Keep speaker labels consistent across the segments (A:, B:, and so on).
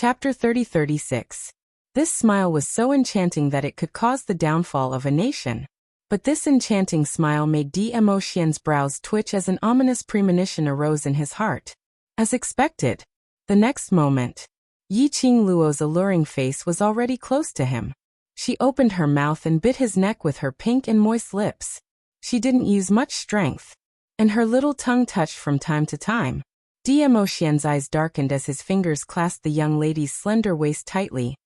A: Chapter 30-36. This smile was so enchanting that it could cause the downfall of a nation. But this enchanting smile made Emotien's brows twitch as an ominous premonition arose in his heart. As expected, the next moment, Yi Qingluo's alluring face was already close to him. She opened her mouth and bit his neck with her pink and moist lips. She didn't use much strength, and her little tongue touched from time to time. Emotien's eyes darkened as his fingers clasped the young lady's slender waist tightly.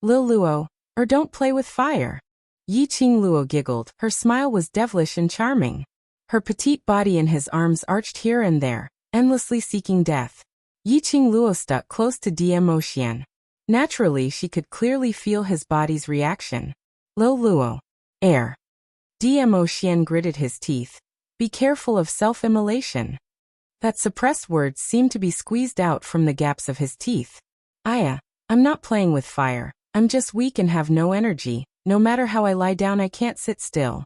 A: "Lil Luo, or don't play with fire." Yi Qingluo giggled. Her smile was devilish and charming. Her petite body in his arms arched here and there, endlessly seeking death. Yi Qingluo stuck close to Emotien. Naturally, she could clearly feel his body's reaction. "Lil Luo. Air." Emotien gritted his teeth. "Be careful of self-immolation." That suppressed words seemed to be squeezed out from the gaps of his teeth. "I'm not playing with fire. I'm just weak and have no energy. No matter how I lie down, I can't sit still."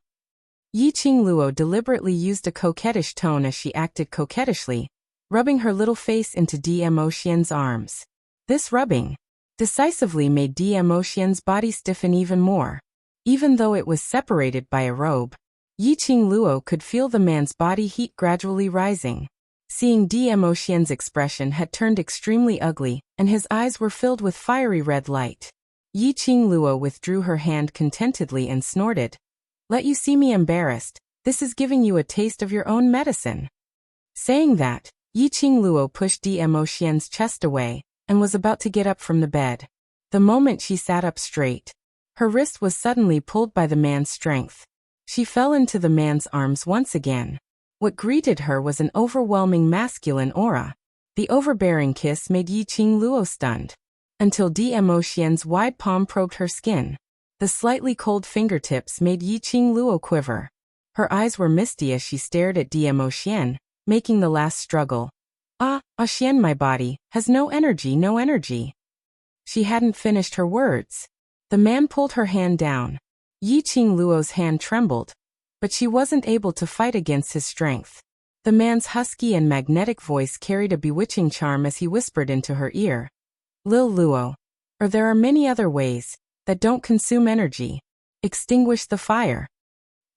A: Yi Qingluo deliberately used a coquettish tone as she acted coquettishly, rubbing her little face into Emotien's arms. This rubbing decisively made Emotien's body stiffen even more. Even though it was separated by a robe, Yi Qingluo could feel the man's body heat gradually rising. Seeing Emotien's expression had turned extremely ugly, and his eyes were filled with fiery red light. Yi Qingluo withdrew her hand contentedly and snorted. "Let you see me embarrassed. This is giving you a taste of your own medicine." Saying that, Yi Qingluo pushed Emotien's chest away, and was about to get up from the bed. The moment she sat up straight, her wrist was suddenly pulled by the man's strength. She fell into the man's arms once again. What greeted her was an overwhelming masculine aura. The overbearing kiss made Yi Qingluo stunned, until Emotien's wide palm probed her skin. The slightly cold fingertips made Yi Qingluo quiver. Her eyes were misty as she stared at Emotien, making the last struggle. Xian, my body has no energy, no energy." She hadn't finished her words. The man pulled her hand down. Yi Qingluo's hand trembled, but she wasn't able to fight against his strength. The man's husky and magnetic voice carried a bewitching charm as he whispered into her ear. "Lil Luo. Or there are many other ways that don't consume energy. Extinguish the fire."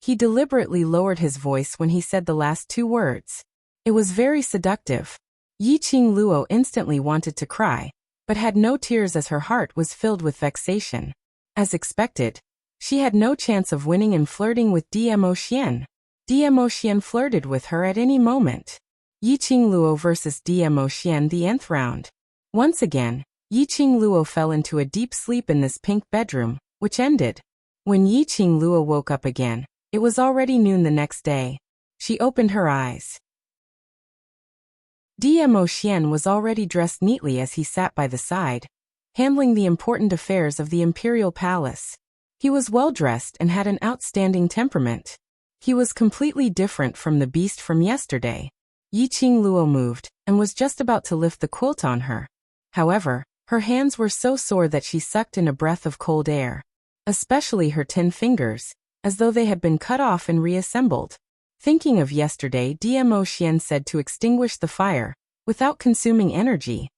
A: He deliberately lowered his voice when he said the last two words. It was very seductive. Yi Qingluo instantly wanted to cry, but had no tears as her heart was filled with vexation. As expected, she had no chance of winning and flirting with Emotien. Emotien flirted with her at any moment. Yi Qingluo versus Emotien, the nth round. Once again, Yi Qingluo fell into a deep sleep in this pink bedroom, which ended. When Yi Qingluo woke up again, it was already noon the next day. She opened her eyes. Emotien was already dressed neatly as he sat by the side, handling the important affairs of the imperial palace. He was well-dressed and had an outstanding temperament. He was completely different from the beast from yesterday. Yi Qingluo moved, and was just about to lift the quilt on her. However, her hands were so sore that she sucked in a breath of cold air, especially her 10 fingers, as though they had been cut off and reassembled. Thinking of yesterday, Emotien said to extinguish the fire, without consuming energy.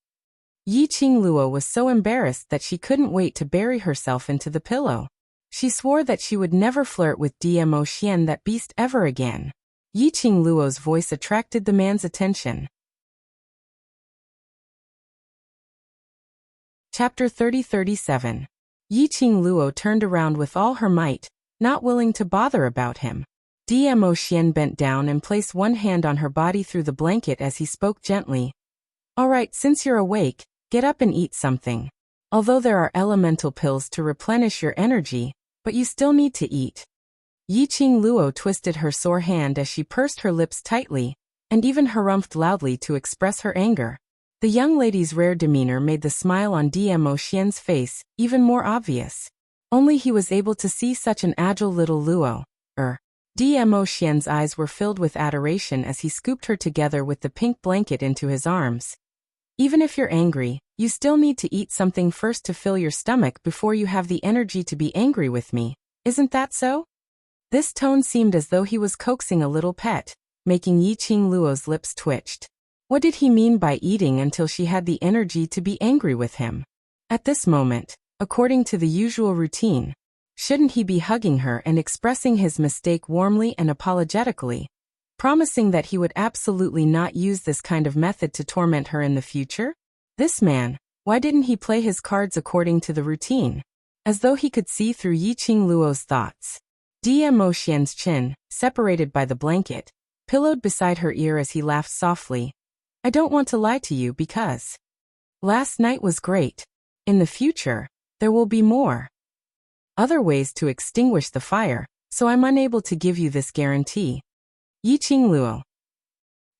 A: Yi Qingluo was so embarrassed that she couldn't wait to bury herself into the pillow. She swore that she would never flirt with Emotien, that beast, ever again. Yi Qingluo's voice attracted the man's attention. Chapter 30-37. Yi Qingluo turned around with all her might, not willing to bother about him. Emotien bent down and placed one hand on her body through the blanket as he spoke gently. "All right, since you're awake, get up and eat something. Although there are elemental pills to replenish your energy, but you still need to eat." Yi Qingluo twisted her sore hand as she pursed her lips tightly, and even harumphed loudly to express her anger. The young lady's rare demeanor made the smile on Emotien's face even more obvious. Only he was able to see such an agile little Luo. Emotien's eyes were filled with adoration as he scooped her together with the pink blanket into his arms. "Even if you're angry, you still need to eat something first to fill your stomach before you have the energy to be angry with me. Isn't that so?" This tone seemed as though he was coaxing a little pet, making Yi Qingluo's lips twitched. What did he mean by eating until she had the energy to be angry with him? At this moment, according to the usual routine, shouldn't he be hugging her and expressing his mistake warmly and apologetically, promising that he would absolutely not use this kind of method to torment her in the future? This man, why didn't he play his cards according to the routine? As though he could see through Yiqing Luo's thoughts. Diem Moxian's chin, separated by the blanket, pillowed beside her ear as he laughed softly. I don't want to lie to you because last night was great. In the future, there will be more other ways to extinguish the fire, so I'm unable to give you this guarantee. Yiqing Luo.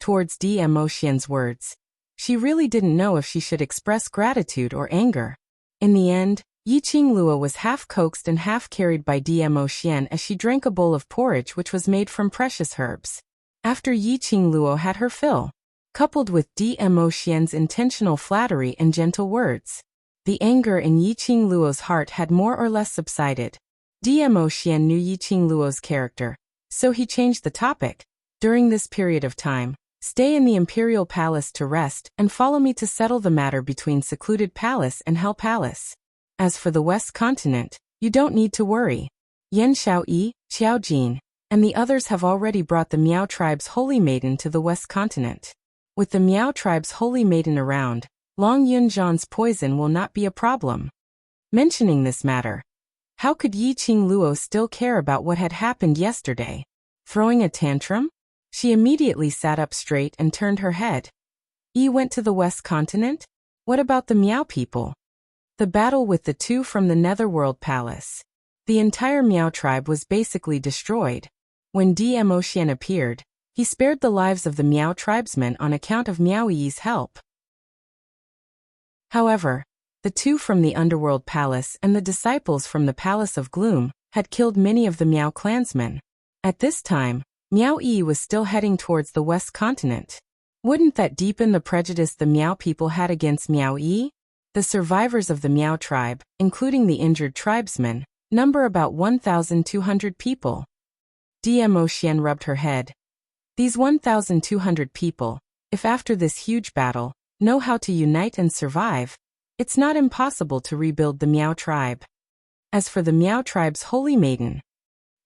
A: Towards Diem Moxian's words, she really didn't know if she should express gratitude or anger. In the end, Yiqing Luo was half coaxed and half carried by Diem Moxian as she drank a bowl of porridge which was made from precious herbs. After Yiqing Luo had her fill, coupled with Diem Moxian's intentional flattery and gentle words, the anger in Yiqing Luo's heart had more or less subsided. Diem Moxian knew Yiqing Luo's character, so he changed the topic. During this period of time, stay in the Imperial Palace to rest and follow me to settle the matter between Secluded Palace and Hell Palace. As for the West Continent, you don't need to worry. Yan Xiaoyi, Xiao Jin, and the others have already brought the Miao tribe's holy maiden to the West Continent. With the Miao tribe's holy maiden around, Long Yunzhan's poison will not be a problem. Mentioning this matter, how could Yiqing Luo still care about what had happened yesterday? Throwing a tantrum? She immediately sat up straight and turned her head. Yi went to the West Continent? What about the Miao people? The battle with the two from the Netherworld Palace. The entire Miao tribe was basically destroyed. When Diem Moxian appeared, he spared the lives of the Miao tribesmen on account of Miao Yi's help. However, the two from the Underworld Palace and the disciples from the Palace of Gloom had killed many of the Miao clansmen. At this time, Miao Yi was still heading towards the West Continent. Wouldn't that deepen the prejudice the Miao people had against Miao Yi? The survivors of the Miao tribe, including the injured tribesmen, number about 1,200 people. Diem Moxian rubbed her head. These 1,200 people, if after this huge battle, know how to unite and survive, it's not impossible to rebuild the Miao tribe. As for the Miao tribe's holy maiden,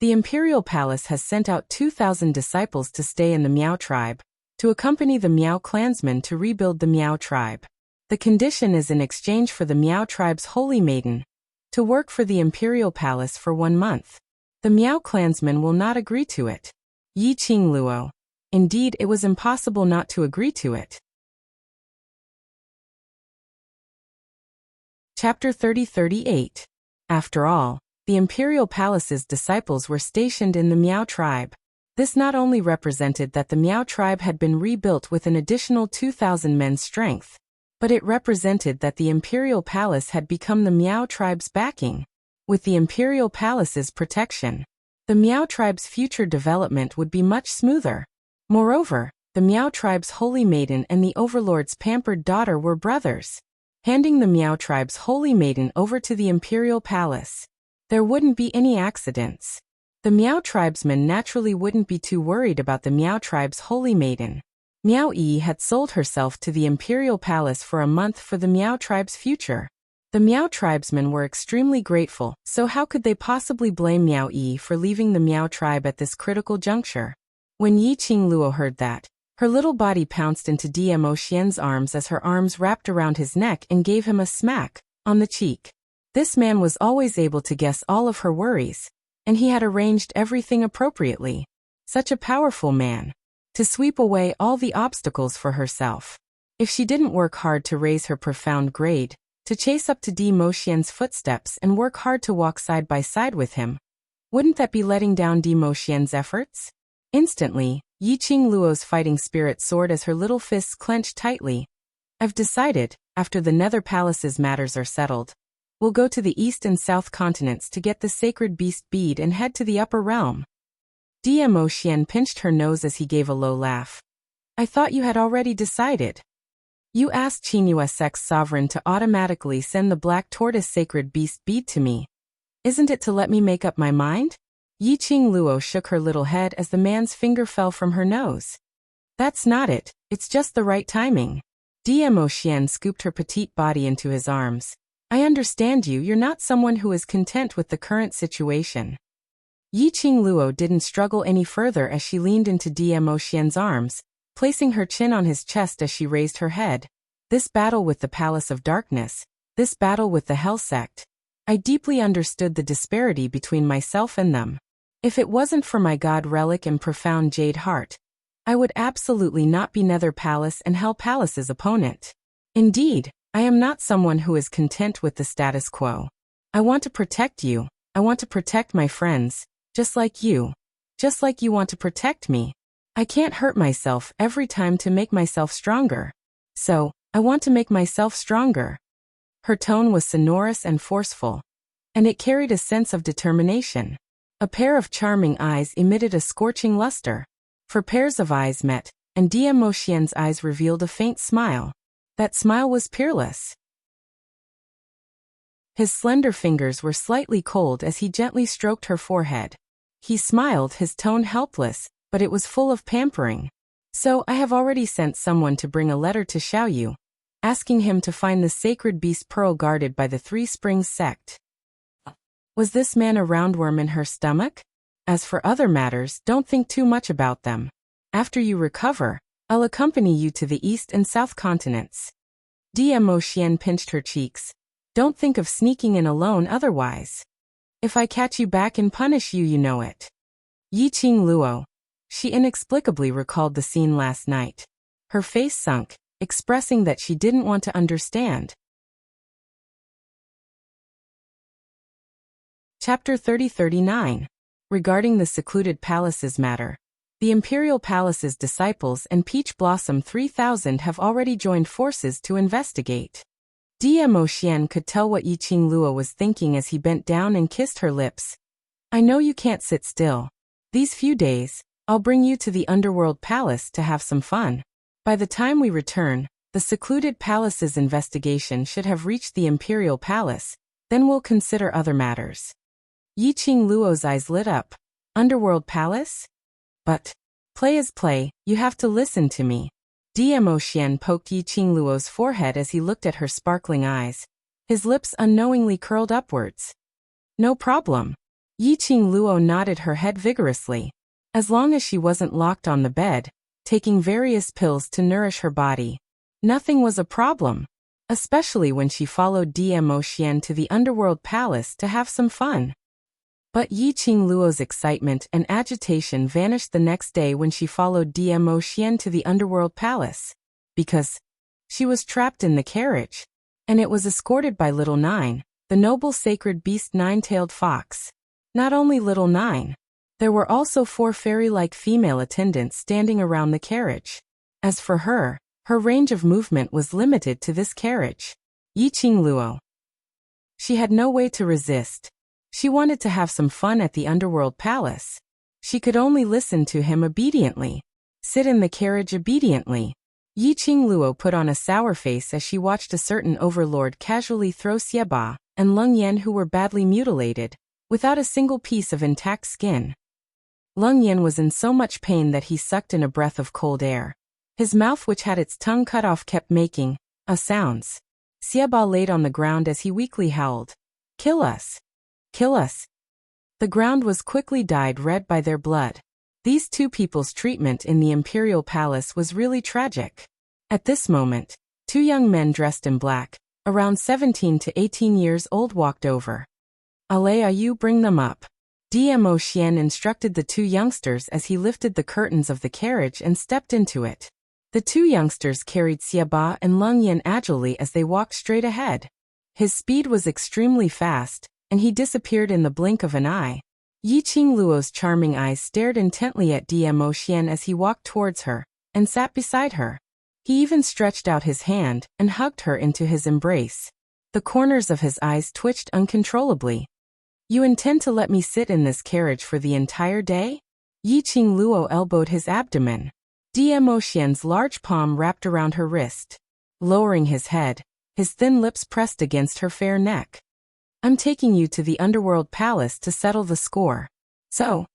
A: the Imperial Palace has sent out 2,000 disciples to stay in the Miao tribe, to accompany the Miao clansmen to rebuild the Miao tribe. The condition is in exchange for the Miao tribe's holy maiden to work for the Imperial Palace for 1 month. The Miao clansmen will not agree to it. Yiqing Luo. Indeed, it was impossible not to agree to it. Chapter 30-38. After all, the Imperial Palace's disciples were stationed in the Miao tribe. This not only represented that the Miao tribe had been rebuilt with an additional 2,000 men's strength, but it represented that the Imperial Palace had become the Miao tribe's backing. With the Imperial Palace's protection, the Miao tribe's future development would be much smoother. Moreover, the Miao tribe's holy maiden and the overlord's pampered daughter were brothers. Handing the Miao tribe's holy maiden over to the Imperial Palace, there wouldn't be any accidents. The Miao tribesmen naturally wouldn't be too worried about the Miao tribe's holy maiden. Miao Yi had sold herself to the Imperial Palace for a month for the Miao tribe's future. The Miao tribesmen were extremely grateful, so how could they possibly blame Miao Yi for leaving the Miao tribe at this critical juncture? When Yiqing Luo heard that, her little body pounced into Diem Moxian's arms as her arms wrapped around his neck and gave him a smack on the cheek. This man was always able to guess all of her worries, and he had arranged everything appropriately. Such a powerful man. To sweep away all the obstacles for herself. If she didn't work hard to raise her profound grade, to chase up to Diem Moxian's footsteps and work hard to walk side by side with him, wouldn't that be letting down Diem Moxian's efforts? Instantly, Yiqing Luo's fighting spirit soared as her little fists clenched tightly. I've decided, after the Nether Palace's matters are settled, we'll go to the East and South continents to get the sacred beast bead and head to the upper realm. Diem Moxian pinched her nose as he gave a low laugh. I thought you had already decided. You asked Qingyue Sect's sovereign to automatically send the black tortoise sacred beast bead to me. Isn't it to let me make up my mind? Yiqing Luo shook her little head as the man's finger fell from her nose. That's not it, it's just the right timing. Diem Moxian scooped her petite body into his arms. I understand you, you're not someone who is content with the current situation. Yiqing Luo didn't struggle any further as she leaned into Dmo Xian's arms, placing her chin on his chest as she raised her head. This battle with the Palace of Darkness, this battle with the Hell Sect, I deeply understood the disparity between myself and them. If it wasn't for my God Relic and profound Jade Heart, I would absolutely not be Nether Palace and Hell Palace's opponent. Indeed, I am not someone who is content with the status quo. I want to protect you, I want to protect my friends, just like you want to protect me. I can't hurt myself every time to make myself stronger. So, I want to make myself stronger. Her tone was sonorous and forceful, and it carried a sense of determination. A pair of charming eyes emitted a scorching luster. For pairs of eyes met, and Dmo Xian's eyes revealed a faint smile. That smile was peerless. His slender fingers were slightly cold as he gently stroked her forehead. He smiled, his tone helpless, but it was full of pampering. So, I have already sent someone to bring a letter to Xiaoyu, asking him to find the sacred beast pearl guarded by the Three Springs sect. Was this man a roundworm in her stomach? As for other matters, don't think too much about them. After you recover, I'll accompany you to the East and South continents. Dmo Xian pinched her cheeks. Don't think of sneaking in alone otherwise. If I catch you back and punish you, you know it. Yiqing Luo. She inexplicably recalled the scene last night. Her face sunk, expressing that she didn't want to understand. Chapter 30-39. Regarding the secluded palaces matter. The Imperial Palace's disciples and Peach Blossom 3000 have already joined forces to investigate. Dmo Xian could tell what Yiqing Luo was thinking as he bent down and kissed her lips. I know you can't sit still. These few days, I'll bring you to the Underworld Palace to have some fun. By the time we return, the secluded palace's investigation should have reached the Imperial Palace, then we'll consider other matters. Yiqing Luo's eyes lit up. Underworld Palace? But, play is play, you have to listen to me. Dmo Xian poked Yiqing Luo's forehead as he looked at her sparkling eyes. His lips unknowingly curled upwards. No problem. Yiqing Luo nodded her head vigorously. As long as she wasn't locked on the bed, taking various pills to nourish her body, nothing was a problem. Especially when she followed Dmo Xian to the Underworld Palace to have some fun. But Yiqing Luo's excitement and agitation vanished the next day when she followed Dmo Xian to the Underworld Palace. Because she was trapped in the carriage, and it was escorted by Little Nine, the noble sacred beast Nine-Tailed Fox. Not only Little Nine, there were also 4 fairy-like female attendants standing around the carriage. As for her range of movement was limited to this carriage. Yiqing Luo. She had no way to resist. She wanted to have some fun at the Underworld Palace. She could only listen to him obediently. Sit in the carriage obediently. Yiqing Luo put on a sour face as she watched a certain overlord casually throw Xieba and Leng Yan, who were badly mutilated, without a single piece of intact skin. Leng Yan was in so much pain that he sucked in a breath of cold air. His mouth, which had its tongue cut off, kept making sounds. Xieba laid on the ground as he weakly howled. Kill us! Kill us! The ground was quickly dyed red by their blood. These two people's treatment in the Imperial Palace was really tragic. At this moment, 2 young men dressed in black, around 17 to 18 years old, walked over. Alea, you bring them up. Dmo Xian instructed the 2 youngsters as he lifted the curtains of the carriage and stepped into it. The 2 youngsters carried Xieba and Leng Yan agilely as they walked straight ahead. His speed was extremely fast, and he disappeared in the blink of an eye. Yiqing Luo's charming eyes stared intently at Dmo Xian as he walked towards her, and sat beside her. He even stretched out his hand and hugged her into his embrace. The corners of his eyes twitched uncontrollably. You intend to let me sit in this carriage for the entire day? Yiqing Luo elbowed his abdomen. Dmo Xian's large palm wrapped around her wrist. Lowering his head, his thin lips pressed against her fair neck. I'm taking you to the Underworld Palace to settle the score. So.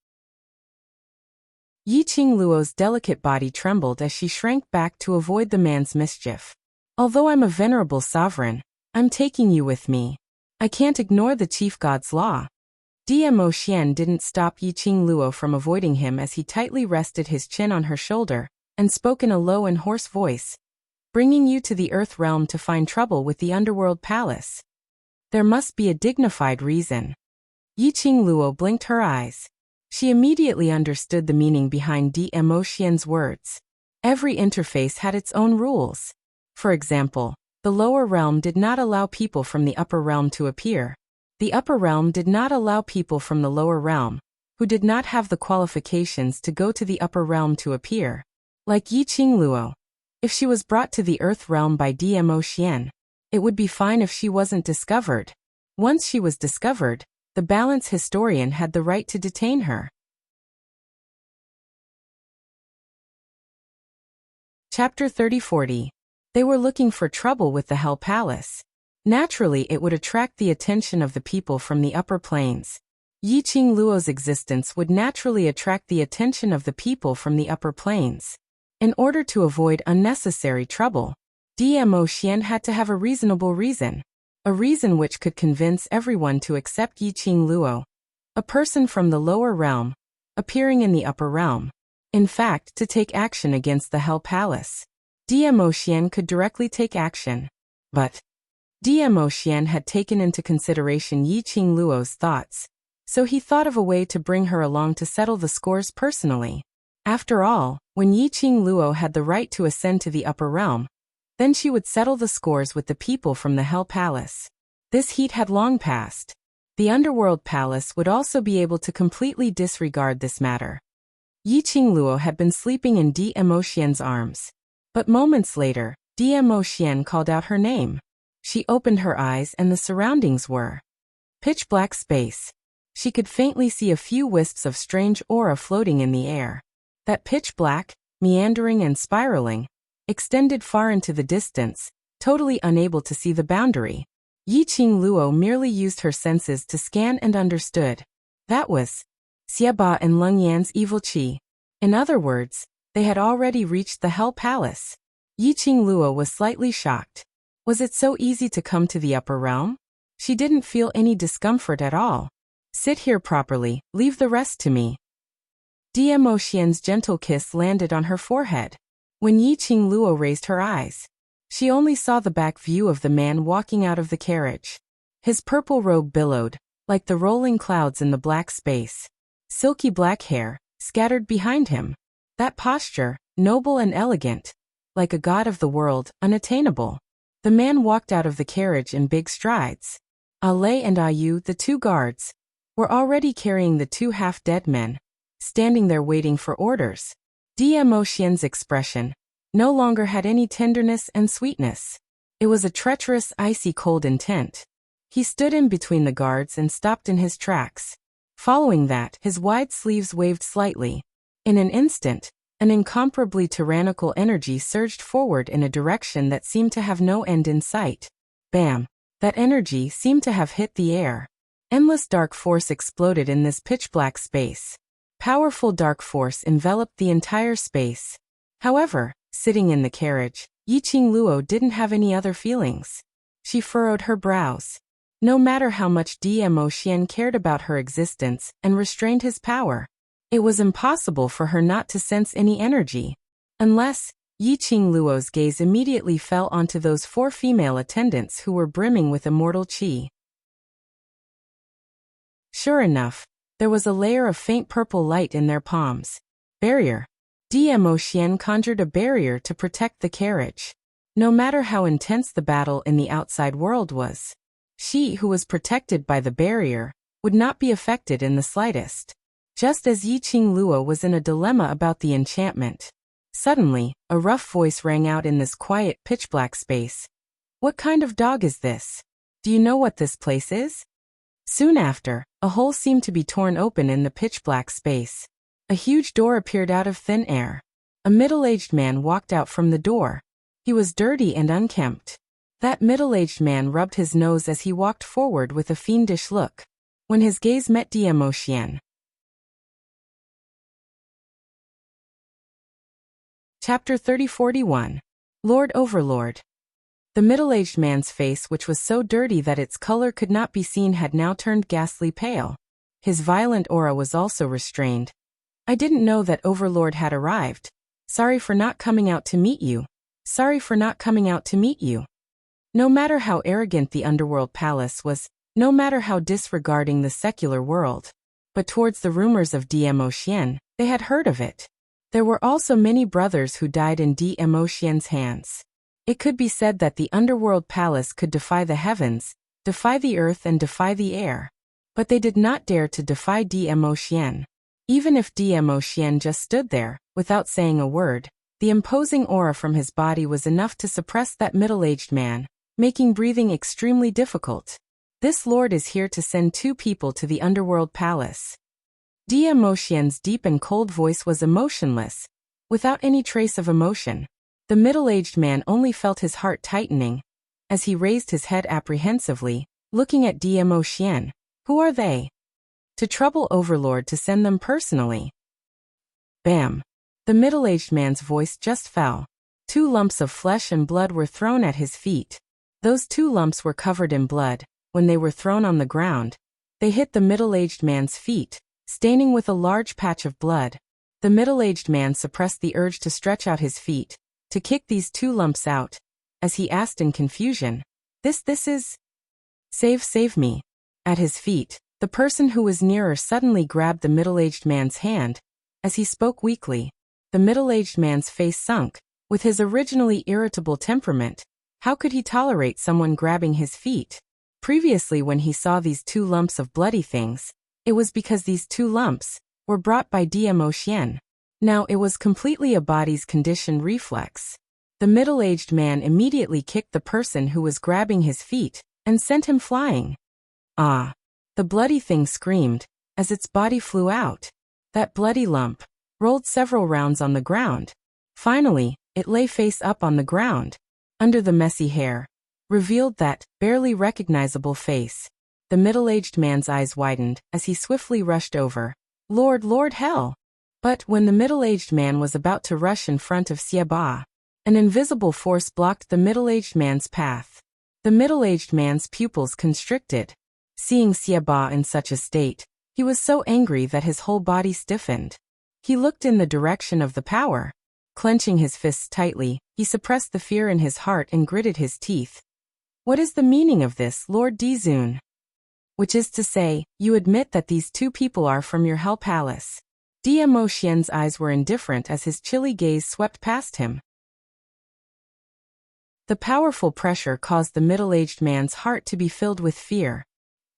A: Yiqing Luo's delicate body trembled as she shrank back to avoid the man's mischief. Although I'm a venerable sovereign, I'm taking you with me. I can't ignore the chief god's law. Dmo Xian didn't stop Yiqing Luo from avoiding him as he tightly rested his chin on her shoulder and spoke in a low and hoarse voice. Bringing you to the Earth realm to find trouble with the Underworld Palace. There must be a dignified reason. Yiqing Luo blinked her eyes. She immediately understood the meaning behind Dmo Xian's words. Every interface had its own rules. For example, the lower realm did not allow people from the upper realm to appear. The upper realm did not allow people from the lower realm, who did not have the qualifications to go to the upper realm to appear. Like Yiqing Luo. If she was brought to the Earth realm by Dmo Xian, it would be fine if she wasn't discovered. Once she was discovered, the balance historian had the right to detain her. Chapter 30-40. They were looking for trouble with the Hell Palace. Naturally, it would attract the attention of the people from the upper planes. Yiqing Luo's existence would naturally attract the attention of the people from the upper planes. In order to avoid unnecessary trouble, Dmo Xian had to have a reasonable reason. A reason which could convince everyone to accept Yiqing Luo, a person from the lower realm, appearing in the upper realm. In fact, to take action against the Hell Palace. Dmo Xian could directly take action. But Dmo Xian had taken into consideration Yiqing Luo's thoughts, so he thought of a way to bring her along to settle the scores personally. After all, when Yiqing Luo had the right to ascend to the upper realm, then she would settle the scores with the people from the Hell Palace. This heat had long passed. The Underworld Palace would also be able to completely disregard this matter. Yiqing Luo had been sleeping in Dmo Xian's arms. But moments later, Dmo Xian called out her name. She opened her eyes and the surroundings were pitch black space. She could faintly see a few wisps of strange aura floating in the air. That pitch black, meandering and spiraling, extended far into the distance, totally unable to see the boundary. Yiqing Luo merely used her senses to scan and understood. That was Xieba and Leng Yan's evil qi. In other words, they had already reached the Hell Palace. Yiqing Luo was slightly shocked. Was it so easy to come to the upper realm? She didn't feel any discomfort at all. Sit here properly, leave the rest to me. Dmo Xian's gentle kiss landed on her forehead. When Yiqing Luo raised her eyes, she only saw the back view of the man walking out of the carriage. His purple robe billowed, like the rolling clouds in the black space. Silky black hair, scattered behind him. That posture, noble and elegant, like a god of the world, unattainable. The man walked out of the carriage in big strides. Ale and Ayu, the two guards, were already carrying the two half-dead men, standing there waiting for orders. Dmo Xian's expression no longer had any tenderness and sweetness. It was a treacherous, icy cold intent. He stood in between the guards and stopped in his tracks. Following that, his wide sleeves waved slightly. In an instant, an incomparably tyrannical energy surged forward in a direction that seemed to have no end in sight. Bam! That energy seemed to have hit the air. Endless dark force exploded in this pitch-black space. Powerful dark force enveloped the entire space. However, sitting in the carriage, Yiqing Luo didn't have any other feelings. She furrowed her brows. No matter how much Dmo Xian cared about her existence and restrained his power, it was impossible for her not to sense any energy. Unless, Yiqing Luo's gaze immediately fell onto those 4 female attendants who were brimming with immortal qi. Sure enough, there was a layer of faint purple light in their palms. Barrier. Dmo Xian conjured a barrier to protect the carriage. No matter how intense the battle in the outside world was, she who was protected by the barrier would not be affected in the slightest. Just as Yiqing Luo was in a dilemma about the enchantment. Suddenly, a rough voice rang out in this quiet, pitch-black space. What kind of dog is this? Do you know what this place is? Soon after, a hole seemed to be torn open in the pitch-black space. A huge door appeared out of thin air. A middle-aged man walked out from the door. He was dirty and unkempt. That middle-aged man rubbed his nose as he walked forward with a fiendish look. When his gaze met Dmo Xian. Chapter 30-41. Lord Overlord. The middle-aged man's face, which was so dirty that its color could not be seen, had now turned ghastly pale. His violent aura was also restrained. "I didn't know that Overlord had arrived. Sorry for not coming out to meet you. Sorry for not coming out to meet you." No matter how arrogant the underworld palace was, no matter how disregarding the secular world, but towards the rumors of Diemo, they had heard of it. There were also many brothers who died in Diemos's hands. It could be said that the underworld palace could defy the heavens, defy the earth, and defy the air. But they did not dare to defy Diemo. Even if Diemo just stood there, without saying a word, the imposing aura from his body was enough to suppress that middle-aged man, making breathing extremely difficult. "This lord is here to send 2 people to the underworld palace." Diemos's deep and cold voice was emotionless, without any trace of emotion. The middle-aged man only felt his heart tightening, as he raised his head apprehensively, looking at Diemo. "Who are they?" "To trouble Overlord, to send them personally." Bam! The middle-aged man's voice just fell. 2 lumps of flesh and blood were thrown at his feet. Those 2 lumps were covered in blood. When they were thrown on the ground, they hit the middle-aged man's feet, staining with a large patch of blood. The middle-aged man suppressed the urge to stretch out his feet, to kick these 2 lumps out, as he asked in confusion, This is... Save me." At his feet, the person who was nearer suddenly grabbed the middle-aged man's hand. As he spoke weakly, the middle-aged man's face sunk. With his originally irritable temperament, how could he tolerate someone grabbing his feet? Previously, when he saw these 2 lumps of bloody things, it was because these 2 lumps were brought by Diemo. Now it was completely a body's conditioned reflex. The middle-aged man immediately kicked the person who was grabbing his feet and sent him flying. "Ah!" The bloody thing screamed as its body flew out. That bloody lump rolled several rounds on the ground. Finally, it lay face up on the ground. Under the messy hair, revealed that barely recognizable face. The middle-aged man's eyes widened as he swiftly rushed over. Lord hell! But when the middle-aged man was about to rush in front of Siaba, an invisible force blocked the middle-aged man's path. The middle-aged man's pupils constricted. Seeing Siaba in such a state, he was so angry that his whole body stiffened. He looked in the direction of the power. Clenching his fists tightly, he suppressed the fear in his heart and gritted his teeth. "What is the meaning of this, Lord Dizun? Which is to say, you admit that these 2 people are from your hell palace?" Diemos's eyes were indifferent as his chilly gaze swept past him. The powerful pressure caused the middle-aged man's heart to be filled with fear.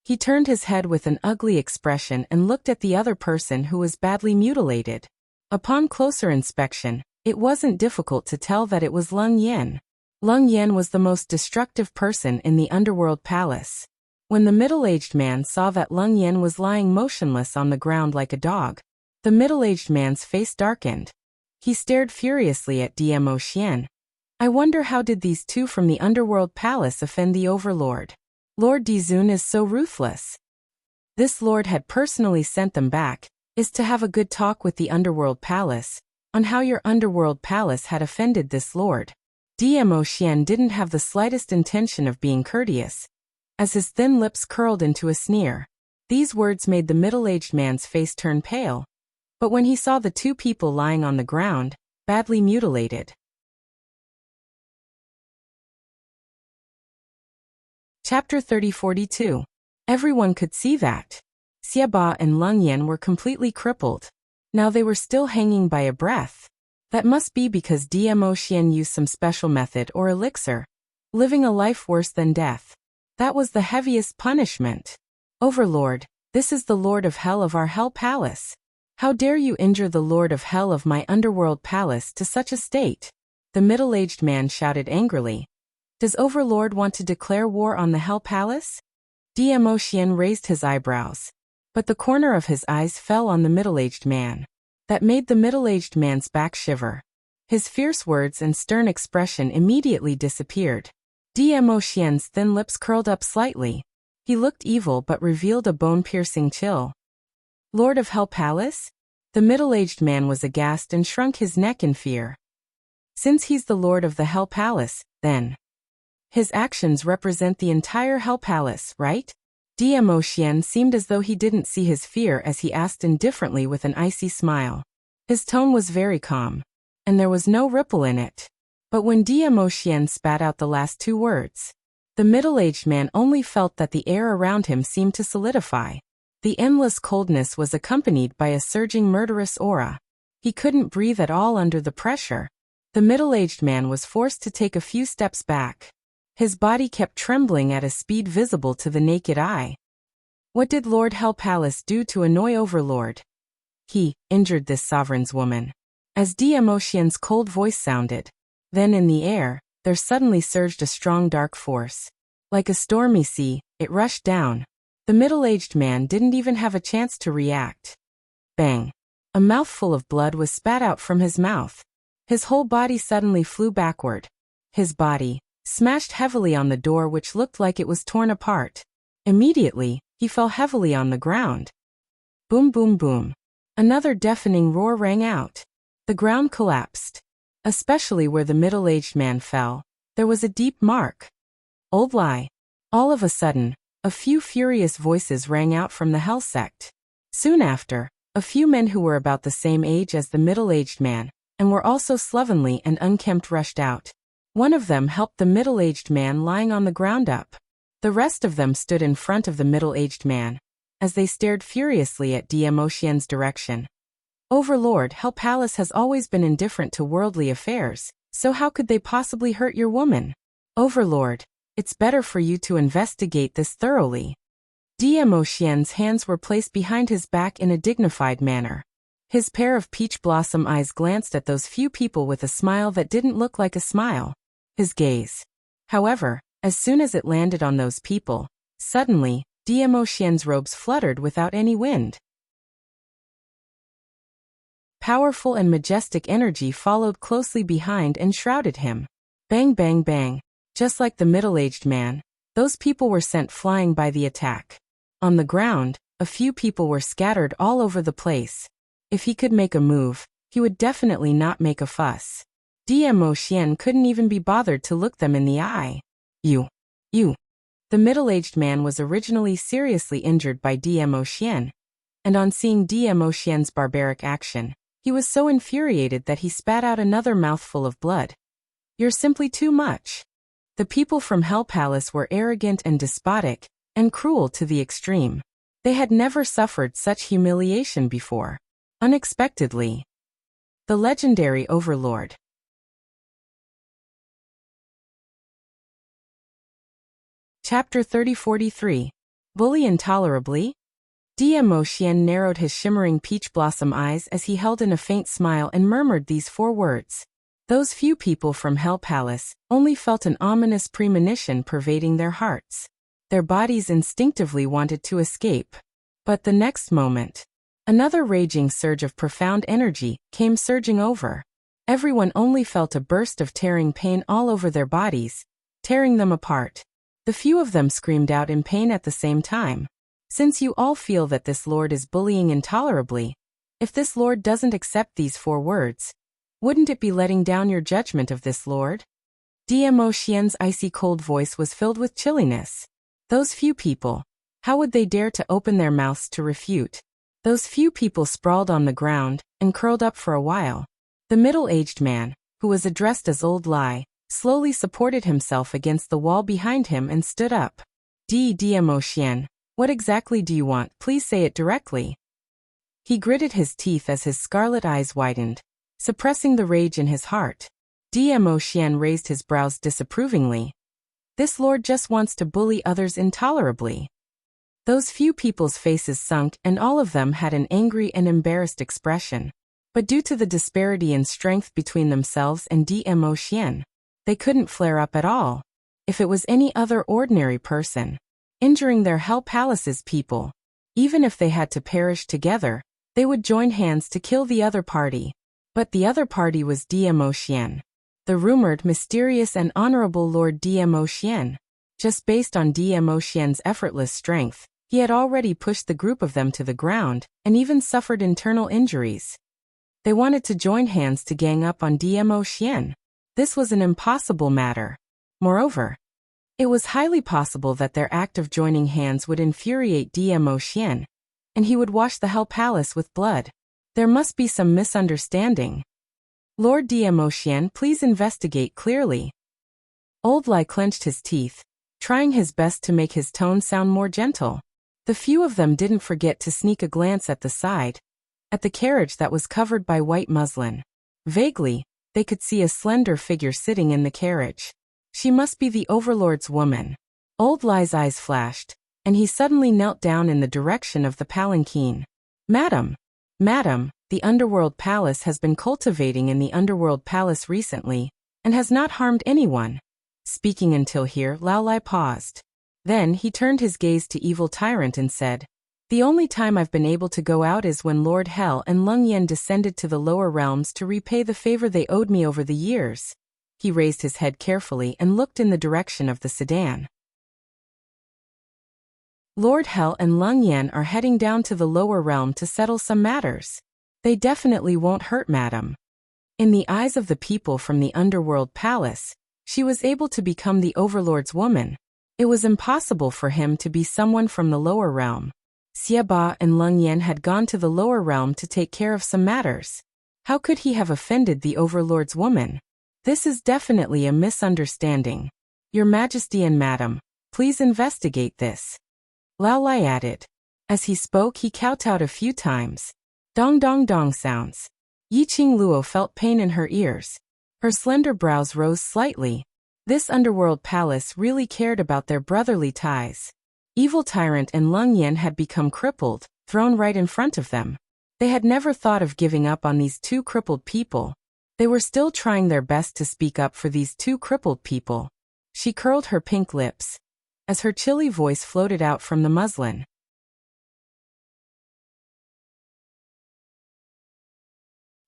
A: He turned his head with an ugly expression and looked at the other person who was badly mutilated. Upon closer inspection, it wasn't difficult to tell that it was Lung Yen. Lung Yen was the most destructive person in the underworld palace. When the middle-aged man saw that Lung Yen was lying motionless on the ground like a dog, the middle-aged man's face darkened. He stared furiously at Diemo. "I wonder how did these 2 from the underworld palace offend the Overlord? Lord Dizun is so ruthless. This lord had personally sent them back, is to have a good talk with the underworld palace, on how your underworld palace had offended this lord." Diemo didn't have the slightest intention of being courteous, as his thin lips curled into a sneer. These words made the middle-aged man's face turn pale. But when he saw the 2 people lying on the ground, badly mutilated. Chapter 3042. Everyone could see that Siaba and Lung Yen were completely crippled. Now they were still hanging by a breath. That must be because Diemo used some special method or elixir, living a life worse than death. That was the heaviest punishment. "Overlord, this is the Lord of Hell of our Hell Palace. How dare you injure the Lord of Hell of my underworld palace to such a state?" The middle-aged man shouted angrily. "Does Overlord want to declare war on the Hell Palace?" Diemo raised his eyebrows, but the corner of his eyes fell on the middle-aged man. That made the middle-aged man's back shiver. His fierce words and stern expression immediately disappeared. Diemo thin lips curled up slightly. He looked evil but revealed a bone-piercing chill. "Lord of Hell Palace?" The middle-aged man was aghast and shrunk his neck in fear. "Since he's the Lord of the Hell Palace, then." His actions represent the entire Hell Palace, right? Diemo Xian seemed as though he didn't see his fear as he asked indifferently with an icy smile. His tone was very calm, and there was no ripple in it. But when Diemo Xian spat out the last two words, the middle-aged man only felt that the air around him seemed to solidify. The endless coldness was accompanied by a surging murderous aura. He couldn't breathe at all under the pressure. The middle-aged man was forced to take a few steps back. His body kept trembling at a speed visible to the naked eye. What did Lord Hell Palace do to annoy Overlord? He injured this sovereign's woman. As Diemo Xian's cold voice sounded, then in the air, there suddenly surged a strong dark force. Like a stormy sea, it rushed down. The middle-aged man didn't even have a chance to react. Bang! A mouthful of blood was spat out from his mouth. His whole body suddenly flew backward. His body smashed heavily on the door, which looked like it was torn apart. Immediately, he fell heavily on the ground. Boom, boom, boom. Another deafening roar rang out. The ground collapsed. Especially where the middle-aged man fell, there was a deep mark. Old lie. All of a sudden, a few furious voices rang out from the Hell sect. Soon after, a few men who were about the same age as the middle-aged man, and were also slovenly and unkempt, rushed out. One of them helped the middle-aged man lying on the ground up. The rest of them stood in front of the middle-aged man, as they stared furiously at Diemo Xian's direction. Overlord, Hell Palace has always been indifferent to worldly affairs, so how could they possibly hurt your woman? Overlord, it's better for you to investigate this thoroughly. Diemo Xian's hands were placed behind his back in a dignified manner. His pair of peach blossom eyes glanced at those few people with a smile that didn't look like a smile. His gaze, however, as soon as it landed on those people, suddenly, Diemo Xian's robes fluttered without any wind. Powerful and majestic energy followed closely behind and shrouded him. Bang, bang, bang. Just like the middle-aged man, those people were sent flying by the attack. On the ground, a few people were scattered all over the place. If he could make a move, he would definitely not make a fuss. Diemo Xian couldn't even be bothered to look them in the eye. You. The middle-aged man was originally seriously injured by Diemo Xian, and on seeing Diemo Xian's barbaric action, he was so infuriated that he spat out another mouthful of blood. You're simply too much. The people from Hell Palace were arrogant and despotic, and cruel to the extreme. They had never suffered such humiliation before. Unexpectedly, the legendary Overlord. Chapter 3043. Bully intolerably? Diemo Xian narrowed his shimmering peach blossom eyes as he held in a faint smile and murmured these four words. Those few people from Hell Palace only felt an ominous premonition pervading their hearts. Their bodies instinctively wanted to escape. But the next moment, another raging surge of profound energy came surging over. Everyone only felt a burst of tearing pain all over their bodies, tearing them apart. The few of them screamed out in pain at the same time. Since you all feel that this lord is bullying intolerably, if this lord doesn't accept these four words, wouldn't it be letting down your judgment of this lord? Diemo Xian's icy cold voice was filled with chilliness. Those few people, how would they dare to open their mouths to refute? Those few people sprawled on the ground and curled up for a while. The middle-aged man, who was addressed as Old Lie, slowly supported himself against the wall behind him and stood up. Diemo Xian, what exactly do you want? Please say it directly. He gritted his teeth as his scarlet eyes widened, suppressing the rage in his heart. Diemo Xian raised his brows disapprovingly. This lord just wants to bully others intolerably. Those few people's faces sunk and all of them had an angry and embarrassed expression. But due to the disparity in strength between themselves and Diemo Xian, they couldn't flare up at all. If it was any other ordinary person, injuring their Hell Palace's people, even if they had to perish together, they would join hands to kill the other party. But the other party was Diemo Xian, the rumored mysterious and honorable Lord Diemo Xian. Just based on Diemo Xian's effortless strength, he had already pushed the group of them to the ground, and even suffered internal injuries. They wanted to join hands to gang up on Diemo Xian. This was an impossible matter. Moreover, It was highly possible that their act of joining hands would infuriate Emotion, and he would wash the Hell Palace with blood. There must be some misunderstanding. Lord Emotion, please investigate clearly. Old Lai clenched his teeth, trying his best to make his tone sound more gentle. The few of them didn't forget to sneak a glance at the side, at the carriage that was covered by white muslin. Vaguely, they could see a slender figure sitting in the carriage. She must be the Overlord's woman. Old Lai's eyes flashed, and he suddenly knelt down in the direction of the palanquin. Madam, the Underworld Palace has been cultivating in the Underworld Palace recently, and has not harmed anyone. Speaking until here, Lao Lai paused. Then he turned his gaze to Evil Tyrant and said, the only time I've been able to go out is when Lord Hell and Lung Yen descended to the lower realms to repay the favor they owed me over the years. He raised his head carefully and looked in the direction of the sedan. Lord Hell and Lung Yen are heading down to the lower realm to settle some matters. They definitely won't hurt Madam. In the eyes of the people from the Underworld Palace, she was able to become the Overlord's woman. It was impossible for him to be someone from the lower realm. Xie Ba and Lung Yen had gone to the lower realm to take care of some matters. How could he have offended the Overlord's woman? This is definitely a misunderstanding. Your Majesty and Madam, please investigate this. Lao Lai added. As he spoke, he kowtowed a few times. Dong dong dong sounds. Yiqing Luo felt pain in her ears. Her slender brows rose slightly. This Underworld Palace really cared about their brotherly ties. Evil Tyrant and Lung Yen had become crippled, thrown right in front of them. They had never thought of giving up on these two crippled people. They were still trying their best to speak up for these two crippled people. She curled her pink lips, as her chilly voice floated out from the muslin.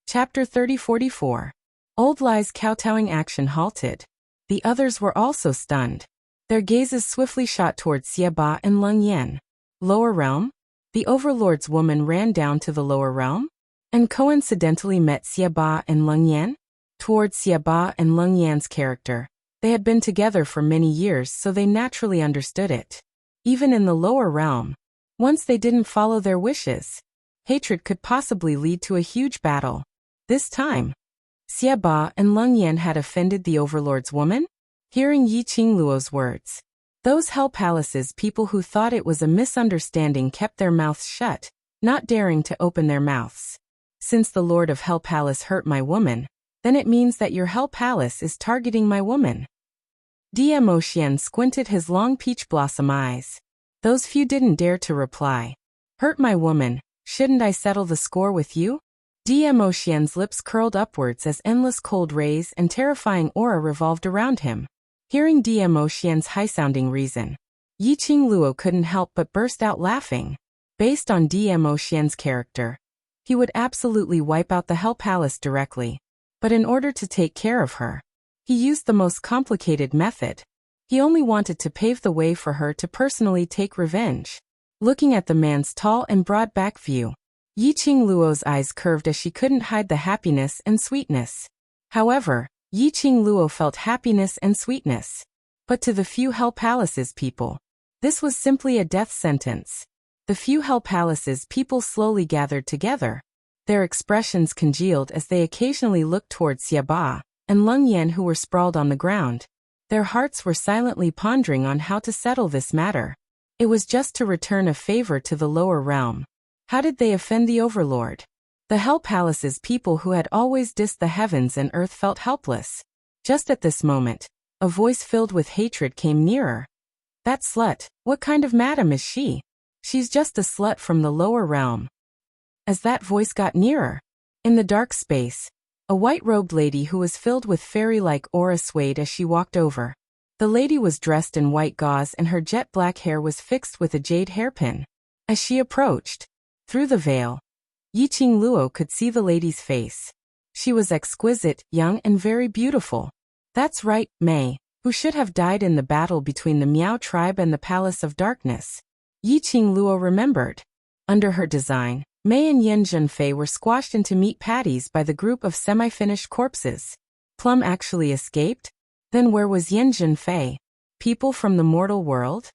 A: Chapter 3044. Old Lai's kowtowing action halted. The others were also stunned. Their gazes swiftly shot toward Xie Ba and Lung Yen. Lower realm? The Overlord's woman ran down to the lower realm? And coincidentally met Xie Ba and Lung Yen? Towards Xie Ba and Lung Yan's character, they had been together for many years, so they naturally understood it. Even in the lower realm, once they didn't follow their wishes, hatred could possibly lead to a huge battle. This time, Xie Ba and Lung Yen had offended the Overlord's woman? Hearing Yiqing Luo's words, those Hell Palace's people who thought it was a misunderstanding kept their mouths shut, not daring to open their mouths. Since the Lord of Hell Palace hurt my woman, then it means that your Hell Palace is targeting my woman. Emotion squinted his long peach blossom eyes. Those few didn't dare to reply. Hurt my woman, shouldn't I settle the score with you? Emotion's lips curled upwards as endless cold rays and terrifying aura revolved around him. Hearing Emotion's high-sounding reason, Yiqing Luo couldn't help but burst out laughing. Based on Emotion's character, he would absolutely wipe out the Hell Palace directly. But in order to take care of her, he used the most complicated method. He only wanted to pave the way for her to personally take revenge. Looking at the man's tall and broad back view, Yiqing Luo's eyes curved as she couldn't hide the happiness and sweetness. However, Yiqing Luo felt happiness and sweetness. But to the few Hell Palace's people, this was simply a death sentence. The few Hell Palace's people slowly gathered together. Their expressions congealed as they occasionally looked towards Xie Ba and Lung Yen, who were sprawled on the ground. Their hearts were silently pondering on how to settle this matter. It was just to return a favor to the lower realm. How did they offend the Overlord? The Hell Palace's people who had always dissed the heavens and earth felt helpless. Just at this moment, a voice filled with hatred came nearer. That slut, what kind of madam is she? She's just a slut from the lower realm. As that voice got nearer, in the dark space, a white-robed lady who was filled with fairy-like aura swayed as she walked over. The lady was dressed in white gauze and her jet-black hair was fixed with a jade hairpin. As she approached, through the veil, Yiqing Luo could see the lady's face. She was exquisite, young and very beautiful. That's right, Mei, who should have died in the battle between the Miao tribe and the Palace of Darkness. Yiqing Luo remembered. Under her design, Mei and Yen Zhenfei were squashed into meat patties by the group of semi-finished corpses. Plum actually escaped? Then where was Yen Zhenfei? People from the mortal world?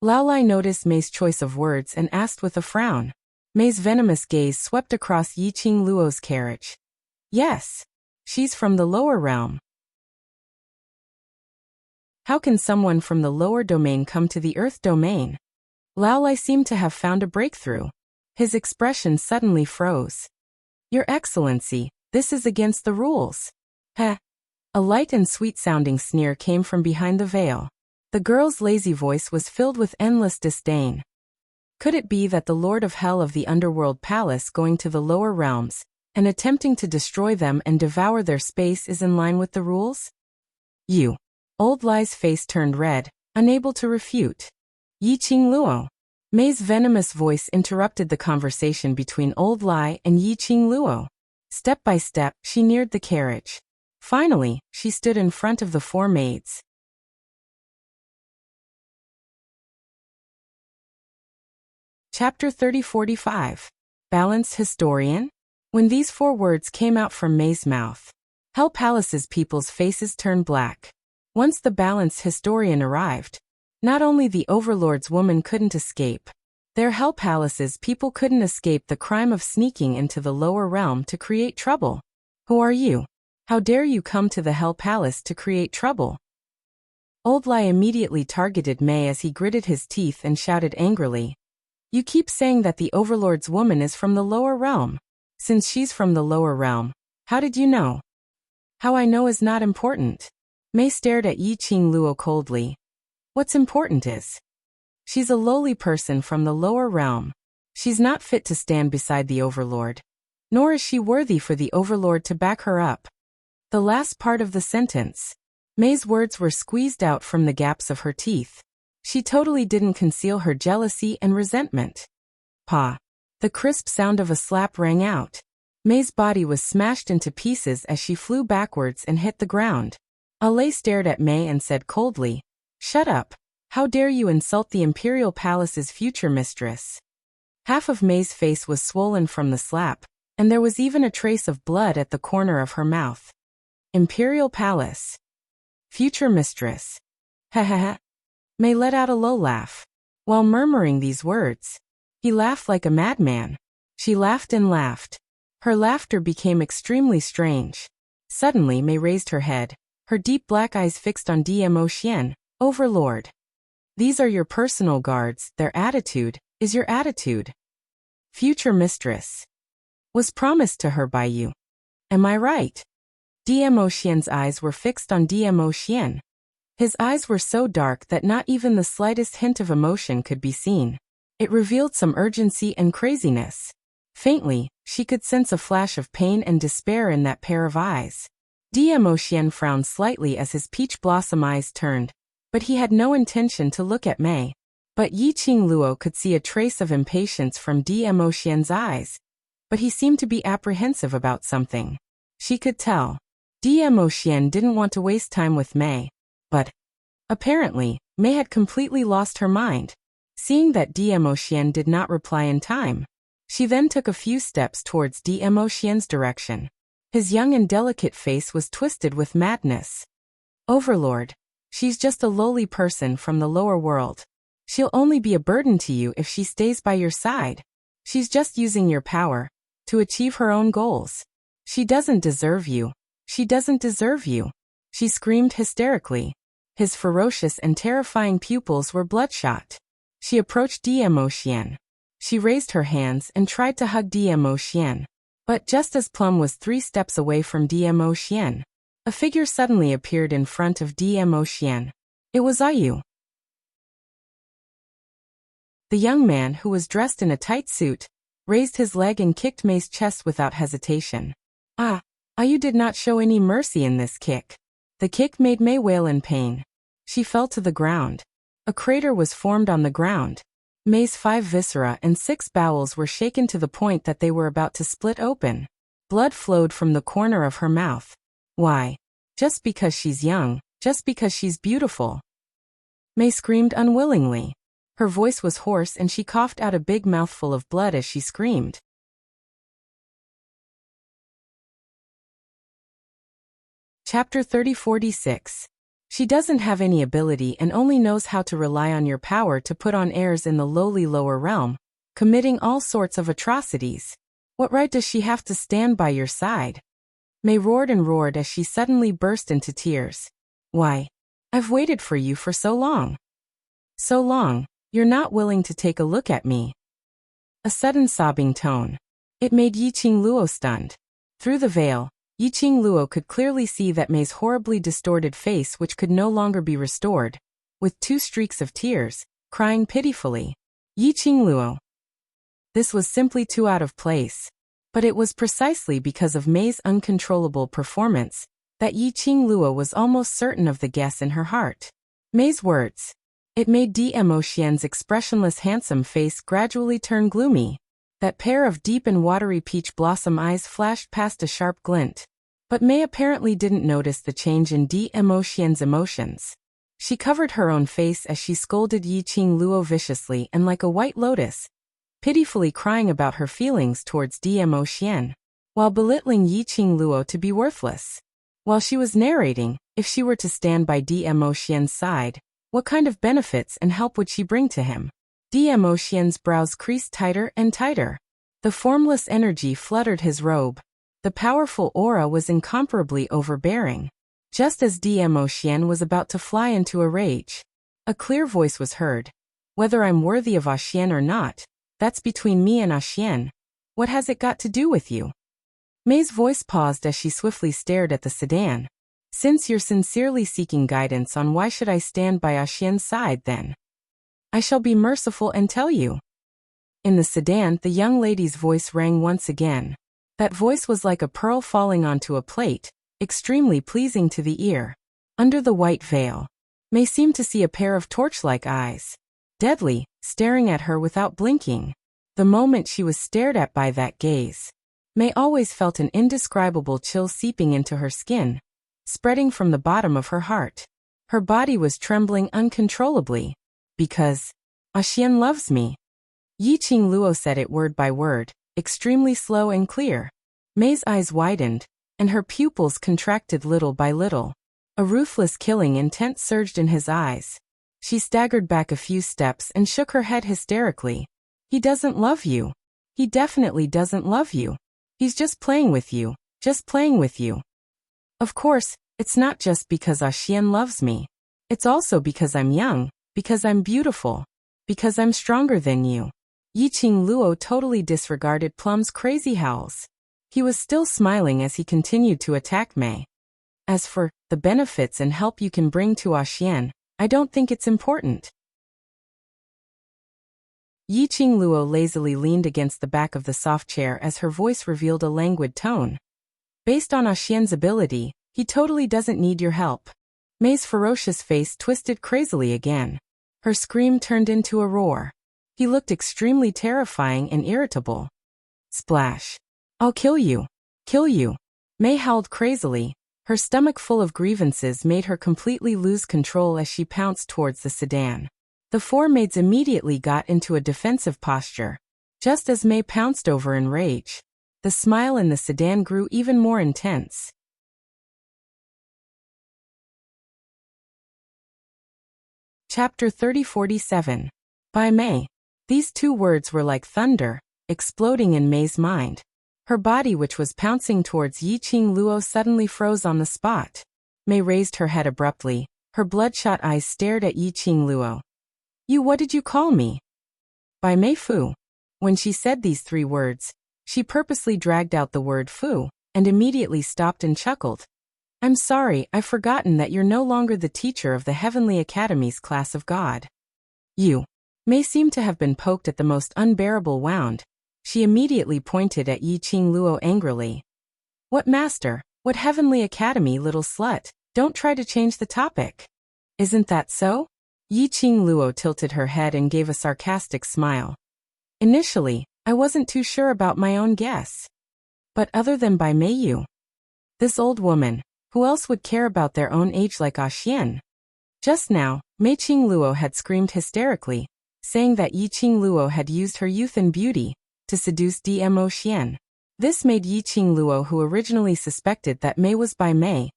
A: Laolai noticed May's choice of words and asked with a frown. May's venomous gaze swept across Yiqing Luo's carriage. Yes. She's from the lower realm. How can someone from the lower domain come to the earth domain? Laolai seemed to have found a breakthrough. His expression suddenly froze. Your Excellency, this is against the rules. Heh. A light and sweet-sounding sneer came from behind the veil. The girl's lazy voice was filled with endless disdain. Could it be that the Lord of Hell of the Underworld Palace going to the lower realms and attempting to destroy them and devour their space is in line with the rules? You. Old Lai's face turned red, unable to refute. Yiqing Luo. May's venomous voice interrupted the conversation between Old Lai and Yiqing Luo. Step by step, she neared the carriage. Finally, she stood in front of the four maids. Chapter 30-45. Balanced Historian? When these four words came out from May's mouth, Hell Palace's people's faces turned black. Once the Balanced Historian arrived, not only the Overlord's woman couldn't escape, their Hell Palace's people couldn't escape the crime of sneaking into the lower realm to create trouble. Who are you? How dare you come to the Hell Palace to create trouble? Old Lai immediately targeted May as he gritted his teeth and shouted angrily. You keep saying that the Overlord's woman is from the lower realm. Since she's from the lower realm, how did you know? How I know is not important. May stared at Yiqing Luo coldly. What's important is, she's a lowly person from the lower realm. She's not fit to stand beside the Overlord. Nor is she worthy for the Overlord to back her up. The last part of the sentence. May's words were squeezed out from the gaps of her teeth. She totally didn't conceal her jealousy and resentment. Pa. The crisp sound of a slap rang out. May's body was smashed into pieces as she flew backwards and hit the ground. Alay stared at May and said coldly, Shut up. How dare you insult the Imperial Palace's future mistress? Half of May's face was swollen from the slap, and there was even a trace of blood at the corner of her mouth. Imperial Palace. Future mistress. Ha ha ha. May let out a low laugh. While murmuring these words, he laughed like a madman. She laughed and laughed. Her laughter became extremely strange. Suddenly May raised her head, her deep black eyes fixed on Dmo Xian, Overlord. These are your personal guards, their attitude is your attitude. Future mistress. Was promised to her by you. Am I right? Dmo Xian's eyes were fixed on Dmo Xian. His eyes were so dark that not even the slightest hint of emotion could be seen. It revealed some urgency and craziness. Faintly, she could sense a flash of pain and despair in that pair of eyes. Dmo Xian frowned slightly as his peach blossom eyes turned, but he had no intention to look at May. But Yiqing Luo could see a trace of impatience from Dmo Xian's eyes, but he seemed to be apprehensive about something. She could tell. Dmo Xian didn't want to waste time with May, but apparently, May had completely lost her mind. Seeing that Dmo Xian did not reply in time, she then took a few steps towards Dmo Xian's direction. His young and delicate face was twisted with madness. Overlord. She's just a lowly person from the lower world. She'll only be a burden to you if she stays by your side. She's just using your power to achieve her own goals. She doesn't deserve you. She doesn't deserve you. She screamed hysterically. His ferocious and terrifying pupils were bloodshot. She approached Dmo Xian. She raised her hands and tried to hug Dmo Xian. But just as Plum was 3 steps away from Dmo Xian, a figure suddenly appeared in front of Dmo Xian. It was Ayu. The young man, who was dressed in a tight suit, raised his leg and kicked May's chest without hesitation. Ayu did not show any mercy in this kick. The kick made May wail in pain. She fell to the ground. A crater was formed on the ground. May's 5 viscera and 6 bowels were shaken to the point that they were about to split open. Blood flowed from the corner of her mouth. Why? Just because she's young, just because she's beautiful. May screamed unwillingly. Her voice was hoarse and she coughed out a big mouthful of blood as she screamed. Chapter 30-46. She doesn't have any ability and only knows how to rely on your power to put on airs in the lowly lower realm, committing all sorts of atrocities. What right does she have to stand by your side? May roared and roared as she suddenly burst into tears. Why? I've waited for you for so long. So long, you're not willing to take a look at me. A sudden sobbing tone. It made Yiqing Luo stunned. Through the veil, Yiqing Luo could clearly see that May's horribly distorted face, which could no longer be restored, with 2 streaks of tears, crying pitifully. Yiqing Luo. This was simply too out of place. But it was precisely because of May's uncontrollable performance that Yiqing Luo was almost certain of the guess in her heart. May's words. It made Dmo Xian's expressionless handsome face gradually turn gloomy. That pair of deep and watery peach blossom eyes flashed past a sharp glint. But May apparently didn't notice the change in Dmo Xian's emotions. She covered her own face as she scolded Yiqing Luo viciously and like a white lotus, pitifully crying about her feelings towards Dmo Xian, while belittling Yiqing Luo to be worthless. While she was narrating, if she were to stand by Dmo Xian's side, what kind of benefits and help would she bring to him? Dmo Xian's brows creased tighter and tighter. The formless energy fluttered his robe. The powerful aura was incomparably overbearing. Just as Dmo Xian was about to fly into a rage, a clear voice was heard. Whether I'm worthy of Xian or not, that's between me and Xian. What has it got to do with you? May's voice paused as she swiftly stared at the sedan. Since you're sincerely seeking guidance on why should I stand by Xian's side then? I shall be merciful and tell you. In the sedan, the young lady's voice rang once again. That voice was like a pearl falling onto a plate, extremely pleasing to the ear. Under the white veil, May seemed to see a pair of torch-like eyes, deadly, staring at her without blinking. The moment she was stared at by that gaze, May always felt an indescribable chill seeping into her skin, spreading from the bottom of her heart. Her body was trembling uncontrollably. Because Xian loves me. Yiqing Luo said it word by word, extremely slow and clear. May's eyes widened, and her pupils contracted little by little. A ruthless killing intent surged in his eyes. She staggered back a few steps and shook her head hysterically. He doesn't love you. He definitely doesn't love you. He's just playing with you, just playing with you. Of course, it's not just because Xian loves me. It's also because I'm young, because I'm beautiful, because I'm stronger than you. Yiqing Luo totally disregarded Plum's crazy howls. He was still smiling as he continued to attack May. As for the benefits and help you can bring to Xian, I don't think it's important. Yiqing Luo lazily leaned against the back of the soft chair as her voice revealed a languid tone. Based on Xian's ability, he totally doesn't need your help. May's ferocious face twisted crazily again. Her scream turned into a roar. He looked extremely terrifying and irritable. Splash. I'll kill you. Kill you. May howled crazily. Her stomach full of grievances made her completely lose control as she pounced towards the sedan. The 4 maids immediately got into a defensive posture. Just as May pounced over in rage, the smile in the sedan grew even more intense. Chapter 3047. By May. These 2 words were like thunder, exploding in May's mind. Her body, which was pouncing towards Yiqing Luo, suddenly froze on the spot. May raised her head abruptly. Her bloodshot eyes stared at Yiqing Luo. What did you call me? By Mei Fu. When she said these 3 words, she purposely dragged out the word fu, and immediately stopped and chuckled. I'm sorry, I've forgotten that you're no longer the teacher of the Heavenly Academy's class of God. You. May seemed to have been poked at the most unbearable wound. She immediately pointed at Yiqing Luo angrily. What master? What Heavenly Academy, little slut? Don't try to change the topic. Isn't that so? Yiqing Luo tilted her head and gave a sarcastic smile. Initially, I wasn't too sure about my own guess. But other than Bai Meiyu, this old woman, who else would care about their own age like Xian? Just now, Meiqing Luo had screamed hysterically, saying that Yiqing Luo had used her youth and beauty to seduce Dmo Xian. This made Yiqing Luo, who originally suspected that Mei was Bai Mei,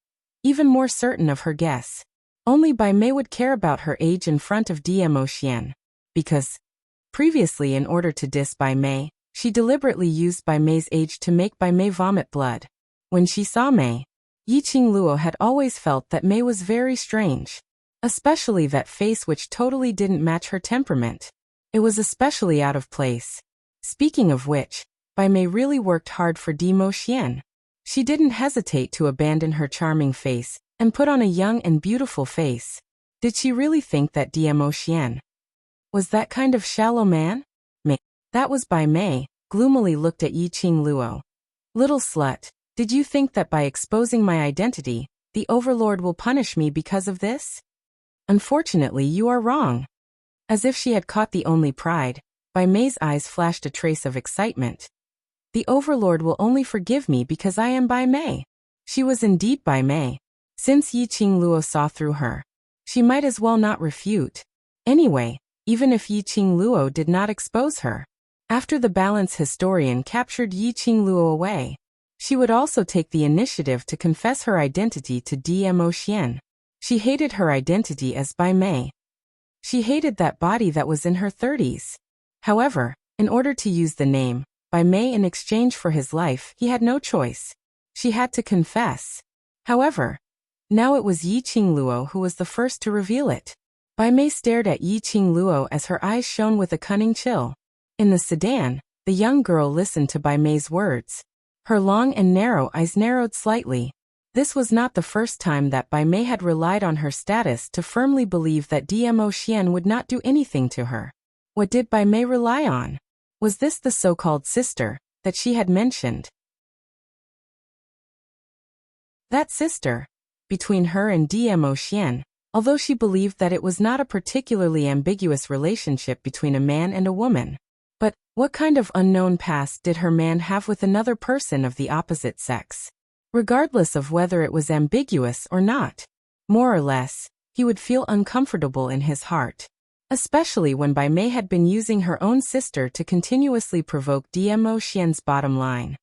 A: even more certain of her guess. Only Bai Mei would care about her age in front of Dmo Xian. Because previously, in order to diss Bai Mei, she deliberately used Bai Mei's age to make Bai Mei vomit blood. When she saw Mei, Yiqing Luo had always felt that Mei was very strange. Especially that face, which totally didn't match her temperament. It was especially out of place. Speaking of which, Bai Mei really worked hard for Dmo Xian. She didn't hesitate to abandon her charming face and put on a young and beautiful face. Did she really think that Dmo Xian was that kind of shallow man? Mei. That was Bai Mei, gloomily looked at Yiqing Luo. Little slut, did you think that by exposing my identity, the overlord will punish me because of this? Unfortunately, you are wrong. As if she had caught the only pride, Bai Mei's eyes flashed a trace of excitement. The overlord will only forgive me because I am Bai Mei. She was indeed Bai Mei. Since Yiqing Luo saw through her, she might as well not refute. Anyway, even if Yiqing Luo did not expose her, after the balance historian captured Yiqing Luo away, she would also take the initiative to confess her identity to Dmo Xian. She hated her identity as Bai Mei. She hated that body that was in her 30s. However, in order to use the name Bai Mei in exchange for his life, he had no choice. She had to confess. However, now it was Yiqing Luo who was the first to reveal it. Bai Mei stared at Yiqing Luo as her eyes shone with a cunning chill. In the sedan, the young girl listened to Bai Mei's words. Her long and narrow eyes narrowed slightly. This was not the first time that Bai Mei had relied on her status to firmly believe that Dmo Xian would not do anything to her. What did Bai Mei rely on? Was this the so-called sister that she had mentioned? That sister, between her and Dmo Xian, although she believed that it was not a particularly ambiguous relationship between a man and a woman. But what kind of unknown past did her man have with another person of the opposite sex? Regardless of whether it was ambiguous or not, more or less, he would feel uncomfortable in his heart. Especially when Bai Mei had been using her own sister to continuously provoke Dmo Xian's bottom line.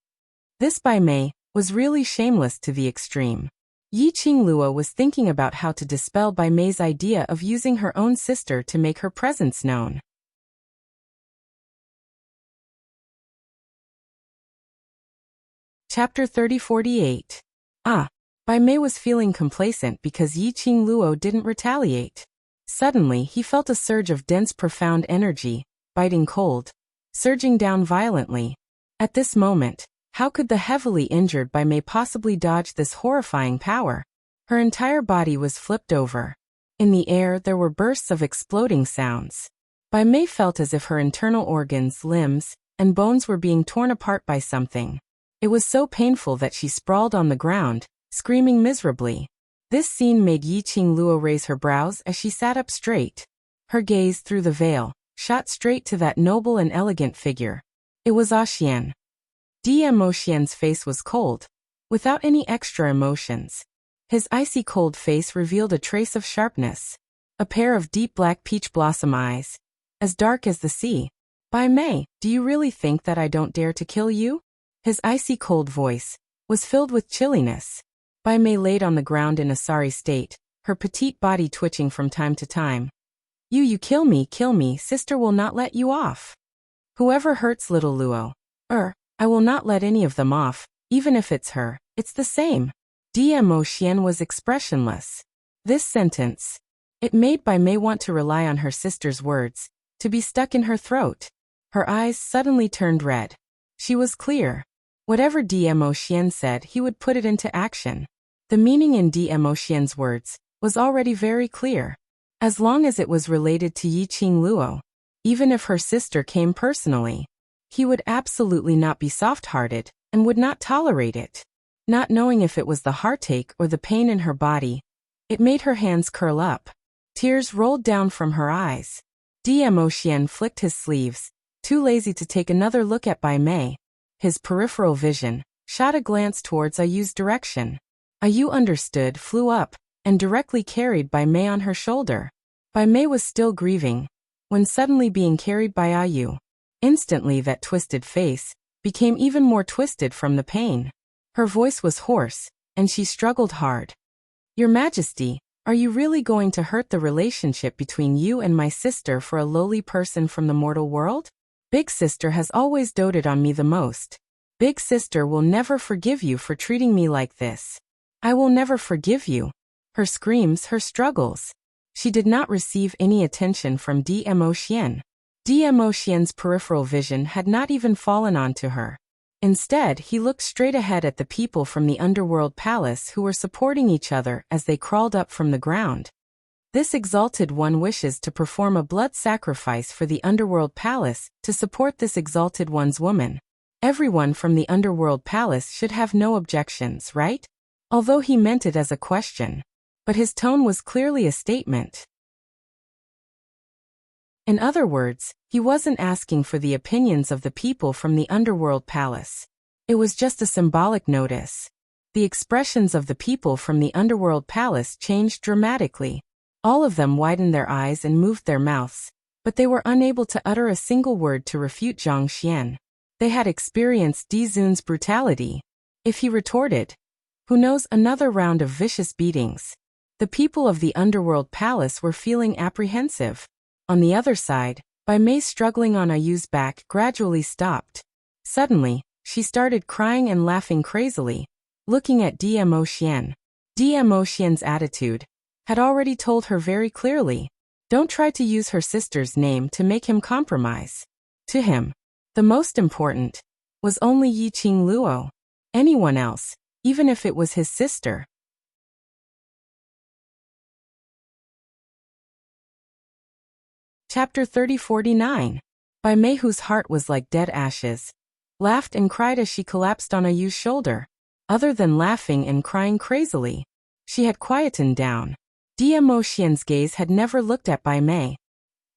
A: This Bai Mei was really shameless to the extreme. Yiqing Luo was thinking about how to dispel Bai Mei's idea of using her own sister to make her presence known. Chapter 3048. Bai Mei was feeling complacent because Yiqing Luo didn't retaliate. Suddenly, he felt a surge of dense, profound energy, biting cold, surging down violently. At this moment, how could the heavily injured Bai Mei possibly dodge this horrifying power? Her entire body was flipped over. In the air, there were bursts of exploding sounds. Bai Mei felt as if her internal organs, limbs, and bones were being torn apart by something. It was so painful that she sprawled on the ground, screaming miserably. This scene made Yiqing Luo raise her brows as she sat up straight. Her gaze through the veil shot straight to that noble and elegant figure. It was Xian. Dmo Xian's face was cold, without any extra emotions. His icy cold face revealed a trace of sharpness. A pair of deep black peach blossom eyes, as dark as the sea. Bai Mei, do you really think that I don't dare to kill you? His icy cold voice was filled with chilliness. Bai Mei laid on the ground in a sorry state, her petite body twitching from time to time. You kill me, sister will not let you off. Whoever hurts little Luo, I will not let any of them off, even if it's her, it's the same. Dmo Xian was expressionless. This sentence, it made Bai Mei want to rely on her sister's words, to be stuck in her throat. Her eyes suddenly turned red. She was clear. Whatever Dmo Xian said, he would put it into action. The meaning in Dmo Xian's words was already very clear. As long as it was related to Yiqing Luo, even if her sister came personally, he would absolutely not be soft-hearted and would not tolerate it. Not knowing if it was the heartache or the pain in her body, it made her hands curl up. Tears rolled down from her eyes. Dmo Xian flicked his sleeves, too lazy to take another look at Bai Mei. His peripheral vision shot a glance towards Ayu's direction. Ayu understood, flew up, and directly carried Bai Mei on her shoulder. Bai Mei was still grieving, when suddenly being carried by Ayu. Instantly that twisted face became even more twisted from the pain. Her voice was hoarse, and she struggled hard. Your Majesty, Are you really going to hurt the relationship between you and my sister for a lowly person from the mortal world? Big sister has always doted on me the most. Big sister will never forgive you for treating me like this. I will never forgive you. Her screams, her struggles. She did not receive any attention from D'Emotion. D'Emotion's peripheral vision had not even fallen onto her. Instead, he looked straight ahead at the people from the underworld palace who were supporting each other as they crawled up from the ground. This exalted one wishes to perform a blood sacrifice for the underworld palace to support this exalted one's woman. Everyone from the underworld palace should have no objections, right? Although he meant it as a question. But his tone was clearly a statement. In other words, he wasn't asking for the opinions of the people from the underworld palace. It was just a symbolic notice. The expressions of the people from the underworld palace changed dramatically. All of them widened their eyes and moved their mouths, but they were unable to utter a single word to refute Zhang Xian. They had experienced Dizun's brutality. If he retorted, who knows, another round of vicious beatings. The people of the underworld palace were feeling apprehensive. On the other side, Bai Mei struggling on Ayu's back gradually stopped. Suddenly, she started crying and laughing crazily, looking at D'Emotion. D'Emotion's attitude had already told her very clearly, don't try to use her sister's name to make him compromise. To him, the most important was only Yiqing Luo. Anyone else, even if it was his sister. Chapter 3049. Bai Mei, whose heart was like dead ashes, laughed and cried as she collapsed on Ayu's shoulder. Other than laughing and crying crazily, she had quietened down. D'Emotion's gaze had never looked at Bai Mei.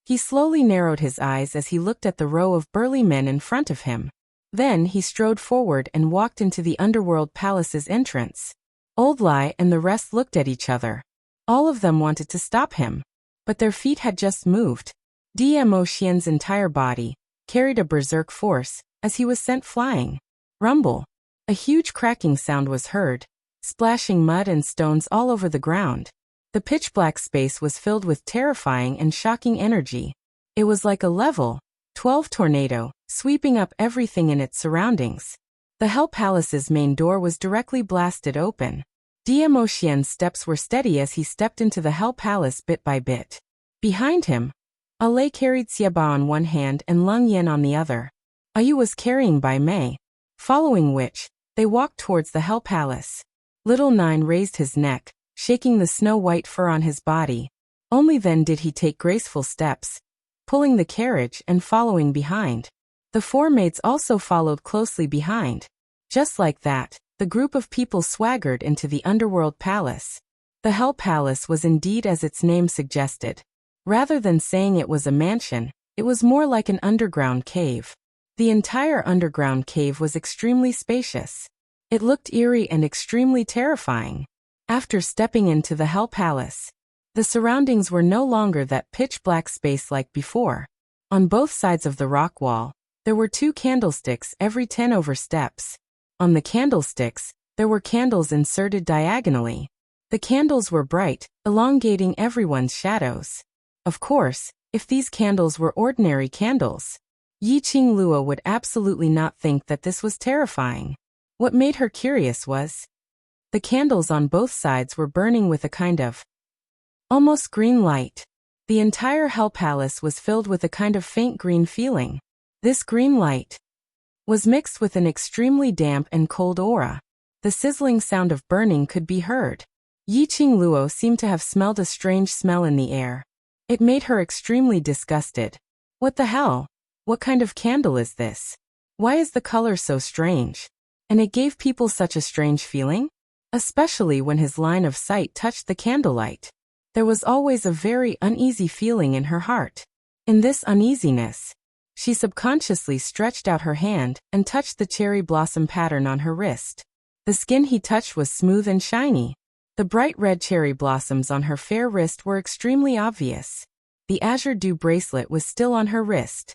A: He slowly narrowed his eyes as he looked at the row of burly men in front of him. Then he strode forward and walked into the underworld palace's entrance. Old Lai and the rest looked at each other. All of them wanted to stop him, but their feet had just moved. D'Emotion's entire body carried a berserk force as he was sent flying. Rumble. A huge cracking sound was heard, splashing mud and stones all over the ground. The pitch-black space was filled with terrifying and shocking energy. It was like a level 12 tornado, sweeping up everything in its surroundings. The Hell Palace's main door was directly blasted open. D'Emotion's steps were steady as he stepped into the Hell Palace bit by bit. Behind him, Alei carried Xiaba on one hand and Leng Yin on the other. Ayu was carrying Bai Mei, following which, they walked towards the Hell Palace. Little Nine raised his neck, shaking the snow-white fur on his body. Only then did he take graceful steps, pulling the carriage and following behind. The four maids also followed closely behind. Just like that, the group of people swaggered into the underworld palace. The Hell Palace was indeed as its name suggested. Rather than saying it was a mansion, it was more like an underground cave. The entire underground cave was extremely spacious. It looked eerie and extremely terrifying. After stepping into the Hell Palace, the surroundings were no longer that pitch-black space like before. On both sides of the rock wall, there were 2 candlesticks every 10 over steps. On the candlesticks, there were candles inserted diagonally. The candles were bright, elongating everyone's shadows. Of course, if these candles were ordinary candles, Yiqing Luo would absolutely not think that this was terrifying. What made her curious was, the candles on both sides were burning with a kind of almost green light. The entire Hell Palace was filled with a kind of faint green feeling. This green light was mixed with an extremely damp and cold aura. The sizzling sound of burning could be heard. Yiqing Luo seemed to have smelled a strange smell in the air. It made her extremely disgusted. What the hell? What kind of candle is this? Why is the color so strange? And it gave people such a strange feeling? Especially when his line of sight touched the candlelight. There was always a very uneasy feeling in her heart. In this uneasiness, she subconsciously stretched out her hand and touched the cherry blossom pattern on her wrist. The skin he touched was smooth and shiny. The bright red cherry blossoms on her fair wrist were extremely obvious. The azure dew bracelet was still on her wrist.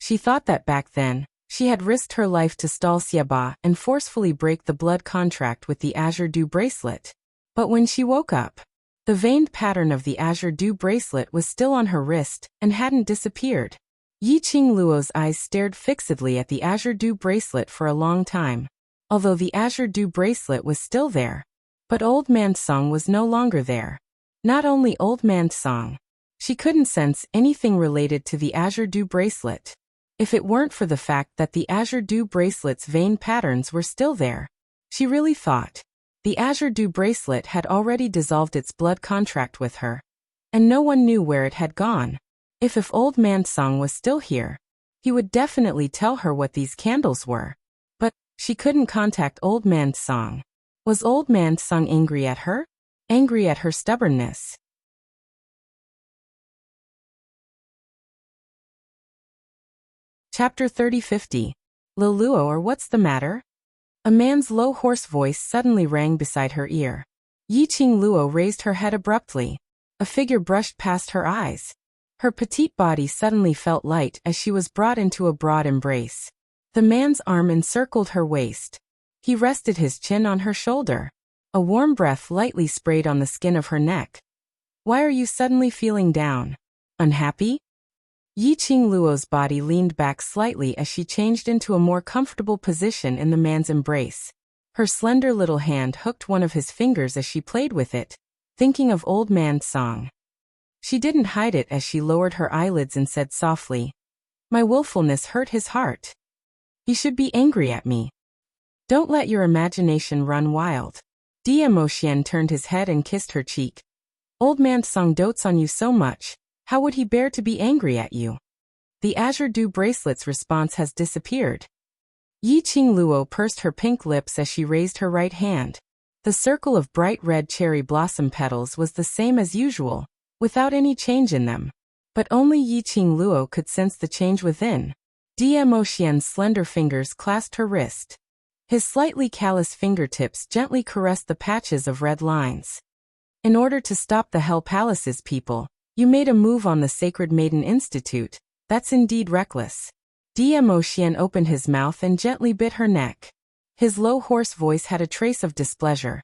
A: She thought that back then, she had risked her life to stall Xiaba and forcefully break the blood contract with the azure dew bracelet. But when she woke up, the veined pattern of the azure dew bracelet was still on her wrist and hadn't disappeared. Yiqing Luo's eyes stared fixedly at the azure dew bracelet for a long time. Although the azure dew bracelet was still there, but Old Man Song was no longer there. Not only Old Man Song. She couldn't sense anything related to the azure dew bracelet. If it weren't for the fact that the azure dew bracelet's vein patterns were still there, she really thought the azure dew bracelet had already dissolved its blood contract with her, and no one knew where it had gone. If Old Man Song was still here, he would definitely tell her what these candles were. But she couldn't contact Old Man Song. Was Old Man Song angry at her? Angry at her stubbornness? Chapter 30-50. Leluo, or what's the matter? A man's low hoarse voice suddenly rang beside her ear. Yiqing Luo raised her head abruptly. A figure brushed past her eyes. Her petite body suddenly felt light as she was brought into a broad embrace. The man's arm encircled her waist. He rested his chin on her shoulder. A warm breath lightly sprayed on the skin of her neck. Why are you suddenly feeling down? Unhappy? Yiqing Luo's body leaned back slightly as she changed into a more comfortable position in the man's embrace. Her slender little hand hooked one of his fingers as she played with it, thinking of Old Man Song. She didn't hide it as she lowered her eyelids and said softly, "My willfulness hurt his heart. He should be angry at me. Don't let your imagination run wild." Diemoshian turned his head and kissed her cheek. Old Man Song dotes on you so much, how would he bear to be angry at you? The azure dew bracelet's response has disappeared. Yiqing Luo pursed her pink lips as she raised her right hand. The circle of bright red cherry blossom petals was the same as usual, without any change in them. But only Yiqing Luo could sense the change within. Diemoshian's slender fingers clasped her wrist. His slightly callous fingertips gently caressed the patches of red lines. In order to stop the Hell Palace's people, you made a move on the Sacred Maiden Institute. That's indeed reckless. Diemoshian opened his mouth and gently bit her neck. His low hoarse voice had a trace of displeasure.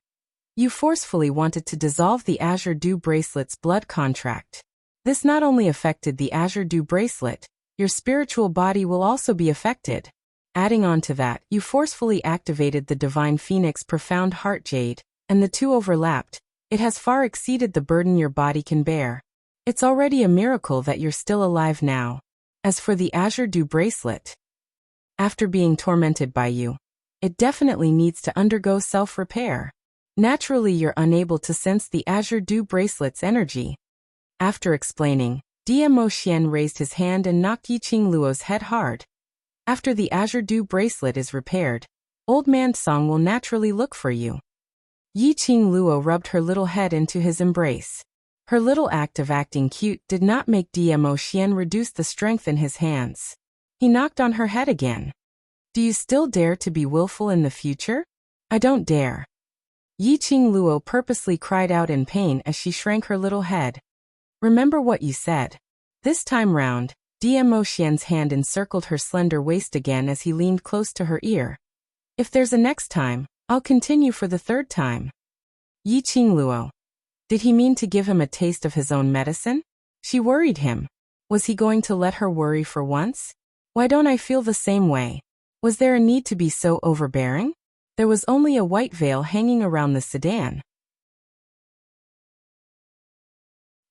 A: You forcefully wanted to dissolve the azure dew bracelet's blood contract. This not only affected the azure dew bracelet, your spiritual body will also be affected. Adding on to that, you forcefully activated the Divine Phoenix Profound Heart Jade, and the two overlapped. It has far exceeded the burden your body can bear. It's already a miracle that you're still alive now. As for the azure dew bracelet, after being tormented by you, it definitely needs to undergo self-repair. Naturally, you're unable to sense the azure dew bracelet's energy. After explaining, Diemoshian raised his hand and knocked Yiqing Luo's head hard. After the azure dew bracelet is repaired, Old Man Song will naturally look for you. Yiqing Luo rubbed her little head into his embrace. Her little act of acting cute did not make Diemoshian reduce the strength in his hands. He knocked on her head again. Do you still dare to be willful in the future? I don't dare. Yiqing Luo purposely cried out in pain as she shrank her little head. Remember what you said. This time round, Diemoshian's hand encircled her slender waist again as he leaned close to her ear. If there's a next time, I'll continue for the third time. Yiqing Luo. Did he mean to give him a taste of his own medicine? She worried him. Was he going to let her worry for once? Why don't I feel the same way? Was there a need to be so overbearing? There was only a white veil hanging around the sedan.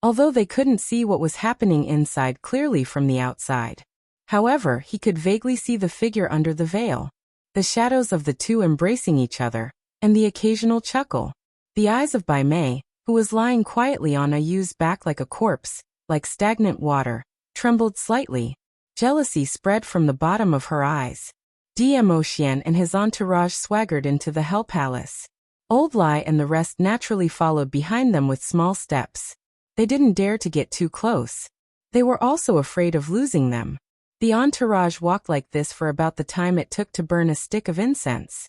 A: Although they couldn't see what was happening inside clearly from the outside. However, he could vaguely see the figure under the veil, the shadows of the two embracing each other, and the occasional chuckle. The eyes of Bai Mei, who was lying quietly on Ayu's back like a corpse, like stagnant water, trembled slightly. Jealousy spread from the bottom of her eyes. Diemoshian and his entourage swaggered into the Hell Palace. Old Lai and the rest naturally followed behind them with small steps. They didn't dare to get too close. They were also afraid of losing them. The entourage walked like this for about the time it took to burn a stick of incense.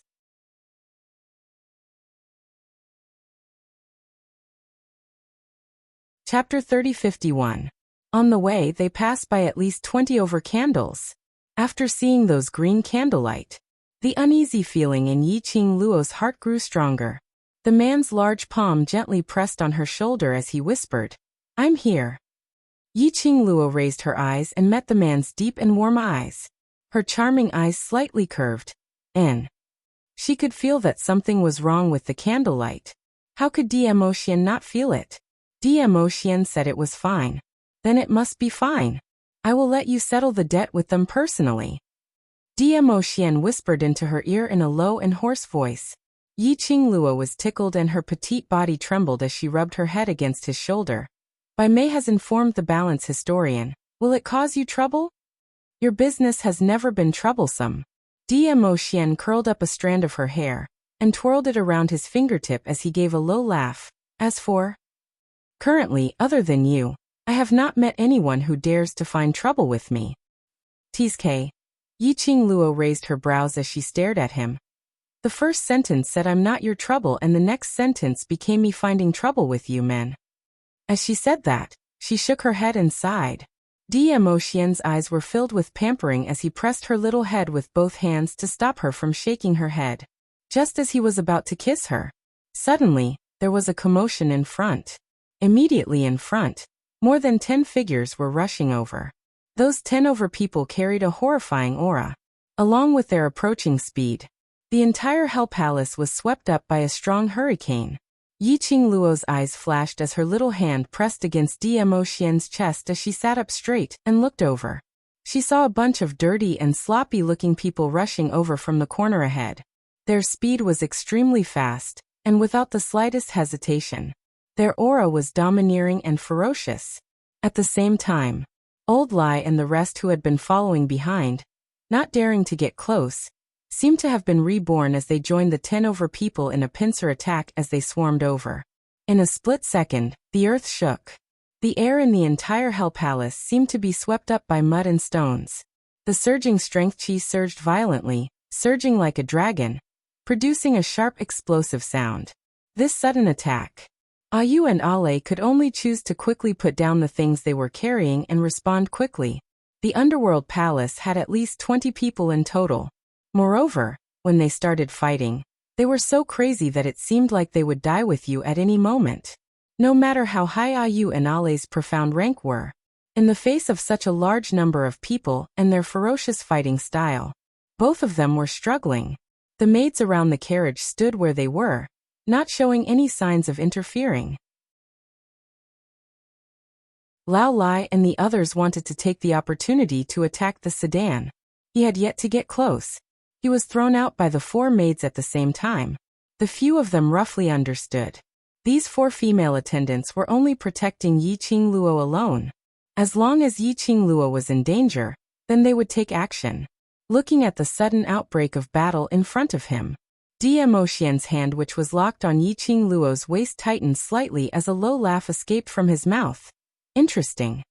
A: Chapter 30-51. On the way, they passed by at least 20 over candles. After seeing those green candlelight, the uneasy feeling in Yiqing Luo's heart grew stronger. The man's large palm gently pressed on her shoulder as he whispered, "I'm here." Yiqing Luo raised her eyes and met the man's deep and warm eyes. Her charming eyes slightly curved, and she could feel that something was wrong with the candlelight. How could Demo Xian not feel it? Demo Xian said it was fine. Then it must be fine. I will let you settle the debt with them personally. Demo Xian whispered into her ear in a low and hoarse voice. Yiqing Luo was tickled and her petite body trembled as she rubbed her head against his shoulder. Bai Mei has informed the balance historian. Will it cause you trouble? Your business has never been troublesome. Demo Xian curled up a strand of her hair and twirled it around his fingertip as he gave a low laugh. As for currently, other than you, I have not met anyone who dares to find trouble with me. TSK. Yiqing Luo raised her brows as she stared at him. The first sentence said I'm not your trouble and the next sentence became me finding trouble with you men. As she said that, she shook her head and sighed. Demo Xian's eyes were filled with pampering as he pressed her little head with both hands to stop her from shaking her head. Just as he was about to kiss her, suddenly, there was a commotion in front. Immediately in front, more than 10 figures were rushing over. Those 10 over people carried a horrifying aura. Along with their approaching speed, the entire Hell Palace was swept up by a strong hurricane. Yiqing Luo's eyes flashed as her little hand pressed against Demo Xian's chest as she sat up straight and looked over. She saw a bunch of dirty and sloppy-looking people rushing over from the corner ahead. Their speed was extremely fast, and without the slightest hesitation. Their aura was domineering and ferocious. At the same time, Old Lai and the rest who had been following behind, not daring to get close, seemed to have been reborn as they joined the 10 over people in a pincer attack as they swarmed over. In a split second, the earth shook. The air in the entire Hell Palace seemed to be swept up by mud and stones. The surging strength chi surged violently, surging like a dragon, producing a sharp explosive sound. This sudden attack. Ayu and Ale could only choose to quickly put down the things they were carrying and respond quickly. The Underworld Palace had at least 20 people in total. Moreover, when they started fighting, they were so crazy that it seemed like they would die with you at any moment. No matter how high Ayu and Ale's profound rank were, in the face of such a large number of people and their ferocious fighting style, both of them were struggling. The maids around the carriage stood where they were, not showing any signs of interfering. Lao Lai and the others wanted to take the opportunity to attack the sedan. He had yet to get close. He was thrown out by the 4 maids at the same time. The few of them roughly understood. These 4 female attendants were only protecting Yiqing Luo alone. As long as Yiqing Luo was in danger, then they would take action. Looking at the sudden outbreak of battle in front of him, Demo Xian's hand which was locked on Yiqing Luo's waist tightened slightly as a low laugh escaped from his mouth. Interesting.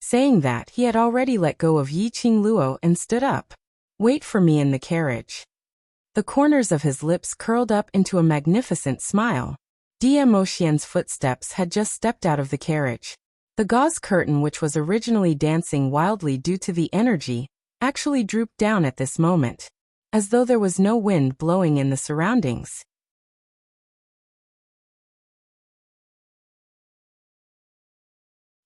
A: Saying that, he had already let go of Yiqing Luo and stood up. Wait for me in the carriage. The corners of his lips curled up into a magnificent smile. Demo Xian's footsteps had just stepped out of the carriage. The gauze curtain which was originally dancing wildly due to the energy, actually drooped down at this moment, as though there was no wind blowing in the surroundings.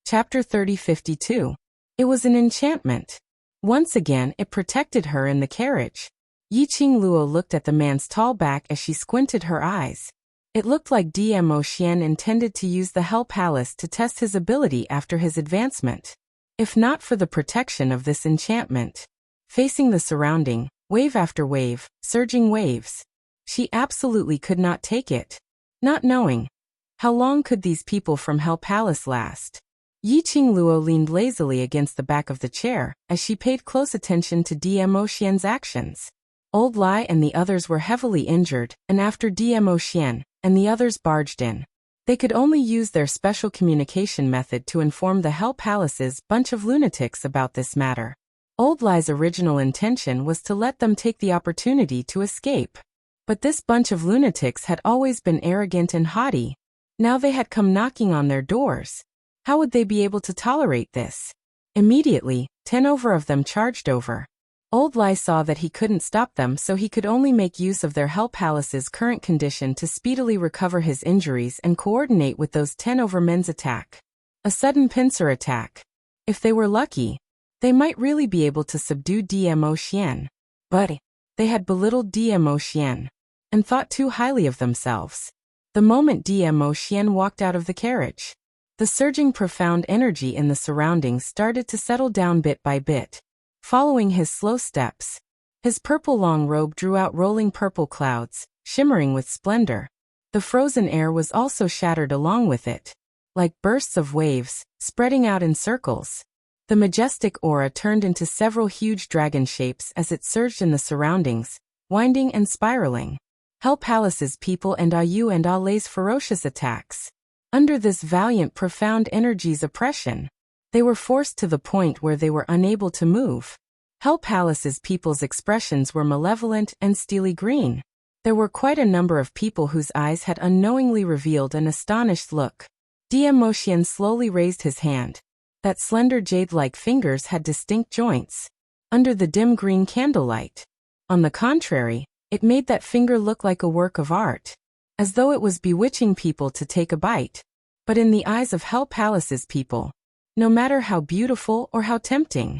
A: Chapter 3052. It was an enchantment. Once again, it protected her in the carriage. Yiqing Luo looked at the man's tall back as she squinted her eyes. It looked like Demo Xian intended to use the Hell Palace to test his ability after his advancement. If not for the protection of this enchantment. Facing the surrounding, wave after wave, surging waves. She absolutely could not take it. Not knowing. How long could these people from Hell Palace last? Yiqing Luo leaned lazily against the back of the chair as she paid close attention to Demo Xian's actions. Old Lai and the others were heavily injured, and after Demo Xian and the others barged in, they could only use their special communication method to inform the Hell Palace's bunch of lunatics about this matter. Old Lai's original intention was to let them take the opportunity to escape. But this bunch of lunatics had always been arrogant and haughty. Now they had come knocking on their doors. How would they be able to tolerate this? Immediately, 10 over of them charged over. Old Lai saw that he couldn't stop them, so he could only make use of their Hell Palace's current condition to speedily recover his injuries and coordinate with those 10 over men's attack. A sudden pincer attack. If they were lucky, they might really be able to subdue Dmo Xian. But they had belittled Dmo Xian and thought too highly of themselves. The moment Dmo Xian walked out of the carriage, the surging profound energy in the surroundings started to settle down bit by bit. Following his slow steps, his purple long robe drew out rolling purple clouds, shimmering with splendor. The frozen air was also shattered along with it, like bursts of waves, spreading out in circles. The majestic aura turned into several huge dragon shapes as it surged in the surroundings, winding and spiraling. Hell Palace's people and Yu and Lei's ferocious attacks. Under this valiant profound energy's oppression, they were forced to the point where they were unable to move. Hell Palace's people's expressions were malevolent and steely green. There were quite a number of people whose eyes had unknowingly revealed an astonished look. Dmo Xian slowly raised his hand. That slender jade-like fingers had distinct joints. Under the dim green candlelight, on the contrary, it made that finger look like a work of art, as though it was bewitching people to take a bite. But in the eyes of Hell Palace's people, no matter how beautiful or how tempting,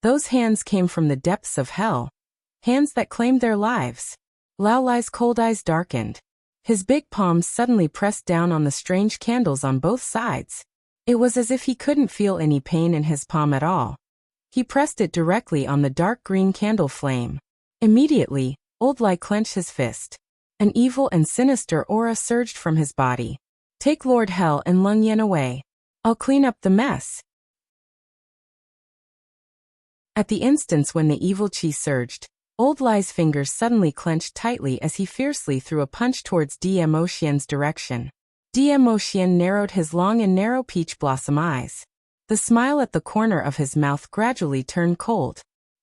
A: those hands came from the depths of hell, hands that claimed their lives. Lao Lai's cold eyes darkened. His big palms suddenly pressed down on the strange candles on both sides. It was as if he couldn't feel any pain in his palm at all. He pressed it directly on the dark green candle flame. Immediately, Old Lai clenched his fist. An evil and sinister aura surged from his body. Take Lord Hell and Lung Yan away. I'll clean up the mess. At the instance when the evil chi surged, Old Lai's fingers suddenly clenched tightly as he fiercely threw a punch towards Dmo Xian's direction. Dmo Xian narrowed his long and narrow peach blossom eyes. The smile at the corner of his mouth gradually turned cold.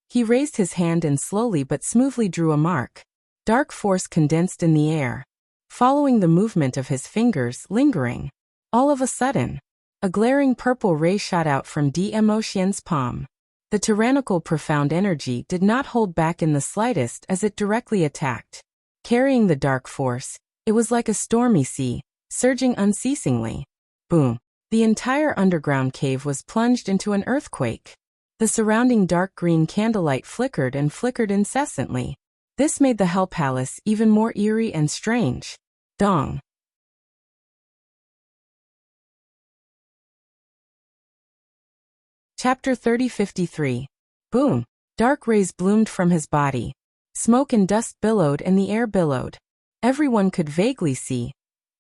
A: He raised his hand and slowly but smoothly drew a mark. Dark force condensed in the air, following the movement of his fingers, lingering. All of a sudden, a glaring purple ray shot out from Dmo Xian's palm. The tyrannical profound energy did not hold back in the slightest as it directly attacked. Carrying the dark force, it was like a stormy sea, surging unceasingly. Boom! The entire underground cave was plunged into an earthquake. The surrounding dark green candlelight flickered and flickered incessantly. This made the Hell Palace even more eerie and strange. Dong! Chapter 3053. Boom! Dark rays bloomed from his body. Smoke and dust billowed and the air billowed. Everyone could vaguely see.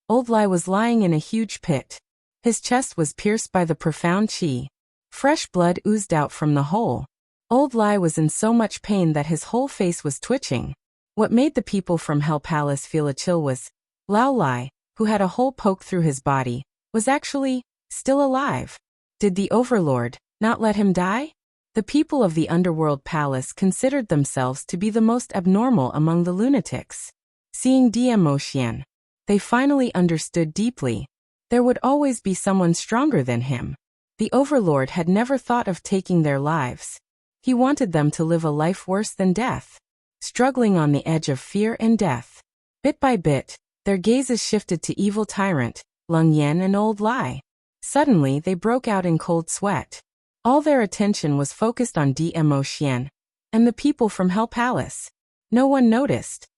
A: Old Lai was lying in a huge pit. His chest was pierced by the profound chi. Fresh blood oozed out from the hole. Old Lai was in so much pain that his whole face was twitching. What made the people from Hell Palace feel a chill was Lao Lai, who had a hole poked through his body, was actually still alive. Did the Overlord not let him die? The people of the Underworld Palace considered themselves to be the most abnormal among the lunatics. Seeing Dmo Xian, they finally understood deeply. There would always be someone stronger than him. The Overlord had never thought of taking their lives. He wanted them to live a life worse than death, struggling on the edge of fear and death. Bit by bit, their gazes shifted to evil tyrant, Lung Yan and Old Lai. Suddenly they broke out in cold sweat. All their attention was focused on Dmo Xian and the people from Hell Palace. No one noticed.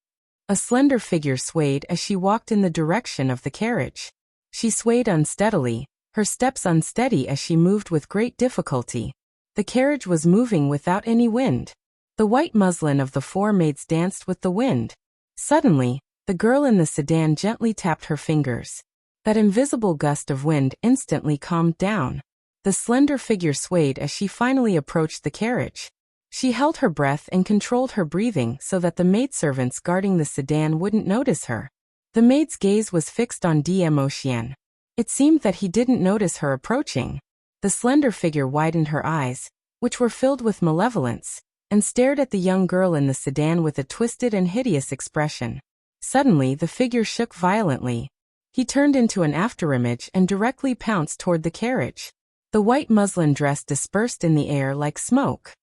A: A slender figure swayed as she walked in the direction of the carriage. She swayed unsteadily, her steps unsteady as she moved with great difficulty. The carriage was moving without any wind. The white muslin of the four maids danced with the wind. Suddenly, the girl in the sedan gently tapped her fingers. That invisible gust of wind instantly calmed down. The slender figure swayed as she finally approached the carriage. She held her breath and controlled her breathing so that the maidservants guarding the sedan wouldn't notice her. The maid's gaze was fixed on Dmo Xian. It seemed that he didn't notice her approaching. The slender figure widened her eyes, which were filled with malevolence, and stared at the young girl in the sedan with a twisted and hideous expression. Suddenly the figure shook violently. He turned into an afterimage and directly pounced toward the carriage. The white muslin dress dispersed in the air like smoke.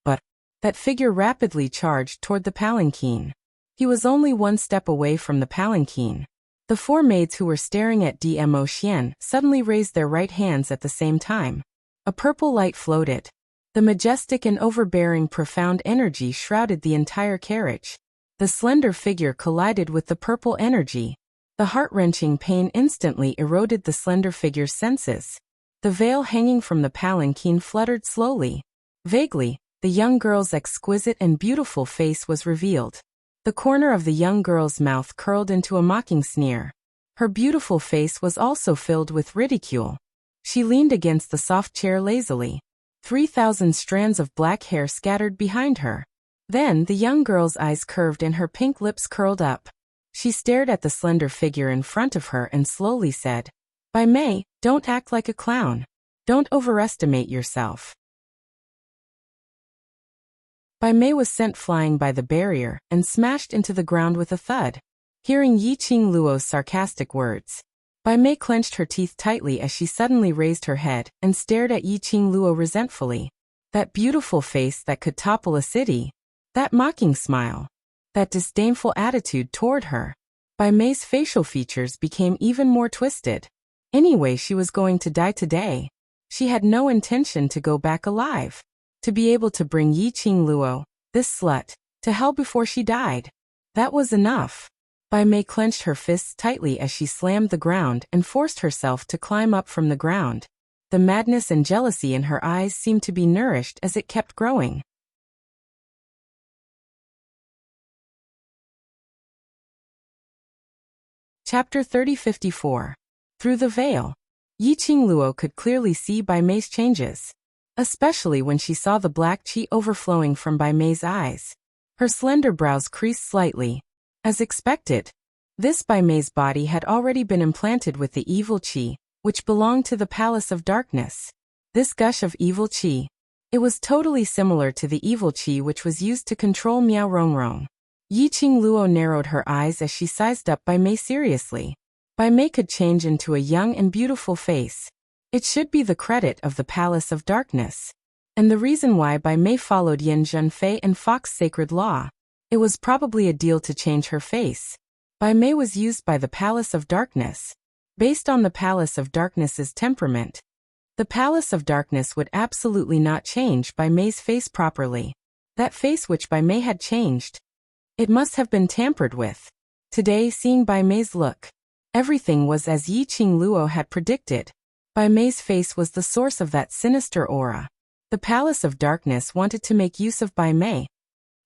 A: But That figure rapidly charged toward the palanquin. He was only one step away from the palanquin. The four maids who were staring at Immersing suddenly raised their right hands at the same time. A purple light floated. The majestic and overbearing profound energy shrouded the entire carriage. The slender figure collided with the purple energy. The heart-wrenching pain instantly eroded the slender figure's senses. The veil hanging from the palanquin fluttered slowly. Vaguely, the young girl's exquisite and beautiful face was revealed. The corner of the young girl's mouth curled into a mocking sneer. Her beautiful face was also filled with ridicule. She leaned against the soft chair lazily. 3,000 strands of black hair scattered behind her. Then the young girl's eyes curved and her pink lips curled up. She stared at the slender figure in front of her and slowly said, "By May, don't act like a clown. Don't overestimate yourself." Bai Mei was sent flying by the barrier and smashed into the ground with a thud. Hearing Yi Qing Luo's sarcastic words, Bai Mei clenched her teeth tightly as she suddenly raised her head and stared at Yi Qing Luo resentfully. That beautiful face that could topple a city. That mocking smile. That disdainful attitude toward her. Bai Mei's facial features became even more twisted. Anyway, she was going to die today. She had no intention to go back alive. To be able to bring Yi Qing Luo, this slut, to hell before she died. That was enough. Bai Mei clenched her fists tightly as she slammed the ground and forced herself to climb up from the ground. The madness and jealousy in her eyes seemed to be nourished as it kept growing. Chapter 3054. Through the veil. Yi Qing Luo could clearly see Bai Mei's changes. Especially when she saw the black qi overflowing from Bai Mei's eyes. Her slender brows creased slightly. As expected, this Bai Mei's body had already been implanted with the evil qi, which belonged to the Palace of Darkness. This gush of evil qi. It was totally similar to the evil qi which was used to control Miao Rongrong. Yi Qing Luo narrowed her eyes as she sized up Bai Mei seriously. Bai Mei could change into a young and beautiful face. It should be the credit of the Palace of Darkness. And the reason why Bai Mei followed Yin Zhenfei and Fox's sacred law. It was probably a deal to change her face. Bai Mei was used by the Palace of Darkness. Based on the Palace of Darkness's temperament, the Palace of Darkness would absolutely not change Bai Mei's face properly. That face which Bai Mei had changed. It must have been tampered with. Today, seeing Bai Mei's look, everything was as Yi Qing Luo had predicted. Bai Mei's face was the source of that sinister aura. The Palace of Darkness wanted to make use of Bai Mei.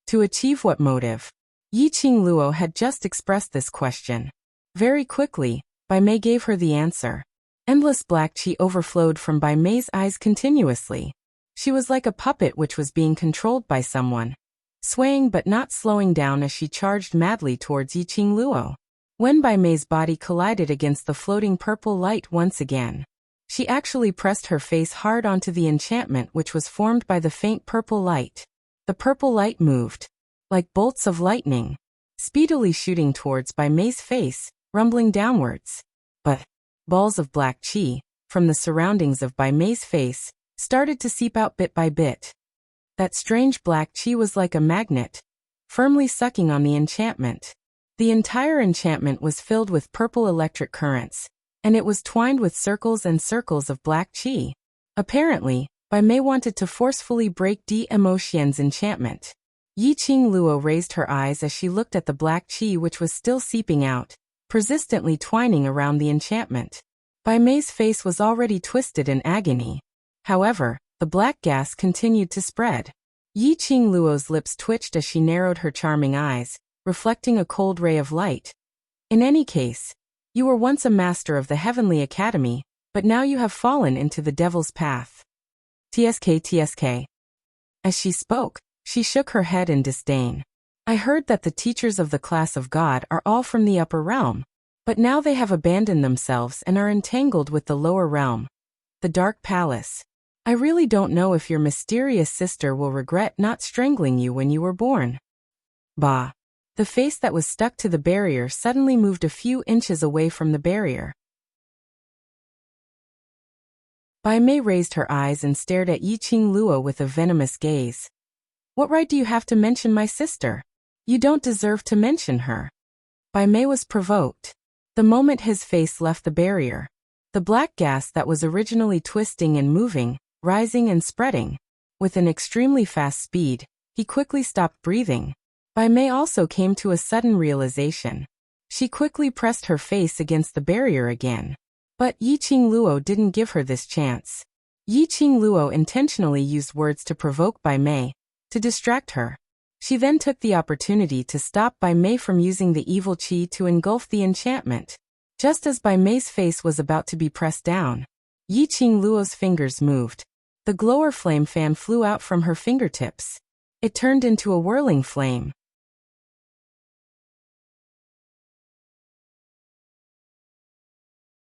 A: To achieve what motive? Yi Qing Luo had just expressed this question. Very quickly, Bai Mei gave her the answer. Endless black qi overflowed from Bai Mei's eyes continuously. She was like a puppet which was being controlled by someone. Swaying but not slowing down as she charged madly towards Yi Qing Luo. When Bai Mei's body collided against the floating purple light once again, she actually pressed her face hard onto the enchantment which was formed by the faint purple light. The purple light moved, like bolts of lightning, speedily shooting towards Bai Mei's face, rumbling downwards. But balls of black qi, from the surroundings of Bai Mei's face, started to seep out bit by bit. That strange black qi was like a magnet, firmly sucking on the enchantment. The entire enchantment was filled with purple electric currents, and it was twined with circles and circles of black qi. Apparently, Bai Mei wanted to forcefully break Immersing's enchantment. Yi Qing Luo raised her eyes as she looked at the black qi which was still seeping out, persistently twining around the enchantment. Bai Mei's face was already twisted in agony. However, the black gas continued to spread. Yi Qing Luo's lips twitched as she narrowed her charming eyes, reflecting a cold ray of light. In any case, you were once a master of the Heavenly Academy, but now you have fallen into the devil's path. TSK. As she spoke, she shook her head in disdain. I heard that the teachers of the class of God are all from the upper realm, but now they have abandoned themselves and are entangled with the lower realm, the Dark Palace. I really don't know if your mysterious sister will regret not strangling you when you were born. Bah. The face that was stuck to the barrier suddenly moved a few inches away from the barrier. Bai Mei raised her eyes and stared at Yi Qing Luo with a venomous gaze. What right do you have to mention my sister? You don't deserve to mention her. Bai Mei was provoked. The moment his face left the barrier, the black gas that was originally twisting and moving, rising and spreading, with an extremely fast speed, he quickly stopped breathing. Bai Mei also came to a sudden realization. She quickly pressed her face against the barrier again. But Yiqing Luo didn't give her this chance. Yiqing Luo intentionally used words to provoke Bai Mei, to distract her. She then took the opportunity to stop Bai Mei from using the evil qi to engulf the enchantment. Just as Bai Mei's face was about to be pressed down, Yiqing Luo's fingers moved. The glower flame fan flew out from her fingertips. It turned into a whirling flame.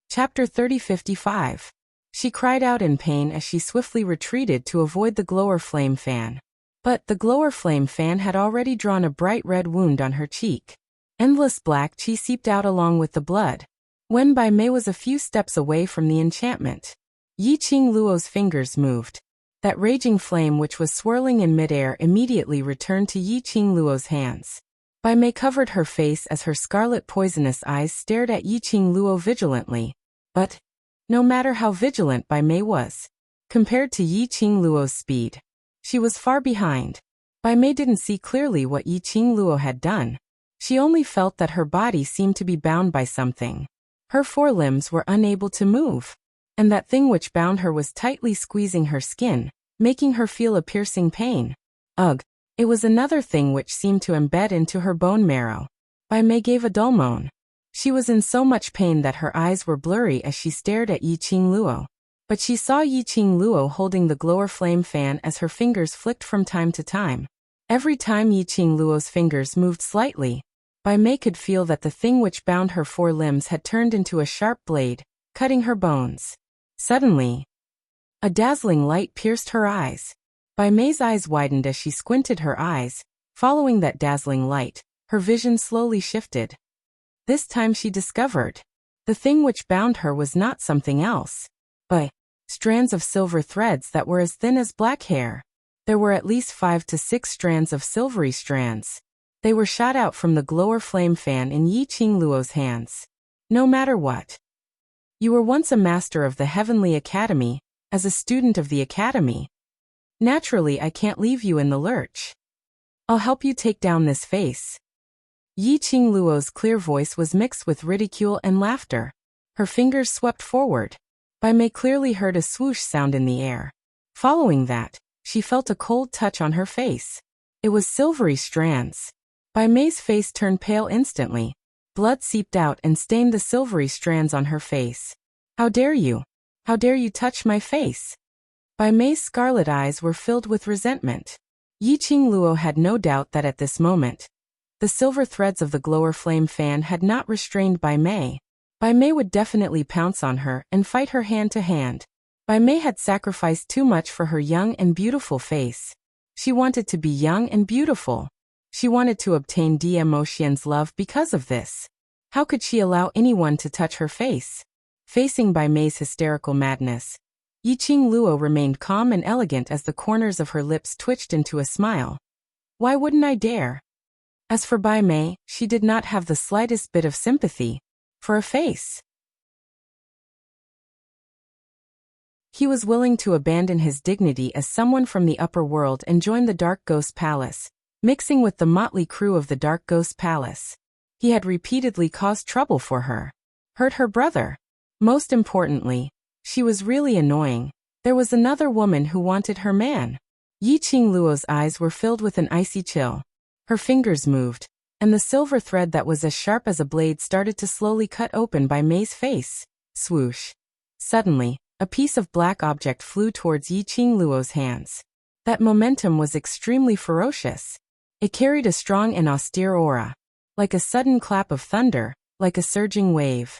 A: Chapter 30:55. She cried out in pain as she swiftly retreated to avoid the glower flame fan. But the glower flame fan had already drawn a bright red wound on her cheek. Endless black qi seeped out along with the blood. When Bai Mei was a few steps away from the enchantment, Yiqing Luo's fingers moved. That raging flame which was swirling in midair immediately returned to Yiqing Luo's hands. Bai Mei covered her face as her scarlet poisonous eyes stared at Yiqing Luo vigilantly. But, no matter how vigilant Bai Mei was, compared to Yiqing Luo's speed, she was far behind. Bai Mei didn't see clearly what Yiqing Luo had done. She only felt that her body seemed to be bound by something. Her forelimbs were unable to move. And that thing which bound her was tightly squeezing her skin, making her feel a piercing pain. Ugh! It was another thing which seemed to embed into her bone marrow. Bai Mei gave a dull moan. She was in so much pain that her eyes were blurry as she stared at Yiqing Luo. But she saw Yiqing Luo holding the glower flame fan as her fingers flicked from time to time. Every time Yiqing Luo's fingers moved slightly, Bai Mei could feel that the thing which bound her four limbs had turned into a sharp blade, cutting her bones. Suddenly, a dazzling light pierced her eyes. Bai Mei's eyes widened as she squinted her eyes. Following that dazzling light, her vision slowly shifted. This time she discovered. The thing which bound her was not something else, but strands of silver threads that were as thin as black hair. There were at least 5 to 6 strands of silvery strands. They were shot out from the glower flame fan in Yiqing Luo's hands. No matter what. You were once a master of the Heavenly Academy, as a student of the Academy. Naturally, I can't leave you in the lurch. I'll help you take down this face. Yiqing Luo's clear voice was mixed with ridicule and laughter. Her fingers swept forward. Bai Mei clearly heard a swoosh sound in the air. Following that, she felt a cold touch on her face. It was silvery strands. Bai Mei's face turned pale instantly. Blood seeped out and stained the silvery strands on her face. How dare you? How dare you touch my face? Bai Mei's scarlet eyes were filled with resentment. Yiqing Luo had no doubt that at this moment, the silver threads of the glower flame fan had not restrained Bai Mei. Bai Mei would definitely pounce on her and fight her hand to hand. Bai Mei had sacrificed too much for her young and beautiful face. She wanted to be young and beautiful. She wanted to obtain Emotian's love because of this. How could she allow anyone to touch her face? Facing Bai Mei's hysterical madness, Yiqing Luo remained calm and elegant as the corners of her lips twitched into a smile. Why wouldn't I dare? As for Bai Mei, she did not have the slightest bit of sympathy for a face. He was willing to abandon his dignity as someone from the upper world and join the Dark Ghost Palace, mixing with the motley crew of the Dark Ghost Palace. He had repeatedly caused trouble for her, hurt her brother. Most importantly, she was really annoying. There was another woman who wanted her man. Yiqing Luo's eyes were filled with an icy chill. Her fingers moved, and the silver thread that was as sharp as a blade started to slowly cut open Bai Mei's face. Swoosh. Suddenly, a piece of black object flew towards Yiqing Luo's hands. That momentum was extremely ferocious. It carried a strong and austere aura, like a sudden clap of thunder, like a surging wave.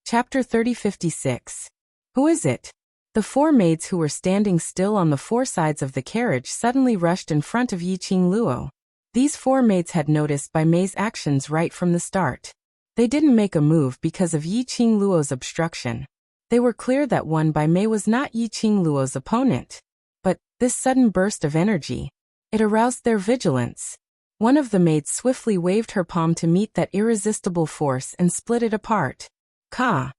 A: Chapter 30:56. Who is it? The 4 maids who were standing still on the 4 sides of the carriage suddenly rushed in front of Yiqing Luo. These 4 maids had noticed Bai Mei's actions right from the start. They didn't make a move because of Yiqing Luo's obstruction. They were clear that One by Mei was not Yiqing Luo's opponent. But this sudden burst of energy, it aroused their vigilance. One of the maids swiftly waved her palm to meet that irresistible force and split it apart. Ka!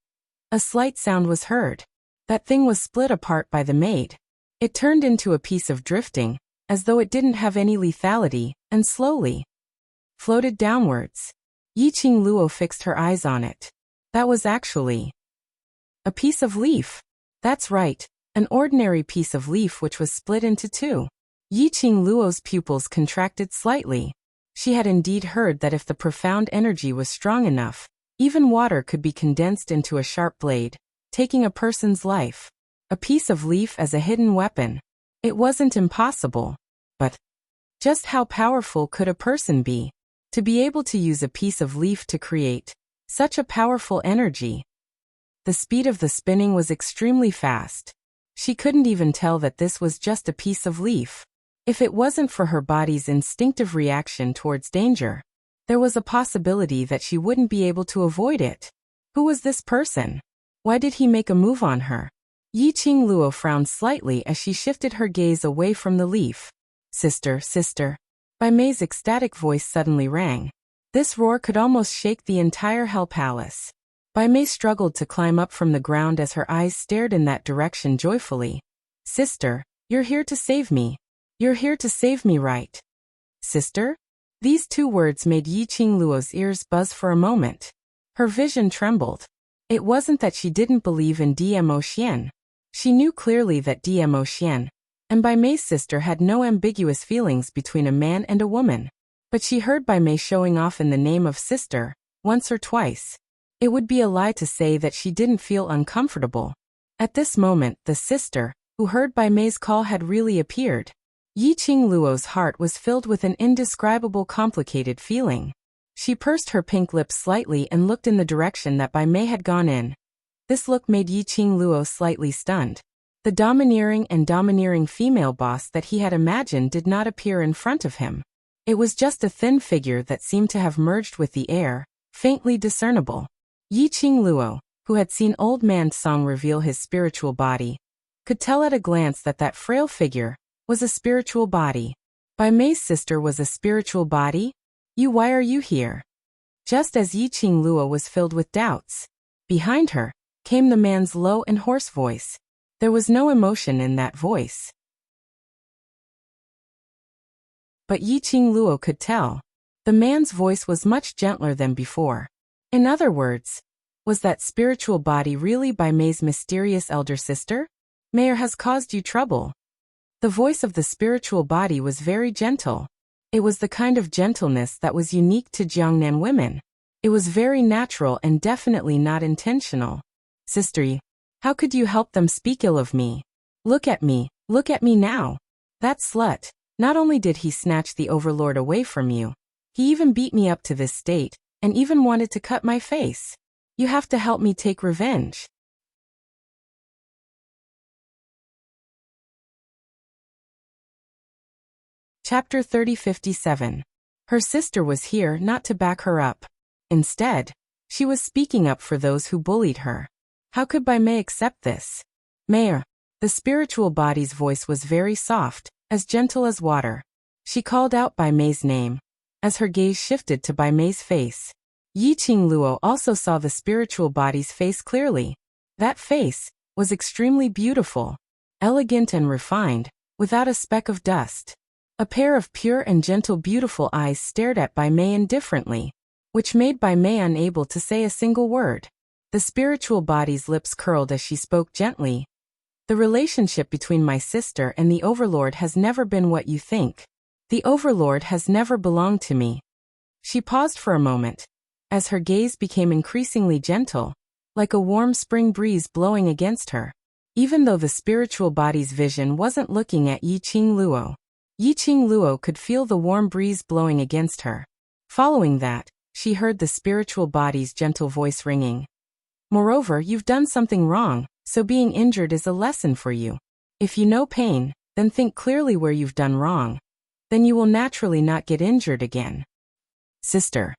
A: A slight sound was heard. That thing was split apart by the maid. It turned into a piece of drifting, as though it didn't have any lethality, and slowly floated downwards. Yiqing Luo fixed her eyes on it. That was actually a piece of leaf. That's right, an ordinary piece of leaf which was split into two. Yiqing Luo's pupils contracted slightly. She had indeed heard that if the profound energy was strong enough, even water could be condensed into a sharp blade, taking a person's life. A piece of leaf as a hidden weapon. It wasn't impossible. But just how powerful could a person be? To be able to use a piece of leaf to create such a powerful energy. The speed of the spinning was extremely fast. She couldn't even tell that this was just a piece of leaf. If it wasn't for her body's instinctive reaction towards danger, there was a possibility that she wouldn't be able to avoid it. Who was this person? Why did he make a move on her? Yiqing Luo frowned slightly as she shifted her gaze away from the leaf. Sister, sister. Bai Mei's ecstatic voice suddenly rang. This roar could almost shake the entire Hell Palace. Bai Mei struggled to climb up from the ground as her eyes stared in that direction joyfully. Sister, you're here to save me. You're here to save me, right? Sister? These two words made Yiqing Luo's ears buzz for a moment. Her vision trembled. It wasn't that she didn't believe in Dmo Xian. She knew clearly that Dmo Xian and Bai Mei's sister had no ambiguous feelings between a man and a woman. But she heard Bai Mei showing off in the name of sister, once or twice. It would be a lie to say that she didn't feel uncomfortable. At this moment, the sister, who heard Bai Mei's call, had really appeared. Yiqing Luo's heart was filled with an indescribable complicated feeling. She pursed her pink lips slightly and looked in the direction that Bai Mei had gone in. This look made Yiqing Luo slightly stunned. The domineering female boss that he had imagined did not appear in front of him. It was just a thin figure that seemed to have merged with the air, faintly discernible. Yiqing Luo, who had seen Old Man Song reveal his spiritual body, could tell at a glance that that frail figure was a spiritual body. Bai Mei's sister was a spiritual body? Why are you here? Just as Yiqing Luo was filled with doubts, behind her came the man's low and hoarse voice. There was no emotion in that voice. But Yiqing Luo could tell. The man's voice was much gentler than before. In other words, was that spiritual body really Bai Mei's mysterious elder sister? Mayor has caused you trouble. The voice of the spiritual body was very gentle. It was the kind of gentleness that was unique to Jiangnan women. It was very natural and definitely not intentional. Sister, how could you help them speak ill of me? Look at me now. That slut. Not only did he snatch the overlord away from you, he even beat me up to this state, and even wanted to cut my face. You have to help me take revenge. Chapter 3057. Her sister was here not to back her up. Instead, she was speaking up for those who bullied her. How could Bai Mei accept this? Mayor. The spiritual body's voice was very soft, as gentle as water. She called out Bai Mei's name. As her gaze shifted to Bai Mei's face, Yiqing Luo also saw the spiritual body's face clearly. That face was extremely beautiful, elegant and refined, without a speck of dust. A pair of pure and gentle beautiful eyes stared at Bai Mei indifferently, which made Bai Mei unable to say a single word. The spiritual body's lips curled as she spoke gently. The relationship between my sister and the Overlord has never been what you think. The Overlord has never belonged to me. She paused for a moment, as her gaze became increasingly gentle, like a warm spring breeze blowing against her. Even though the spiritual body's vision wasn't looking at Yiqing Luo, Yiqing Luo could feel the warm breeze blowing against her. Following that, she heard the spiritual body's gentle voice ringing. Moreover, you've done something wrong, so being injured is a lesson for you. If you know pain, then think clearly where you've done wrong. Then you will naturally not get injured again. Sister.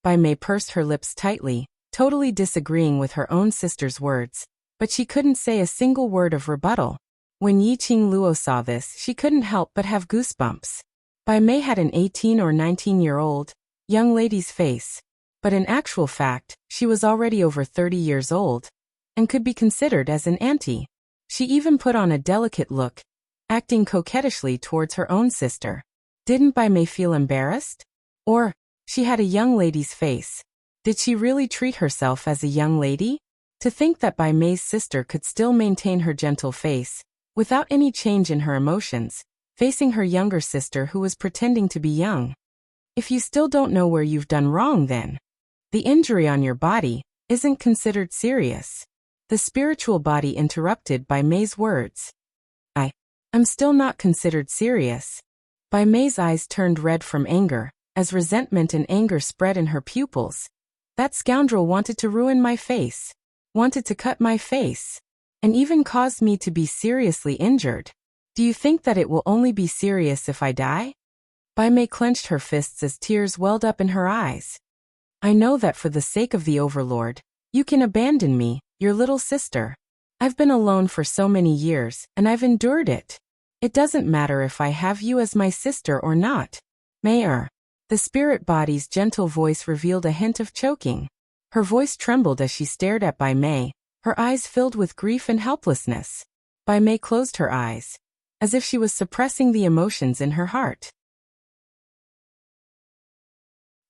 A: Bai Mei pursed her lips tightly, totally disagreeing with her own sister's words. but she couldn't say a single word of rebuttal. When Yiqing Luo saw this, she couldn't help but have goosebumps. Bai Mei had an 18 or 19-year-old young lady's face, but in actual fact, she was already over 30 years old and could be considered as an auntie. She even put on a delicate look, acting coquettishly towards her own sister. Didn't Bai Mei feel embarrassed? Or, she had a young lady's face. Did she really treat herself as a young lady? To think that Bai Mei's sister could still maintain her gentle face, without any change in her emotions, facing her younger sister who was pretending to be young. If you still don't know where you've done wrong then, the injury on your body isn't considered serious. The spiritual body interrupted Bai Mei's words. I'm still not considered serious. Bai Mei's eyes turned red from anger, as resentment and anger spread in her pupils. That scoundrel wanted to ruin my face, wanted to cut my face, and even caused me to be seriously injured. Do you think that it will only be serious if I die? Bai Mei clenched her fists as tears welled up in her eyes. I know that for the sake of the Overlord, you can abandon me, your little sister. I've been alone for so many years, and I've endured it. It doesn't matter if I have you as my sister or not. Mayor. The spirit body's gentle voice revealed a hint of choking. Her voice trembled as she stared at Bai Mei, her eyes filled with grief and helplessness. Bai Mei closed her eyes, as if she was suppressing the emotions in her heart.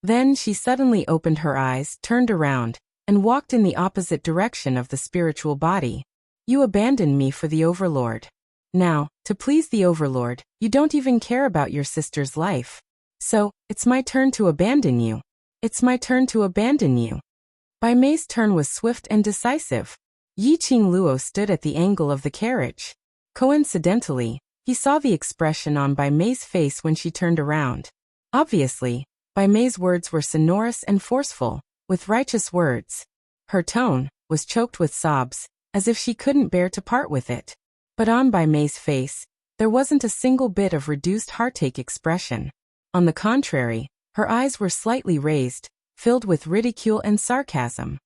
A: Then she suddenly opened her eyes, turned around, and walked in the opposite direction of the spiritual body. You abandoned me for the Overlord. Now, to please the Overlord, you don't even care about your sister's life. So, it's my turn to abandon you. It's my turn to abandon you. Bai Mei's turn was swift and decisive. Yiqing Luo stood at the angle of the carriage. Coincidentally, he saw the expression on Bai Mei's face when she turned around. Obviously, Bai Mei's words were sonorous and forceful, with righteous words. Her tone was choked with sobs, as if she couldn't bear to part with it. But on Bai Mei's face, there wasn't a single bit of reduced heartache expression. On the contrary, her eyes were slightly raised, filled with ridicule and sarcasm.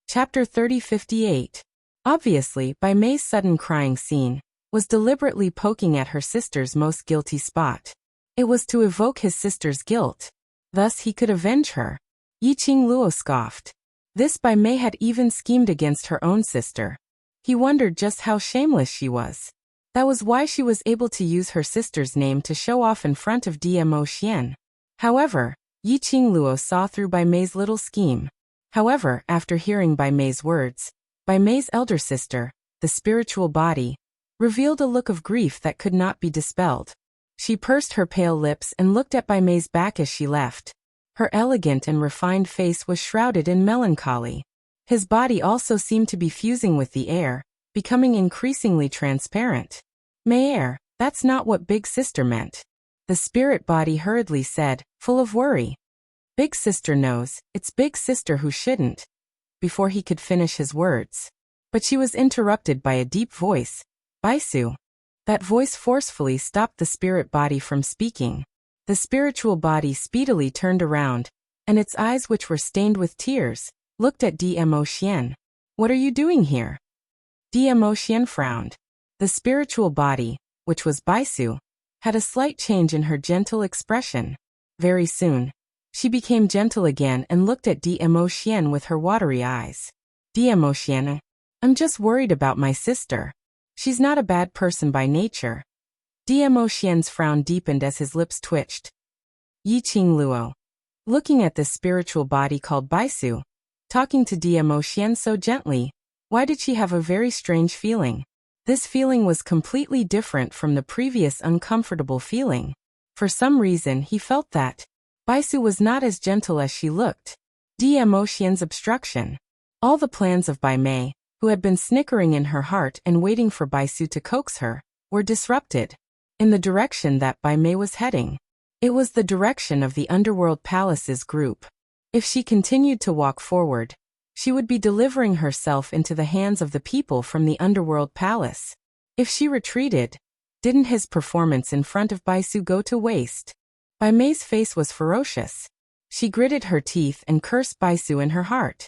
A: Chapter 3058. Obviously, Bai Mei's sudden crying scene was deliberately poking at her sister's most guilty spot. It was to evoke his sister's guilt. Thus he could avenge her. Yiqing Luo scoffed. This Bai Mei had even schemed against her own sister. He wondered just how shameless she was. That was why she was able to use her sister's name to show off in front of Dmo Xian. However, Yiqing Luo saw through Bai Mei's little scheme. However, after hearing Bai Mei's words, Bai Mei's elder sister, the spiritual body, revealed a look of grief that could not be dispelled. She pursed her pale lips and looked at Bai Mei's back as she left. Her elegant and refined face was shrouded in melancholy. His body also seemed to be fusing with the air, becoming increasingly transparent. Mayor, that's not what Big Sister meant. The spirit body hurriedly said, full of worry. Big Sister knows, it's Big Sister who shouldn't. Before he could finish his words. But she was interrupted by a deep voice. Baisu. That voice forcefully stopped the spirit body from speaking. The spiritual body speedily turned around, and its eyes, which were stained with tears, looked at Dmo Xian. What are you doing here? Dmo Xian frowned. The spiritual body, which was Baisu, had a slight change in her gentle expression. Very soon, she became gentle again and looked at Dmo Xian with her watery eyes. Dmo Xian, I'm just worried about my sister. She's not a bad person by nature. Dmo Xian's frown deepened as his lips twitched. Yiqing Luo. Looking at this spiritual body called Baisu, talking to Dmo Xian so gently, why did she have a very strange feeling? This feeling was completely different from the previous uncomfortable feeling. For some reason he felt that Baisu was not as gentle as she looked. Dmo Xian's obstruction. All the plans of Bai Mei, who had been snickering in her heart and waiting for Baisu to coax her, were disrupted. In the direction that Bai Mei was heading. It was the direction of the Underworld Palace's group. If she continued to walk forward, she would be delivering herself into the hands of the people from the Underworld Palace. If she retreated, didn't his performance in front of Baisu go to waste? Bai Mei's face was ferocious. She gritted her teeth and cursed Baisu in her heart.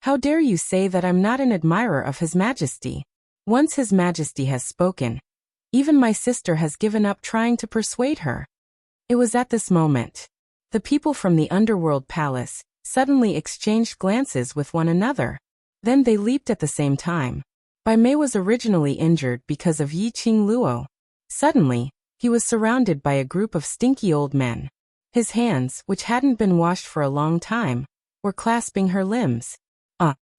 A: How dare you say that I'm not an admirer of His Majesty? Once His Majesty has spoken, even my sister has given up trying to persuade her. It was at this moment. The people from the underworld palace suddenly exchanged glances with one another. Then they leaped at the same time. Bai Mei was originally injured because of Yi Qing Luo. Suddenly, he was surrounded by a group of stinky old men. His hands, which hadn't been washed for a long time, were clasping her limbs.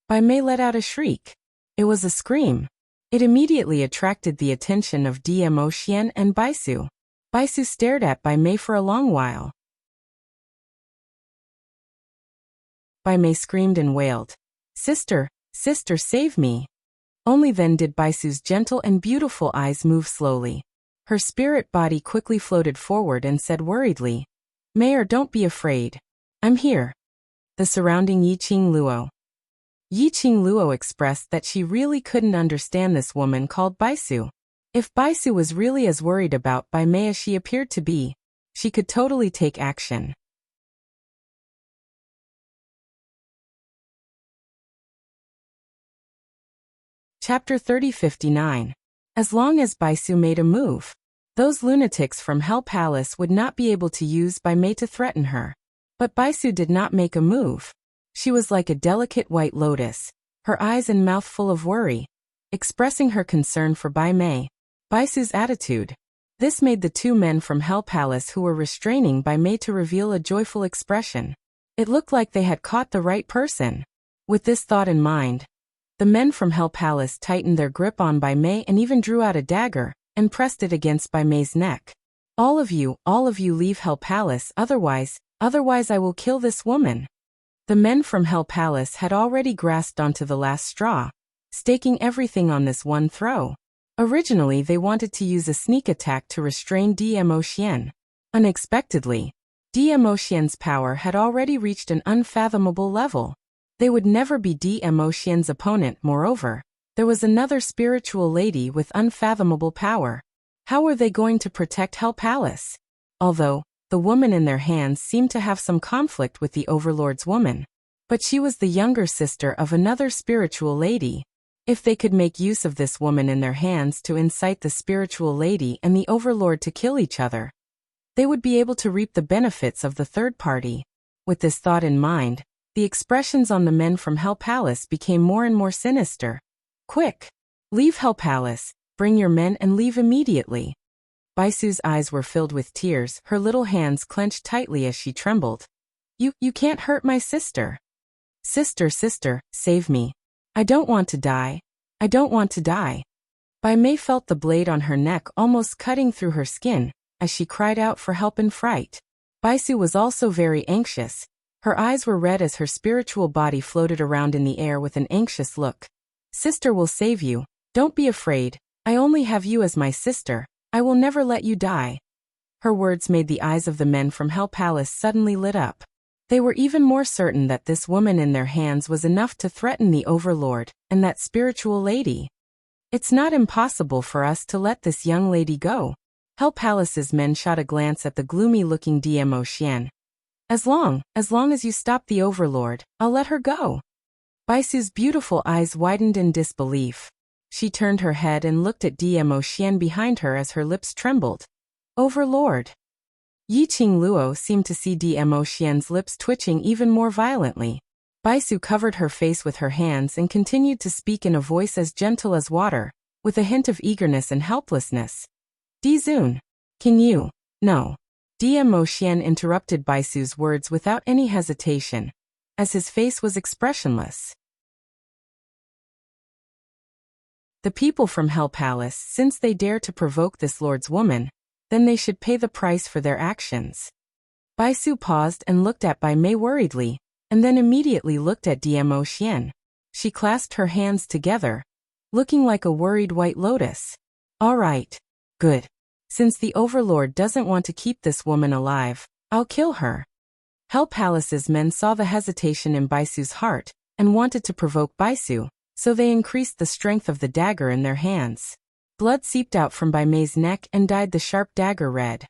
A: Bai Mei let out a shriek. It was a scream. It immediately attracted the attention of Dmo Xian and Baisu. Baisu stared at Bai Mei for a long while. Bai Mei screamed and wailed, "Sister, sister, save me!" Only then did Baisu's gentle and beautiful eyes move slowly. Her spirit body quickly floated forward and said worriedly, "Mayor, don't be afraid. I'm here." The surrounding Yi Qing Luo. Yi Qing Luo expressed that she really couldn't understand this woman called Baisu. If Baisu was really as worried about Bai Mei as she appeared to be, she could totally take action. Chapter 3059. As long as Baisu made a move, those lunatics from Hell Palace would not be able to use Bai Mei to threaten her. But Baisu did not make a move. She was like a delicate white lotus, her eyes and mouth full of worry, expressing her concern for Bai Mei. Baisu's attitude. This made the two men from Hell Palace who were restraining Bai Mei to reveal a joyful expression. It looked like they had caught the right person. With this thought in mind, the men from Hell Palace tightened their grip on Bai Mei and even drew out a dagger and pressed it against Bai Mei's neck. All of you leave Hell Palace, otherwise I will kill this woman." The men from Hell Palace had already grasped onto the last straw, staking everything on this one throw. Originally they wanted to use a sneak attack to restrain Dmo Xian. Unexpectedly, Dmo Xian's power had already reached an unfathomable level. They would never be Dmo Xian's opponent. Moreover, there was another spiritual lady with unfathomable power. How were they going to protect Hell Palace? Although the woman in their hands seemed to have some conflict with the Overlord's woman, but she was the younger sister of another spiritual lady. If they could make use of this woman in their hands to incite the spiritual lady and the Overlord to kill each other, they would be able to reap the benefits of the third party. With this thought in mind, the expressions on the men from Hell Palace became more and more sinister. "Quick! Leave Hell Palace, bring your men and leave immediately." Baisu's eyes were filled with tears, her little hands clenched tightly as she trembled. You can't hurt my sister. Sister, save me. I don't want to die. I don't want to die." Bai Mei felt the blade on her neck almost cutting through her skin as she cried out for help in fright. Baisu was also very anxious. Her eyes were red as her spiritual body floated around in the air with an anxious look. "Sister will save you. Don't be afraid. I only have you as my sister. I will never let you die." Her words made the eyes of the men from Hell Palace suddenly lit up. They were even more certain that this woman in their hands was enough to threaten the Overlord and that spiritual lady. "It's not impossible for us to let this young lady go." Hell Palace's men shot a glance at the gloomy-looking Dmo Xian. As long as you stop the Overlord, I'll let her go." Baisu's beautiful eyes widened in disbelief. She turned her head and looked at Dmo Xian behind her as her lips trembled. "Overlord." Yi Qing Luo seemed to see Dmo Xian's lips twitching even more violently. Baisu covered her face with her hands and continued to speak in a voice as gentle as water, with a hint of eagerness and helplessness. "Dizun, can you—" "No." Dmo Xian interrupted Baisu's words without any hesitation, as his face was expressionless. "The people from Hell Palace, since they dare to provoke this Lord's woman, then they should pay the price for their actions." Baisu paused and looked at Bai Mei worriedly, and then immediately looked at Dmo Xian. She clasped her hands together, looking like a worried white lotus. "All right. Good. Since the Overlord doesn't want to keep this woman alive, I'll kill her." Hell Palace's men saw the hesitation in Baisu's heart and wanted to provoke Baisu, so they increased the strength of the dagger in their hands. Blood seeped out from Bai Mei's neck and dyed the sharp dagger red.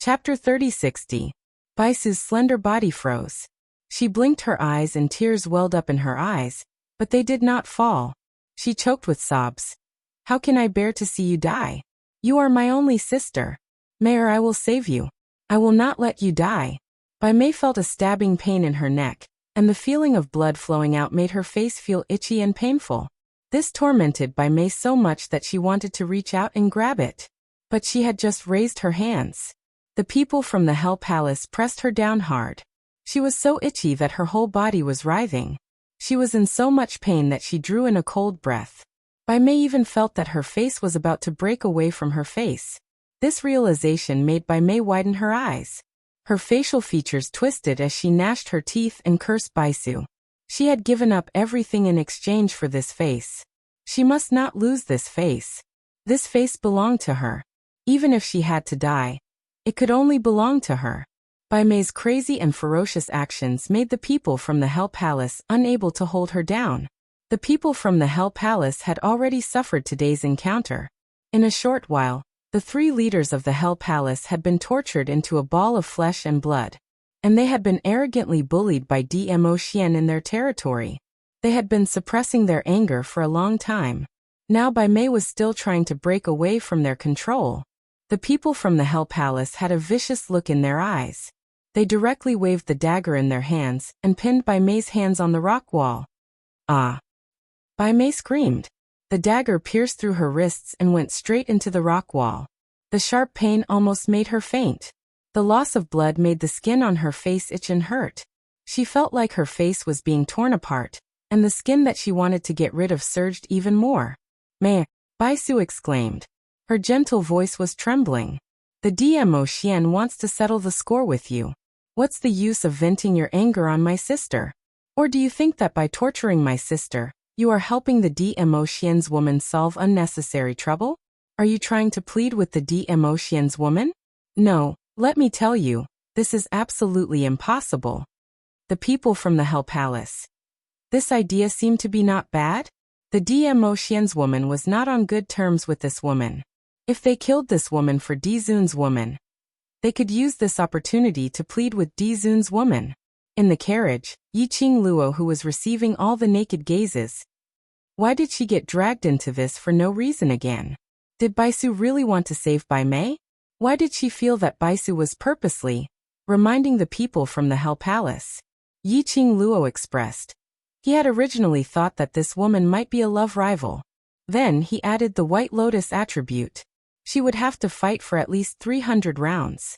A: Chapter 3060. Baisu's slender body froze. She blinked her eyes and tears welled up in her eyes, but they did not fall. She choked with sobs. How can I bear to see you die? You are my only sister. Mayor, I will save you. I will not let you die. Baimei felt a stabbing pain in her neck, and the feeling of blood flowing out made her face feel itchy and painful. This tormented Baimei so much that she wanted to reach out and grab it. But she had just raised her hands. The people from the Hell Palace pressed her down hard. She was so itchy that her whole body was writhing. She was in so much pain that she drew in a cold breath. Baimei even felt that her face was about to break away from her face. This realization made Baimei widen her eyes. Her facial features twisted as she gnashed her teeth and cursed Baisu. She had given up everything in exchange for this face. She must not lose this face. This face belonged to her. Even if she had to die, it could only belong to her. Baimei's crazy and ferocious actions made the people from the Hell Palace unable to hold her down. The people from the Hell Palace had already suffered today's encounter. In a short while, the 3 leaders of the Hell Palace had been tortured into a ball of flesh and blood. And they had been arrogantly bullied by Dmo Xian in their territory. They had been suppressing their anger for a long time. Now Baimei was still trying to break away from their control. The people from the Hell Palace had a vicious look in their eyes. They directly waved the dagger in their hands and pinned Baimei's hands on the rock wall. Ah! Baimei screamed. The dagger pierced through her wrists and went straight into the rock wall. The sharp pain almost made her faint. The loss of blood made the skin on her face itch and hurt. She felt like her face was being torn apart, and the skin that she wanted to get rid of surged even more. Meh! Baisu exclaimed. Her gentle voice was trembling. The Dmo Xian wants to settle the score with you. What's the use of venting your anger on my sister? Or do you think that by torturing my sister, you are helping the Dmo Xian's woman solve unnecessary trouble? Are you trying to plead with the Dmo Xian's woman? No, let me tell you, this is absolutely impossible. The people from the Hell Palace. This idea seemed to be not bad. The Dmo Xian's woman was not on good terms with this woman. If they killed this woman for Dizun's woman, they could use this opportunity to plead with Dizun's woman. In the carriage, Yiqing Luo, who was receiving all the naked gazes. Why did she get dragged into this for no reason again? Did Baisu really want to save Baimei? Why did she feel that Baisu was purposely reminding the people from the Hell Palace? Yiqing Luo expressed. He had originally thought that this woman might be a love rival. Then he added the White Lotus attribute. She would have to fight for at least 300 rounds.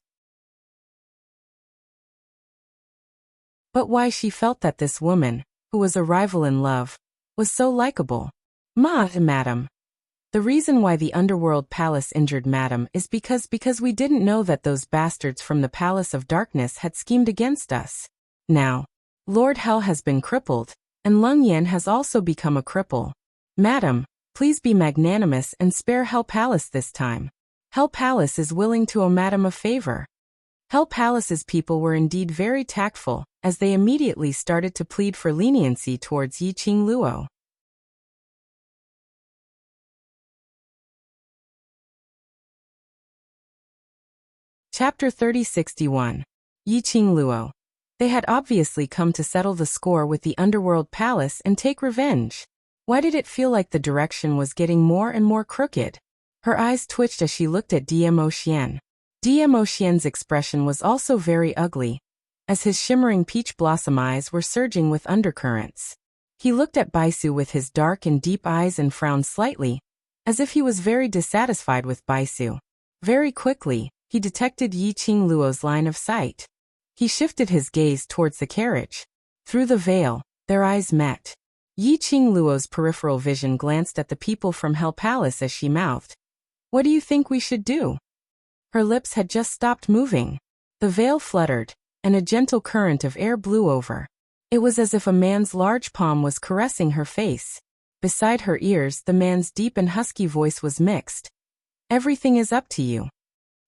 A: But why she felt that this woman, who was a rival in love, was so likable? Madam. The reason why the Underworld Palace injured Madam is because we didn't know that those bastards from the Palace of Darkness had schemed against us. Now, Lord Hell has been crippled, and Lung Yan has also become a cripple. Madam, please be magnanimous and spare Hell Palace this time. Hell Palace is willing to owe Madam a favor. Hell Palace's people were indeed very tactful, as they immediately started to plead for leniency towards Yiqing Luo. Chapter 3061. Yiqing Luo. They had obviously come to settle the score with the Underworld Palace and take revenge. Why did it feel like the direction was getting more and more crooked? Her eyes twitched as she looked at Dmo Xian. Dmo Xian's expression was also very ugly, as his shimmering peach blossom eyes were surging with undercurrents. He looked at Baisu with his dark and deep eyes and frowned slightly, as if he was very dissatisfied with Baisu. Very quickly, he detected Yiqing Luo's line of sight. He shifted his gaze towards the carriage. Through the veil, their eyes met. Yiqing Luo's peripheral vision glanced at the people from Hell Palace as she mouthed, "What do you think we should do?" Her lips had just stopped moving. The veil fluttered, and a gentle current of air blew over. It was as if a man's large palm was caressing her face. Beside her ears, the man's deep and husky voice was mixed. "Everything is up to you."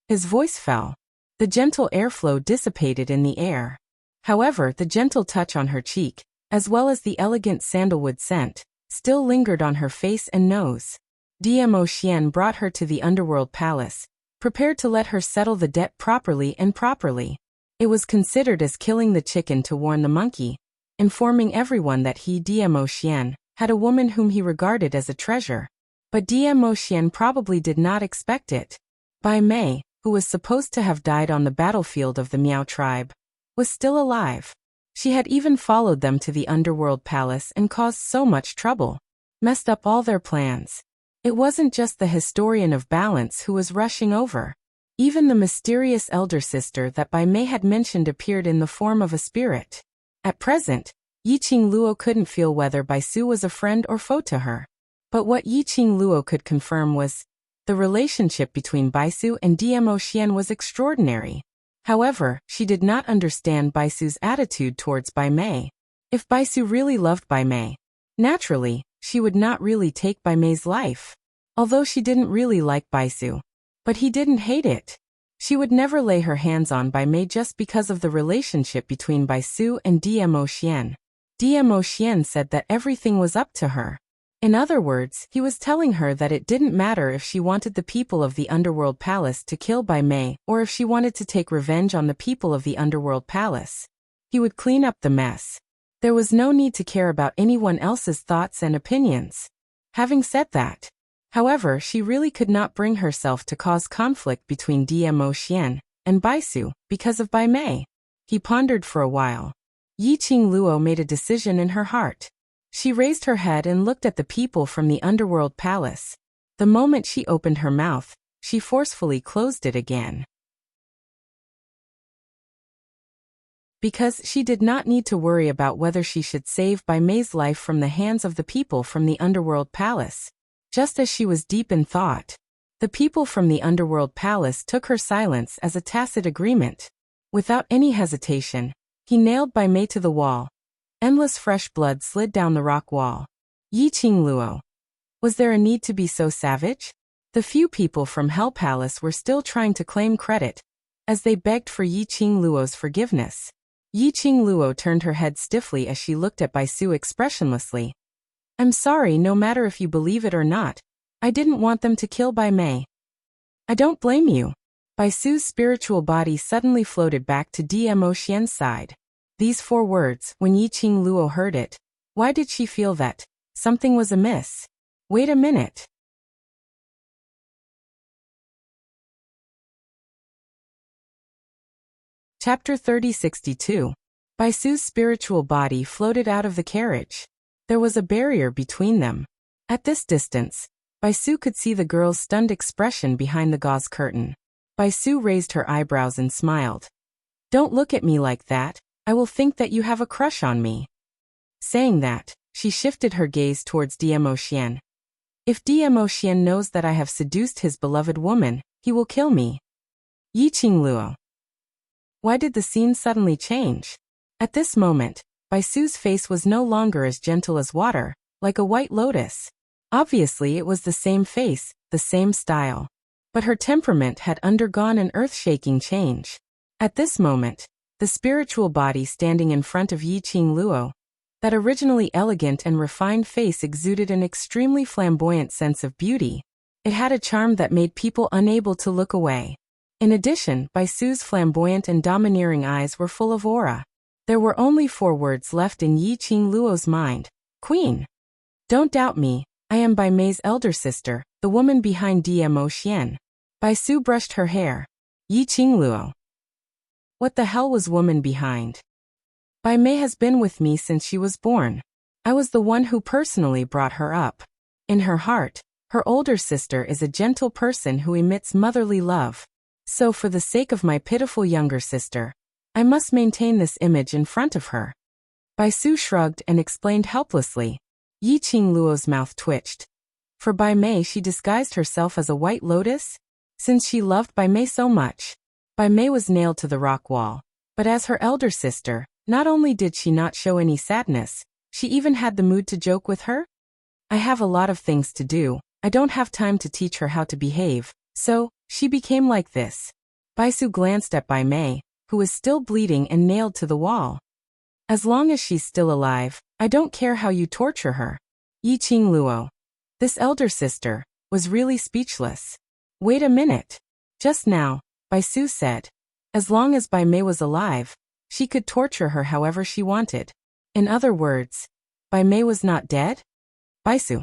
A: His voice fell. The gentle airflow dissipated in the air. However, the gentle touch on her cheek, as well as the elegant sandalwood scent, still lingered on her face and nose. Dmo Xian brought her to the Underworld Palace, prepared to let her settle the debt properly and properly. It was considered as killing the chicken to warn the monkey, informing everyone that he, Dmo Xian, had a woman whom he regarded as a treasure. But Dmo Xian probably did not expect it. Bai Mei, who was supposed to have died on the battlefield of the Miao tribe, was still alive. She had even followed them to the underworld palace and caused so much trouble, messed up all their plans. It wasn't just the historian of balance who was rushing over. Even the mysterious elder sister that Bai Mei had mentioned appeared in the form of a spirit. At present, Yiqing Luo couldn't feel whether Bai Su was a friend or foe to her. But what Yiqing Luo could confirm was, the relationship between Bai Su and Dmo Xian was extraordinary. However, she did not understand Bai Su's attitude towards Bai Mei. If Bai Su really loved Bai Mei, naturally, she would not really take Bai Mei's life. Although she didn't really like Bai Su. But he didn't hate it. She would never lay her hands on Bai Mei just because of the relationship between Bai Su and Dmo Xian. Dmo Xian said that everything was up to her. In other words, he was telling her that it didn't matter if she wanted the people of the Underworld Palace to kill Bai Mei or if she wanted to take revenge on the people of the Underworld Palace. He would clean up the mess. There was no need to care about anyone else's thoughts and opinions. Having said that, however, she really could not bring herself to cause conflict between Dmo Xian and Bai Su because of Bai Mei. He pondered for a while. Yiqing Luo made a decision in her heart. She raised her head and looked at the people from the Underworld Palace. The moment she opened her mouth, she forcefully closed it again. Because she did not need to worry about whether she should save Bai Mei's life from the hands of the people from the Underworld Palace. Just as she was deep in thought, the people from the Underworld Palace took her silence as a tacit agreement. Without any hesitation, he nailed Bai Mei to the wall. Endless fresh blood slid down the rock wall. Yiqing Luo. Was there a need to be so savage? The few people from Hell Palace were still trying to claim credit, as they begged for Yiqing Luo's forgiveness. Yiqing Luo turned her head stiffly as she looked at Bai Su expressionlessly. I'm sorry, no matter if you believe it or not. I didn't want them to kill Bai Mei. I don't blame you. Bai Su's spiritual body suddenly floated back to Dmo Xian's side. These 4 words, when Yiqing Luo heard it, why did she feel that something was amiss? Wait a minute. Chapter 3062. Bai Su's spiritual body floated out of the carriage. There was a barrier between them. At this distance, Bai Su could see the girl's stunned expression behind the gauze curtain. Bai Su raised her eyebrows and smiled. Don't look at me like that. I will think that you have a crush on me. Saying that, she shifted her gaze towards Dmo Xian. If Dmo Xian knows that I have seduced his beloved woman, he will kill me. Yiqing Luo. Why did the scene suddenly change? At this moment, Bai Su's face was no longer as gentle as water, like a white lotus. Obviously it was the same face, the same style. But her temperament had undergone an earth-shaking change. At this moment, the spiritual body standing in front of Yiqing Luo, that originally elegant and refined face exuded an extremely flamboyant sense of beauty. It had a charm that made people unable to look away. In addition, Bai Su's flamboyant and domineering eyes were full of aura. There were only 4 words left in Yiqing Luo's mind. Queen. Don't doubt me, I am Bai Mei's elder sister, the woman behind Dmo Xian. Bai Su brushed her hair. Yiqing Luo. What the hell was woman behind? Bai Mei has been with me since she was born. I was the one who personally brought her up. In her heart, her older sister is a gentle person who emits motherly love. So for the sake of my pitiful younger sister, I must maintain this image in front of her. Bai Su shrugged and explained helplessly. Yiqing Luo's mouth twitched. For Bai Mei she disguised herself as a white lotus? Since she loved Bai Mei so much, Bai Mei was nailed to the rock wall. But as her elder sister, not only did she not show any sadness, she even had the mood to joke with her. I have a lot of things to do, I don't have time to teach her how to behave, so, she became like this. Bai Su glanced at Bai Mei, who was still bleeding and nailed to the wall. As long as she's still alive, I don't care how you torture her. Yiqing Luo. This elder sister was really speechless. Wait a minute. Just now, Baisu said. As long as Bai Mei was alive, she could torture her however she wanted. In other words, Bai Mei was not dead? Baisu.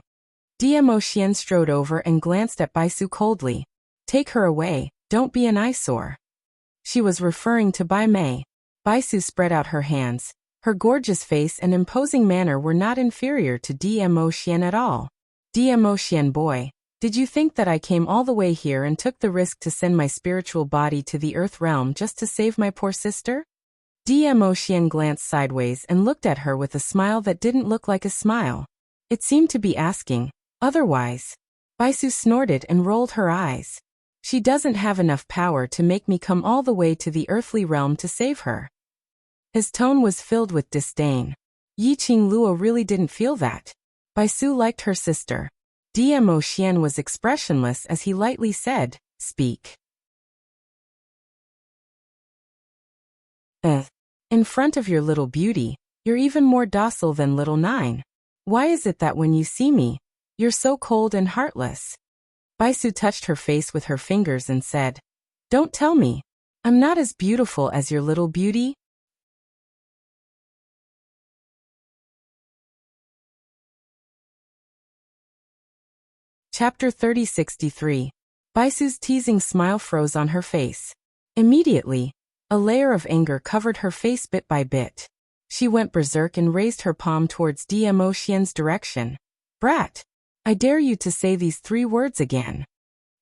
A: Diemo Xian strode over and glanced at Baisu coldly. Take her away, don't be an eyesore. She was referring to Bai Mei. Baisu spread out her hands. Her gorgeous face and imposing manner were not inferior to Diemo Xian at all. Diemo Xian boy, did you think that I came all the way here and took the risk to send my spiritual body to the earth realm just to save my poor sister? Diemo Xian glanced sideways and looked at her with a smile that didn't look like a smile. It seemed to be asking, otherwise. Baisu snorted and rolled her eyes. She doesn't have enough power to make me come all the way to the earthly realm to save her. His tone was filled with disdain. Yi Qingluo really didn't feel that. Baisu liked her sister. Diemo Xian was expressionless as he lightly said, speak. In front of your little beauty, you're even more docile than little Nine. Why is it that when you see me, you're so cold and heartless? Baisu touched her face with her fingers and said, don't tell me. I'm not as beautiful as your little beauty. Chapter 3063. Baisu's teasing smile froze on her face. Immediately, a layer of anger covered her face bit by bit. She went berserk and raised her palm towards Diemo Xian's direction. Brat! I dare you to say these 3 words again.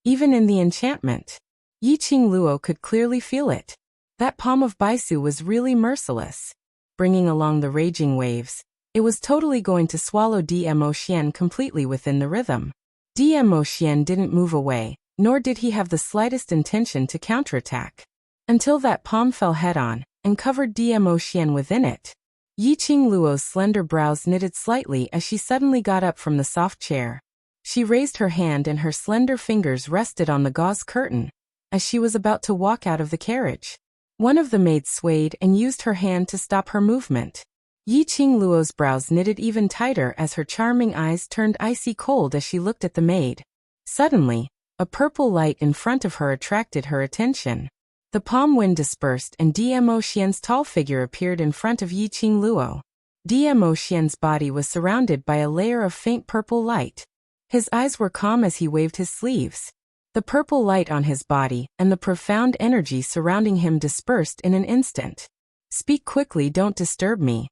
A: Even in the enchantment, Yi Qingluo could clearly feel it. That palm of Baisu was really merciless. Bringing along the raging waves, it was totally going to swallow Diemo Xian completely within the rhythm. Diemo Xian didn't move away, nor did he have the slightest intention to counterattack. Until that palm fell head-on, and covered Diemo Xian within it. Yi Qingluo's slender brows knitted slightly as she suddenly got up from the soft chair. She raised her hand and her slender fingers rested on the gauze curtain, as she was about to walk out of the carriage. One of the maids swayed and used her hand to stop her movement. Yi Qingluo's brows knitted even tighter as her charming eyes turned icy cold as she looked at the maid. Suddenly, a purple light in front of her attracted her attention. The palm wind dispersed and Diemo Xian's tall figure appeared in front of Yi Qingluo. Diemo Xian's body was surrounded by a layer of faint purple light. His eyes were calm as he waved his sleeves. The purple light on his body and the profound energy surrounding him dispersed in an instant. Speak quickly, don't disturb me.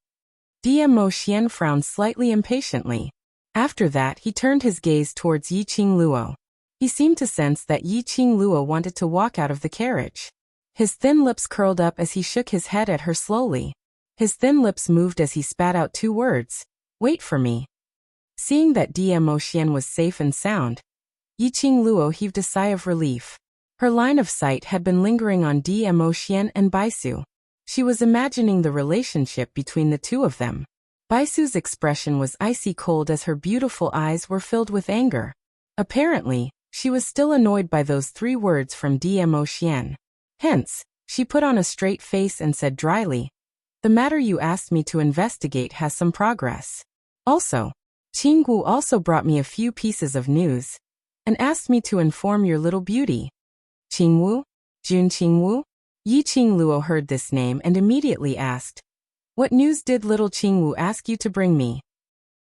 A: Diemo Xian frowned slightly impatiently. After that he turned his gaze towards Yi Qingluo. He seemed to sense that Yi Qingluo wanted to walk out of the carriage. His thin lips curled up as he shook his head at her slowly. His thin lips moved as he spat out 2 words. Wait for me. Seeing that Diemo Xian was safe and sound, Yi Qingluo heaved a sigh of relief. Her line of sight had been lingering on Diemo Xian and Baisu. She was imagining the relationship between the 2 of them. Baisu's expression was icy cold as her beautiful eyes were filled with anger. Apparently, she was still annoyed by those 3 words from Diemo Xian. Hence, she put on a straight face and said dryly, the matter you asked me to investigate has some progress. Also, Qinggu also brought me a few pieces of news, and asked me to inform your little beauty. Qingwu? Jun Qingwu? Yi Qingluo heard this name and immediately asked, what news did little Qingwu ask you to bring me?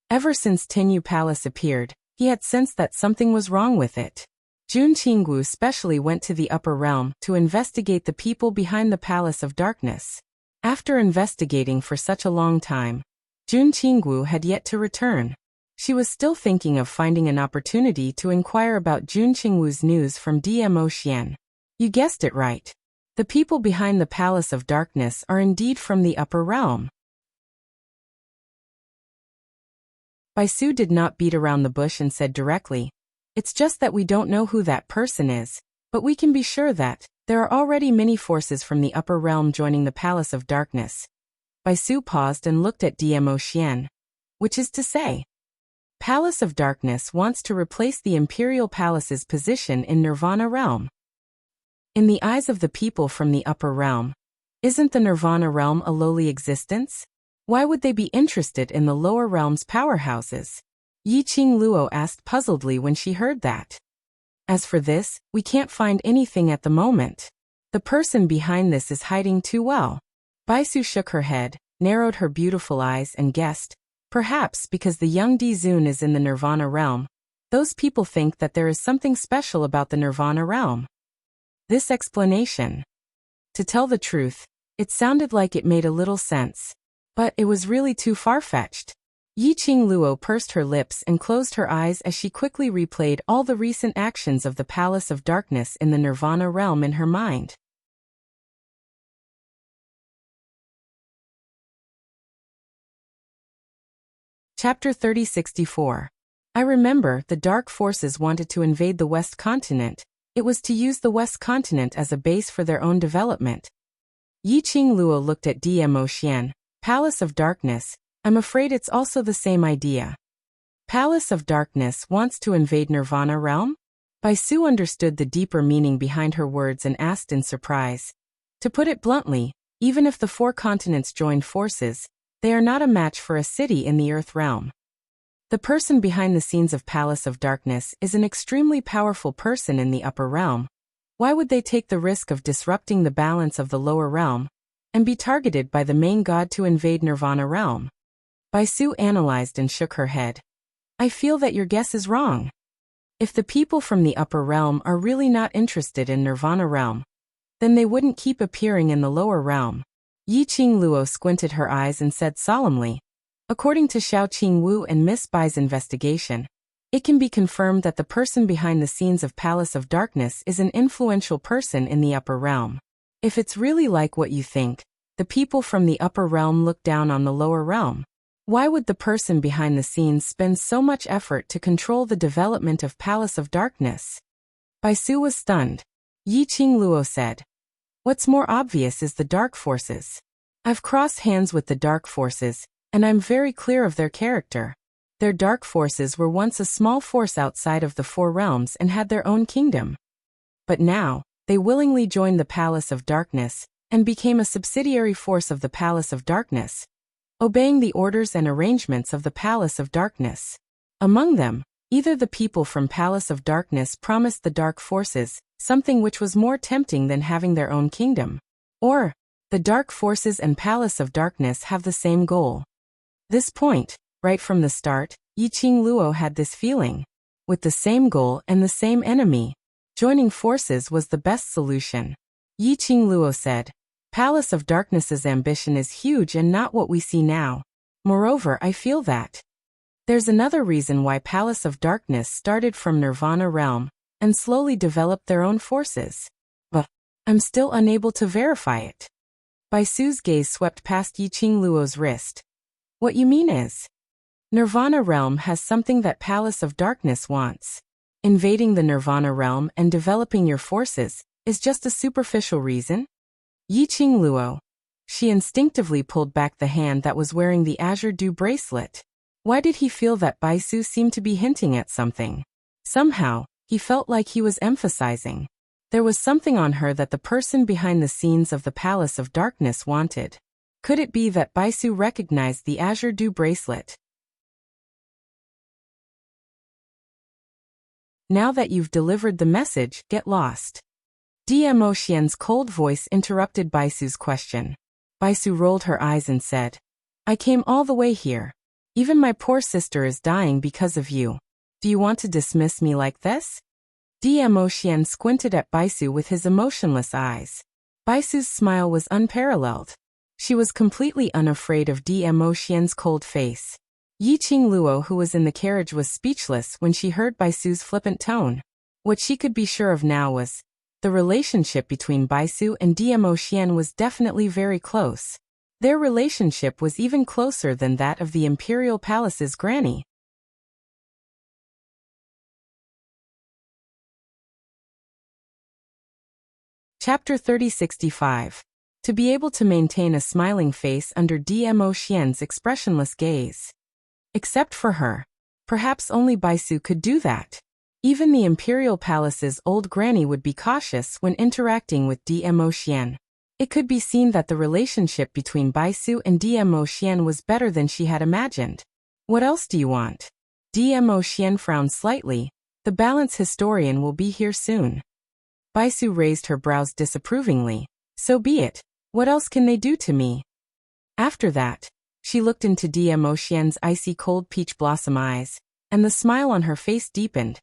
A: Ever since Tinyu Palace appeared, he had sensed that something was wrong with it. Jun Qingwu specially went to the upper realm to investigate the people behind the Palace of Darkness. After investigating for such a long time, Jun Qingwu had yet to return. She was still thinking of finding an opportunity to inquire about Jun Qingwu's news from Diemo Xian. You guessed it right. The people behind the Palace of Darkness are indeed from the upper realm. Baisu did not beat around the bush and said directly, it's just that we don't know who that person is, but we can be sure that there are already many forces from the upper realm joining the Palace of Darkness. Baisu paused and looked at Diemo Xian. Which is to say, Palace of Darkness wants to replace the Imperial Palace's position in Nirvana realm. In the eyes of the people from the upper realm, isn't the Nirvana realm a lowly existence? Why would they be interested in the lower realm's powerhouses? Yi Qingluo asked puzzledly when she heard that. As for this, we can't find anything at the moment. The person behind this is hiding too well. Baisu shook her head, narrowed her beautiful eyes and guessed, perhaps because the young Dizun is in the Nirvana realm. Those people think that there is something special about the Nirvana realm. This explanation. To tell the truth, it sounded like it made a little sense. But it was really too far-fetched. Yiqing Luo pursed her lips and closed her eyes as she quickly replayed all the recent actions of the Palace of Darkness in the Nirvana realm in her mind. Chapter 3064. I remember the dark forces wanted to invade the West Continent. It was to use the West Continent as a base for their own development. Yiqing Luo looked at Dmo Xian. Palace of Darkness. I'm afraid it's also the same idea. Palace of Darkness wants to invade Nirvana realm? Baisu understood the deeper meaning behind her words and asked in surprise. To put it bluntly, even if the 4 continents joined forces, they are not a match for a city in the Earth realm. The person behind the scenes of Palace of Darkness is an extremely powerful person in the upper realm. Why would they take the risk of disrupting the balance of the lower realm and be targeted by the main god to invade Nirvana realm? Baisu analyzed and shook her head. I feel that your guess is wrong. If the people from the upper realm are really not interested in Nirvana realm, then they wouldn't keep appearing in the lower realm. Yiqing Luo squinted her eyes and said solemnly, according to Xiao Qingwu and Miss Bai's investigation, it can be confirmed that the person behind the scenes of Palace of Darkness is an influential person in the upper realm. If it's really like what you think, the people from the upper realm look down on the lower realm. Why would the person behind the scenes spend so much effort to control the development of Palace of Darkness? Baisu was stunned. Yiqing Luo said, what's more obvious is the dark forces. I've crossed hands with the dark forces, and I'm very clear of their character. Their dark forces were once a small force outside of the 4 realms and had their own kingdom. But now, they willingly joined the Palace of Darkness and became a subsidiary force of the Palace of Darkness, obeying the orders and arrangements of the Palace of Darkness. Among them, either the people from Palace of Darkness promised the dark forces something which was more tempting than having their own kingdom, or the dark forces and Palace of Darkness have the same goal. This point, right from the start, Yiqing Luo had this feeling. With the same goal and the same enemy, joining forces was the best solution. Yiqing Luo said, Palace of Darkness's ambition is huge and not what we see now. Moreover, I feel that there's another reason why Palace of Darkness started from Nirvana realm and slowly developed their own forces. But I'm still unable to verify it. Baisu's gaze swept past Yiqing Luo's wrist. What you mean is, Nirvana realm has something that Palace of Darkness wants. Invading the Nirvana realm and developing your forces is just a superficial reason? Yiqing Luo. She instinctively pulled back the hand that was wearing the Azure Dew bracelet. Why did he feel that Baisu seemed to be hinting at something? Somehow, he felt like he was emphasizing. There was something on her that the person behind the scenes of the Palace of Darkness wanted. Could it be that Baisu recognized the Azure Dew bracelet? Now that you've delivered the message, get lost. Dmo Xian's cold voice interrupted Baisu's question. Baisu rolled her eyes and said, I came all the way here. Even my poor sister is dying because of you. Do you want to dismiss me like this? Dmo Xian squinted at Baisu with his emotionless eyes. Baisu's smile was unparalleled. She was completely unafraid of Dmo Xian's cold face. Yiqing Luo, who was in the carriage, was speechless when she heard Baisu's flippant tone. What she could be sure of now was, the relationship between Baisu and Dmo Xian was definitely very close. Their relationship was even closer than that of the Imperial Palace's granny. Chapter 3065. To be able to maintain a smiling face under Dmo Xian's expressionless gaze. Except for her. Perhaps only Baisu could do that. Even the Imperial Palace's old granny would be cautious when interacting with Dmo Xian. It could be seen that the relationship between Baisu and Dmo Xian was better than she had imagined. What else do you want? Dmo Xian frowned slightly. The balance historian will be here soon. Baisu raised her brows disapprovingly. So be it. What else can they do to me? After that, she looked into Demo Xian's icy cold peach blossom eyes, and the smile on her face deepened.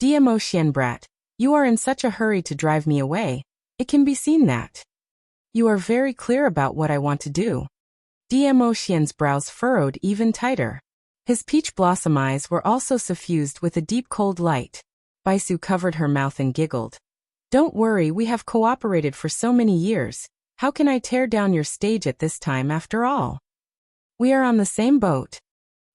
A: Demo Xian brat, you are in such a hurry to drive me away. It can be seen that you are very clear about what I want to do. Demo Xian's brows furrowed even tighter. His peach blossom eyes were also suffused with a deep cold light. Baisu covered her mouth and giggled. Don't worry, we have cooperated for so many years. How can I tear down your stage at this time after all? We are on the same boat.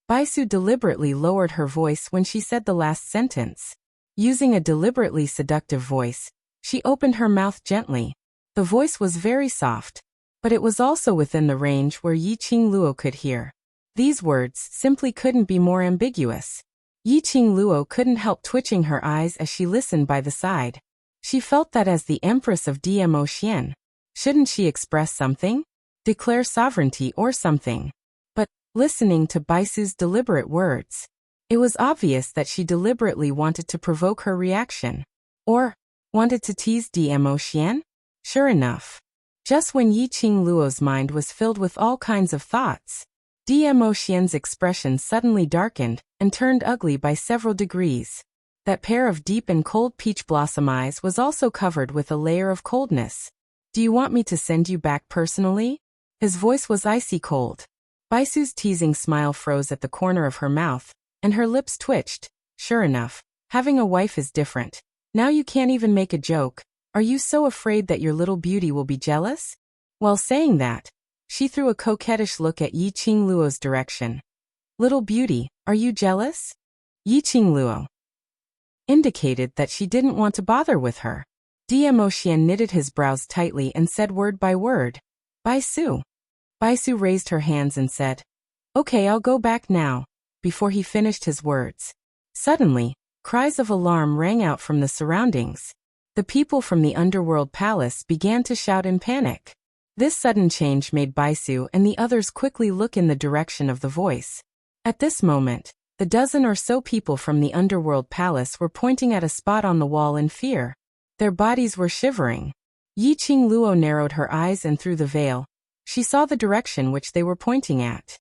A: Baisu deliberately lowered her voice when she said the last sentence. Using a deliberately seductive voice, she opened her mouth gently. The voice was very soft, but it was also within the range where Yiqing Luo could hear. These words simply couldn't be more ambiguous. Yiqing Luo couldn't help twitching her eyes as she listened by the side. She felt that as the Empress of Demo Xian, shouldn't she express something? Declare sovereignty or something? But, listening to Baisu's deliberate words, it was obvious that she deliberately wanted to provoke her reaction. Or, wanted to tease Demo Xian? Sure enough. Just when Yiqing Luo's mind was filled with all kinds of thoughts, Demo Xian's expression suddenly darkened and turned ugly by several degrees. That pair of deep and cold peach blossom eyes was also covered with a layer of coldness. Do you want me to send you back personally? His voice was icy cold. Baisu's teasing smile froze at the corner of her mouth, and her lips twitched. Sure enough, having a wife is different. Now you can't even make a joke. Are you so afraid that your little beauty will be jealous? While saying that, she threw a coquettish look at Yiqing Luo's direction. Little beauty, are you jealous? Yiqing Luo indicated that she didn't want to bother with her. Demo Xian knitted his brows tightly and said word by word, Baisu. Baisu raised her hands and said, Okay, I'll go back now. Before he finished his words, suddenly, cries of alarm rang out from the surroundings. The people from the underworld palace began to shout in panic. This sudden change made Baisu and the others quickly look in the direction of the voice. At this moment, the dozen or so people from the underworld palace were pointing at a spot on the wall in fear. Their bodies were shivering. Yiqing Luo narrowed her eyes and through the veil, she saw the direction which they were pointing at.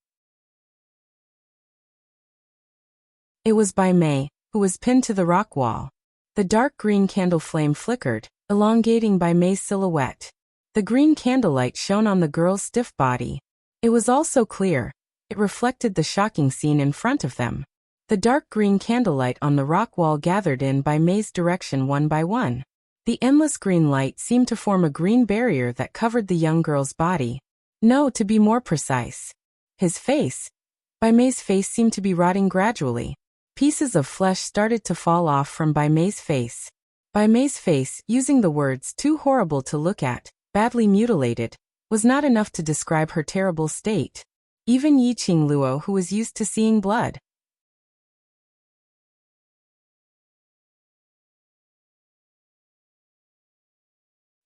A: It was Bai Mei, who was pinned to the rock wall. The dark green candle flame flickered, elongating Bai Mei's silhouette. The green candlelight shone on the girl's stiff body. It was also clear. It reflected the shocking scene in front of them. The dark green candlelight on the rock wall gathered in Bai Mei's direction one by one. The endless green light seemed to form a green barrier that covered the young girl's body. No, to be more precise, his face. Bai Mei's face seemed to be rotting gradually. Pieces of flesh started to fall off from Bai Mei's face. Bai Mei's face, using the words too horrible to look at, badly mutilated, was not enough to describe her terrible state. Even Yiqing Luo, who was used to seeing blood,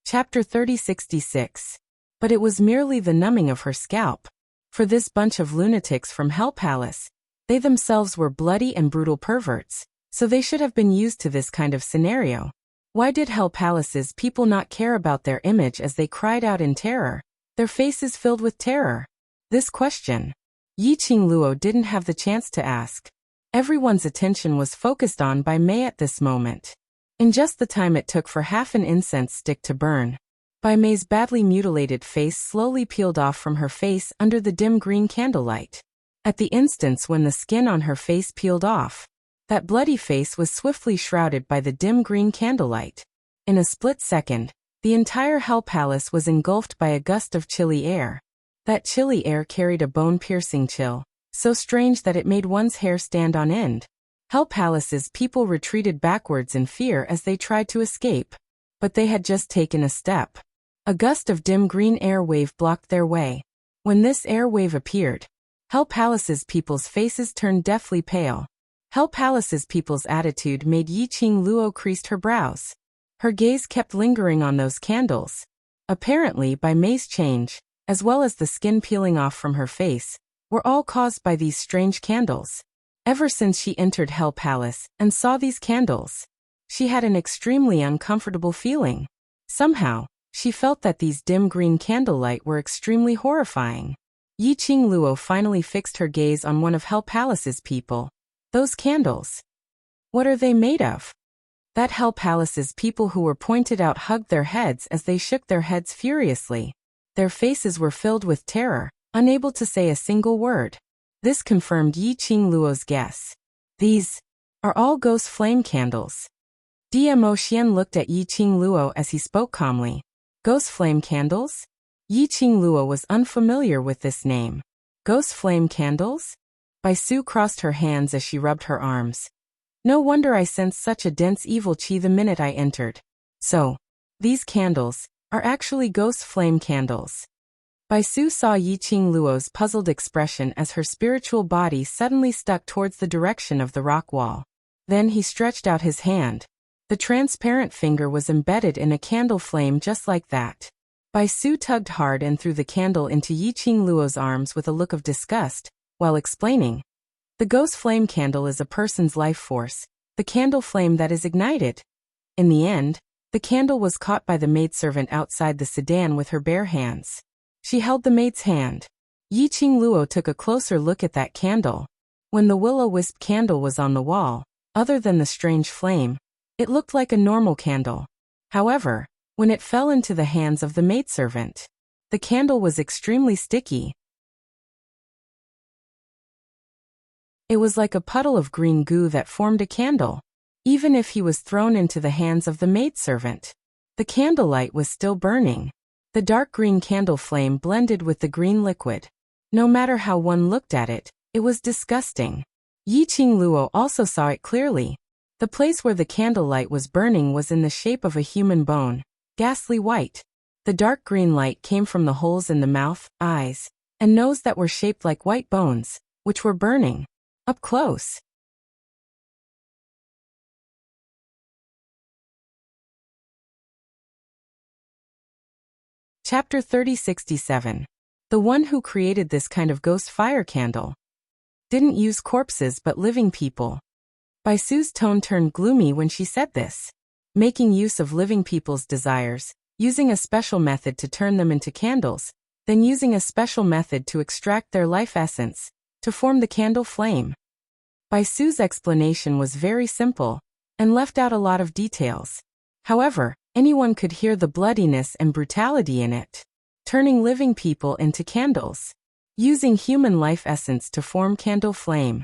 A: Chapter 3066. But it was merely the numbing of her scalp. For this bunch of lunatics from Hell Palace, they themselves were bloody and brutal perverts, so they should have been used to this kind of scenario. Why did Hell Palace's people not care about their image as they cried out in terror, their faces filled with terror? This question, Yiqing Luo didn't have the chance to ask. Everyone's attention was focused on Bai Mei at this moment. In just the time it took for half an incense stick to burn, Bai Mei's badly mutilated face slowly peeled off from her face under the dim green candlelight. At the instance when the skin on her face peeled off, that bloody face was swiftly shrouded by the dim green candlelight. In a split second, the entire Hell Palace was engulfed by a gust of chilly air. That chilly air carried a bone-piercing chill, so strange that it made one's hair stand on end. Hell Palace's people retreated backwards in fear as they tried to escape. But they had just taken a step. A gust of dim green air wave blocked their way. When this air wave appeared, Hell Palace's people's faces turned deathly pale. Hell Palace's people's attitude made Yiqing Luo creased her brows. Her gaze kept lingering on those candles. Apparently Bai Mei's change, as well as the skin peeling off from her face, were all caused by these strange candles. Ever since she entered Hell Palace and saw these candles, she had an extremely uncomfortable feeling. Somehow, she felt that these dim green candlelight were extremely horrifying. Yi Qing Luo finally fixed her gaze on one of Hell Palace's people. Those candles. What are they made of? That Hell Palace's people who were pointed out hugged their heads as they shook their heads furiously. Their faces were filled with terror, unable to say a single word. This confirmed Yi Qing Luo's guess. These are all ghost flame candles. Dmo Xian looked at Yi Qing Luo as he spoke calmly. Ghost flame candles? Yi Qing Luo was unfamiliar with this name. Ghost flame candles? Bai Su crossed her hands as she rubbed her arms. No wonder I sensed such a dense evil qi the minute I entered. So, these candles are actually ghost flame candles. Bai Su saw Yi Qing Luo's puzzled expression as her spiritual body suddenly stuck towards the direction of the rock wall. Then he stretched out his hand. The transparent finger was embedded in a candle flame just like that. Bai Su tugged hard and threw the candle into Yi Qing Luo's arms with a look of disgust, while explaining. The ghost flame candle is a person's life force, the candle flame that is ignited. In the end, the candle was caught by the maidservant outside the sedan with her bare hands. She held the maid's hand. Yi Qing Luo took a closer look at that candle. When the will-o-wisp candle was on the wall, other than the strange flame, it looked like a normal candle. However, when it fell into the hands of the maidservant, the candle was extremely sticky. It was like a puddle of green goo that formed a candle. Even if he was thrown into the hands of the maidservant, the candlelight was still burning. The dark green candle flame blended with the green liquid. No matter how one looked at it, it was disgusting. Yi Qing Luo also saw it clearly. The place where the candlelight was burning was in the shape of a human bone, ghastly white. The dark green light came from the holes in the mouth, eyes, and nose that were shaped like white bones, which were burning. Up close. Chapter 3067. The one who created this kind of ghost fire candle didn't use corpses but living people. Bai Su's tone turned gloomy when she said this. Making use of living people's desires, using a special method to turn them into candles, then using a special method to extract their life essence, to form the candle flame. Bai Su's explanation was very simple, and left out a lot of details. However, anyone could hear the bloodiness and brutality in it. Turning living people into candles. Using human life essence to form candle flame.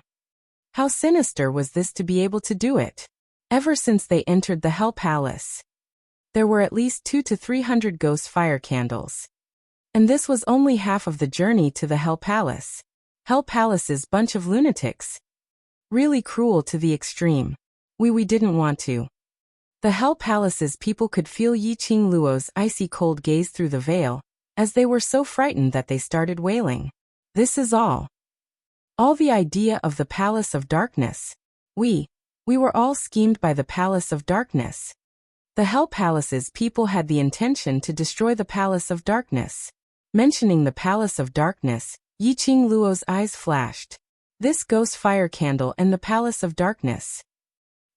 A: How sinister was this to be able to do it? Ever since they entered the Hell Palace, there were at least 200 to 300 ghost fire candles. And this was only half of the journey to the Hell Palace. Hell Palace's bunch of lunatics. Really cruel to the extreme. We didn't want to. The Hell Palace's people could feel Yi Qing Luo's icy cold gaze through the veil, as they were so frightened that they started wailing. This is all. All the idea of the Palace of Darkness. We were all schemed by the Palace of Darkness. The Hell Palace's people had the intention to destroy the Palace of Darkness. Mentioning the Palace of Darkness, Yi Qing Luo's eyes flashed. This ghost fire candle and the Palace of Darkness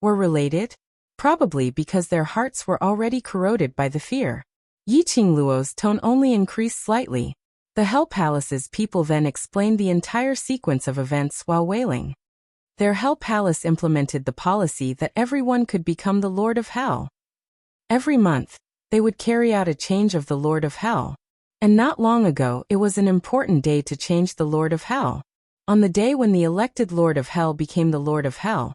A: were related? Probably because their hearts were already corroded by the fear. Yi Qing Luo's tone only increased slightly. The Hell Palace's people then explained the entire sequence of events while wailing. Their Hell Palace implemented the policy that everyone could become the Lord of Hell. Every month, they would carry out a change of the Lord of Hell. And not long ago it was an important day to change the Lord of Hell. On the day when the elected Lord of Hell became the Lord of Hell,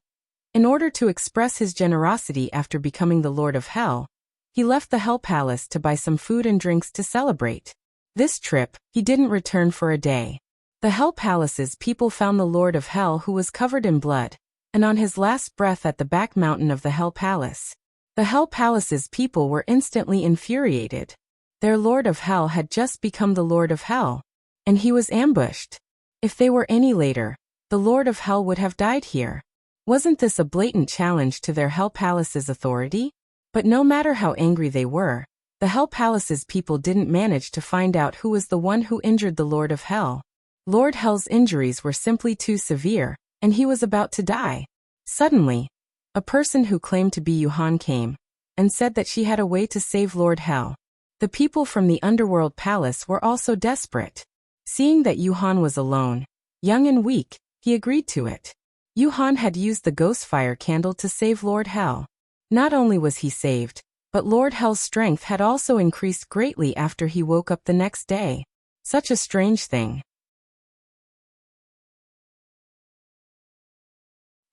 A: in order to express his generosity after becoming the Lord of Hell, he left the Hell Palace to buy some food and drinks to celebrate. This trip, he didn't return for a day. The Hell Palace's people found the Lord of Hell who was covered in blood, and on his last breath at the back mountain of the Hell Palace. The Hell Palace's people were instantly infuriated. Their Lord of Hell had just become the Lord of Hell, and he was ambushed. If they were any later, the Lord of Hell would have died here. Wasn't this a blatant challenge to their Hell Palace's authority? But no matter how angry they were, the Hell Palace's people didn't manage to find out who was the one who injured the Lord of Hell. Lord Hell's injuries were simply too severe, and he was about to die. Suddenly, a person who claimed to be Yuhan came and said that she had a way to save Lord Hell. The people from the underworld palace were also desperate. Seeing that Yuhan was alone, young and weak, he agreed to it. Yuhan had used the ghost fire candle to save Lord Hell. Not only was he saved, but Lord Hell's strength had also increased greatly after he woke up the next day. Such a strange thing.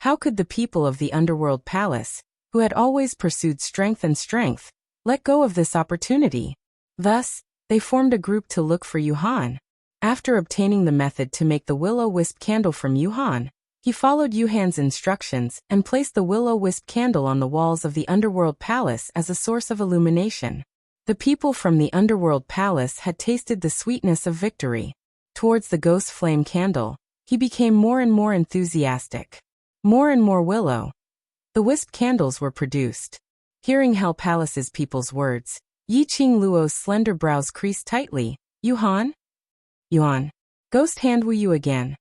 A: How could the people of the underworld palace, who had always pursued strength and strength, let go of this opportunity? Thus, they formed a group to look for Yuhan. After obtaining the method to make the will-o-wisp candle from Yuhan, he followed Yuhan's instructions and placed the will-o-wisp candle on the walls of the underworld palace as a source of illumination. The people from the underworld palace had tasted the sweetness of victory. Towards the ghost flame candle, he became more and more enthusiastic. More and more the wisp candles were produced. Hearing Hell Palace's people's words, Yi Qing Luo's slender brows creased tightly. Yuhan? Yuan. Ghost hand Wu you again.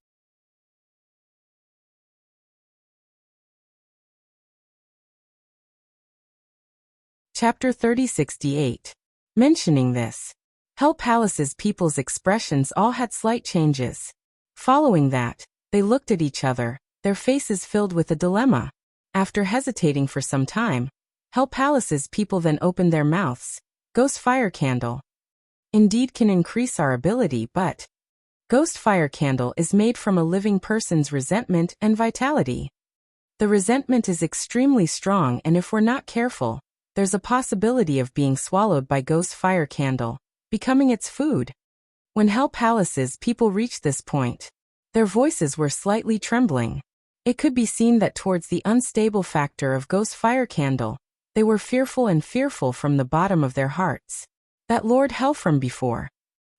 A: Chapter 3068. Mentioning this, Hell Palace's people's expressions all had slight changes. Following that, they looked at each other, their faces filled with a dilemma. After hesitating for some time, Hell Palace's people then opened their mouths. Ghost fire candle. Indeed can increase our ability, but ghost fire candle is made from a living person's resentment and vitality. The resentment is extremely strong, and if we're not careful, there's a possibility of being swallowed by ghost fire candle, becoming its food. When Hell Palace's people reached this point, their voices were slightly trembling. It could be seen that towards the unstable factor of ghost fire candle, they were fearful from the bottom of their hearts. That Lord Hell from before.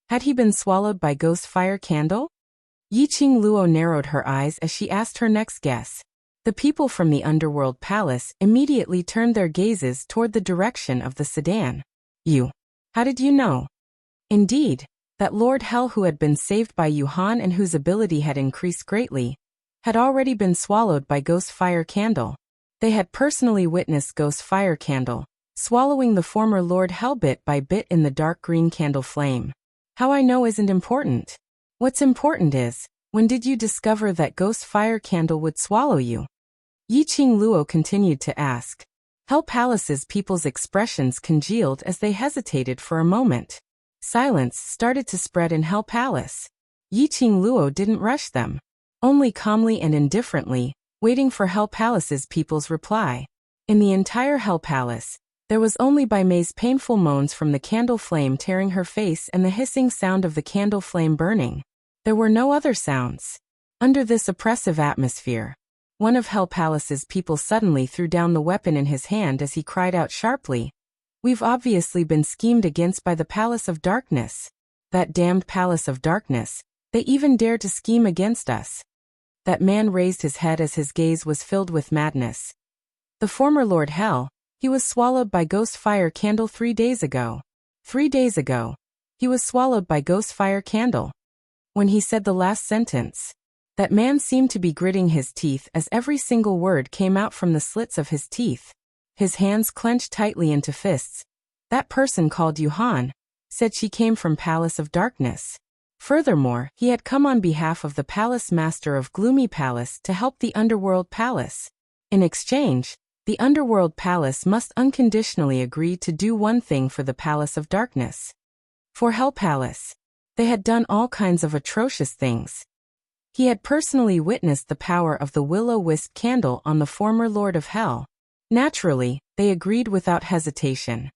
A: Had he been swallowed by ghost fire candle? Yi Qing Luo narrowed her eyes as she asked her next guess. The people from the underworld palace immediately turned their gazes toward the direction of the sedan. You. How did you know? Indeed, that Lord Hell who had been saved by Yuhan and whose ability had increased greatly, had already been swallowed by ghost fire candle. They had personally witnessed ghost fire candle swallowing the former Lord Hell bit by bit in the dark green candle flame. How I know isn't important. What's important is, when did you discover that ghost fire candle would swallow you? Yi Qing Luo continued to ask. Hell Palace's people's expressions congealed as they hesitated for a moment. Silence started to spread in Hell Palace. Yi Qing Luo didn't rush them, only calmly and indifferently, waiting for Hell Palace's people's reply. In the entire Hell Palace, there was only Bai Mei's painful moans from the candle flame tearing her face and the hissing sound of the candle flame burning. There were no other sounds. Under this oppressive atmosphere, one of Hell Palace's people suddenly threw down the weapon in his hand as he cried out sharply, "We've obviously been schemed against by the Palace of Darkness. That damned Palace of Darkness, they even dare to scheme against us." That man raised his head as his gaze was filled with madness. The former Lord Hell, he was swallowed by ghost fire candle 3 days ago. 3 days ago, he was swallowed by ghost fire candle. When he said the last sentence, that man seemed to be gritting his teeth as every single word came out from the slits of his teeth. His hands clenched tightly into fists. That person called Yuhan said she came from Palace of Darkness. Furthermore, he had come on behalf of the Palace Master of Gloomy Palace to help the Underworld Palace. In exchange, the Underworld Palace must unconditionally agree to do one thing for the Palace of Darkness. For Hell Palace, they had done all kinds of atrocious things. He had personally witnessed the power of the will-o-wisp candle on the former Lord of Hell. Naturally, they agreed without hesitation.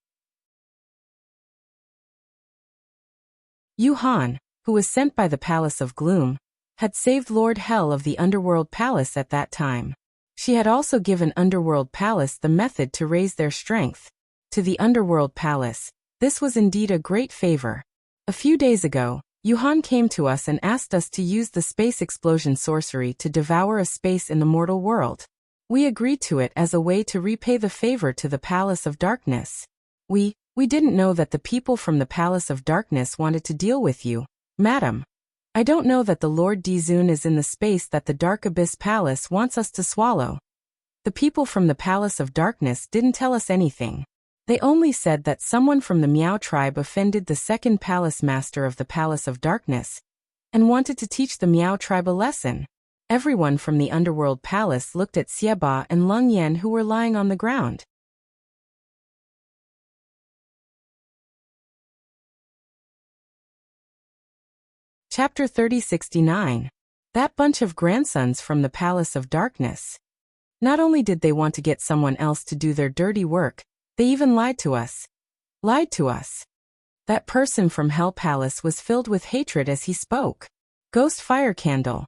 A: Yuhan, who was sent by the Palace of Gloom, had saved Lord Hell of the Underworld Palace at that time. She had also given Underworld Palace the method to raise their strength. To the Underworld Palace, this was indeed a great favor. A few days ago, Yuhan came to us and asked us to use the space explosion sorcery to devour a space in the mortal world. We agreed to it as a way to repay the favor to the Palace of Darkness. We didn't know that the people from the Palace of Darkness wanted to deal with you, madam. I don't know that the Lord Dizun is in the space that the Dark Abyss Palace wants us to swallow. The people from the Palace of Darkness didn't tell us anything. They only said that someone from the Miao tribe offended the second palace master of the Palace of Darkness and wanted to teach the Miao tribe a lesson. Everyone from the Underworld Palace looked at Xieba and Lung Yan, who were lying on the ground. Chapter 3069. That bunch of grandsons from the Palace of Darkness. Not only did they want to get someone else to do their dirty work, they even lied to us. Lied to us. That person from Hell Palace was filled with hatred as he spoke. Ghost Fire Candle.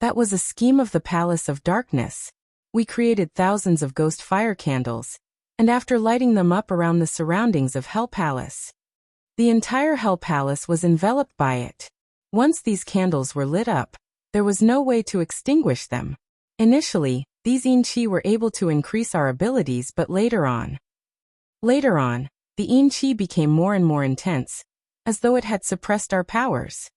A: That was a scheme of the Palace of Darkness. We created thousands of ghost fire candles, and after lighting them up around the surroundings of Hell Palace, the entire Hell Palace was enveloped by it. Once these candles were lit up, there was no way to extinguish them. Initially, these Yin Qi were able to increase our abilities, but later on, the Yin Qi became more and more intense, as though it had suppressed our powers.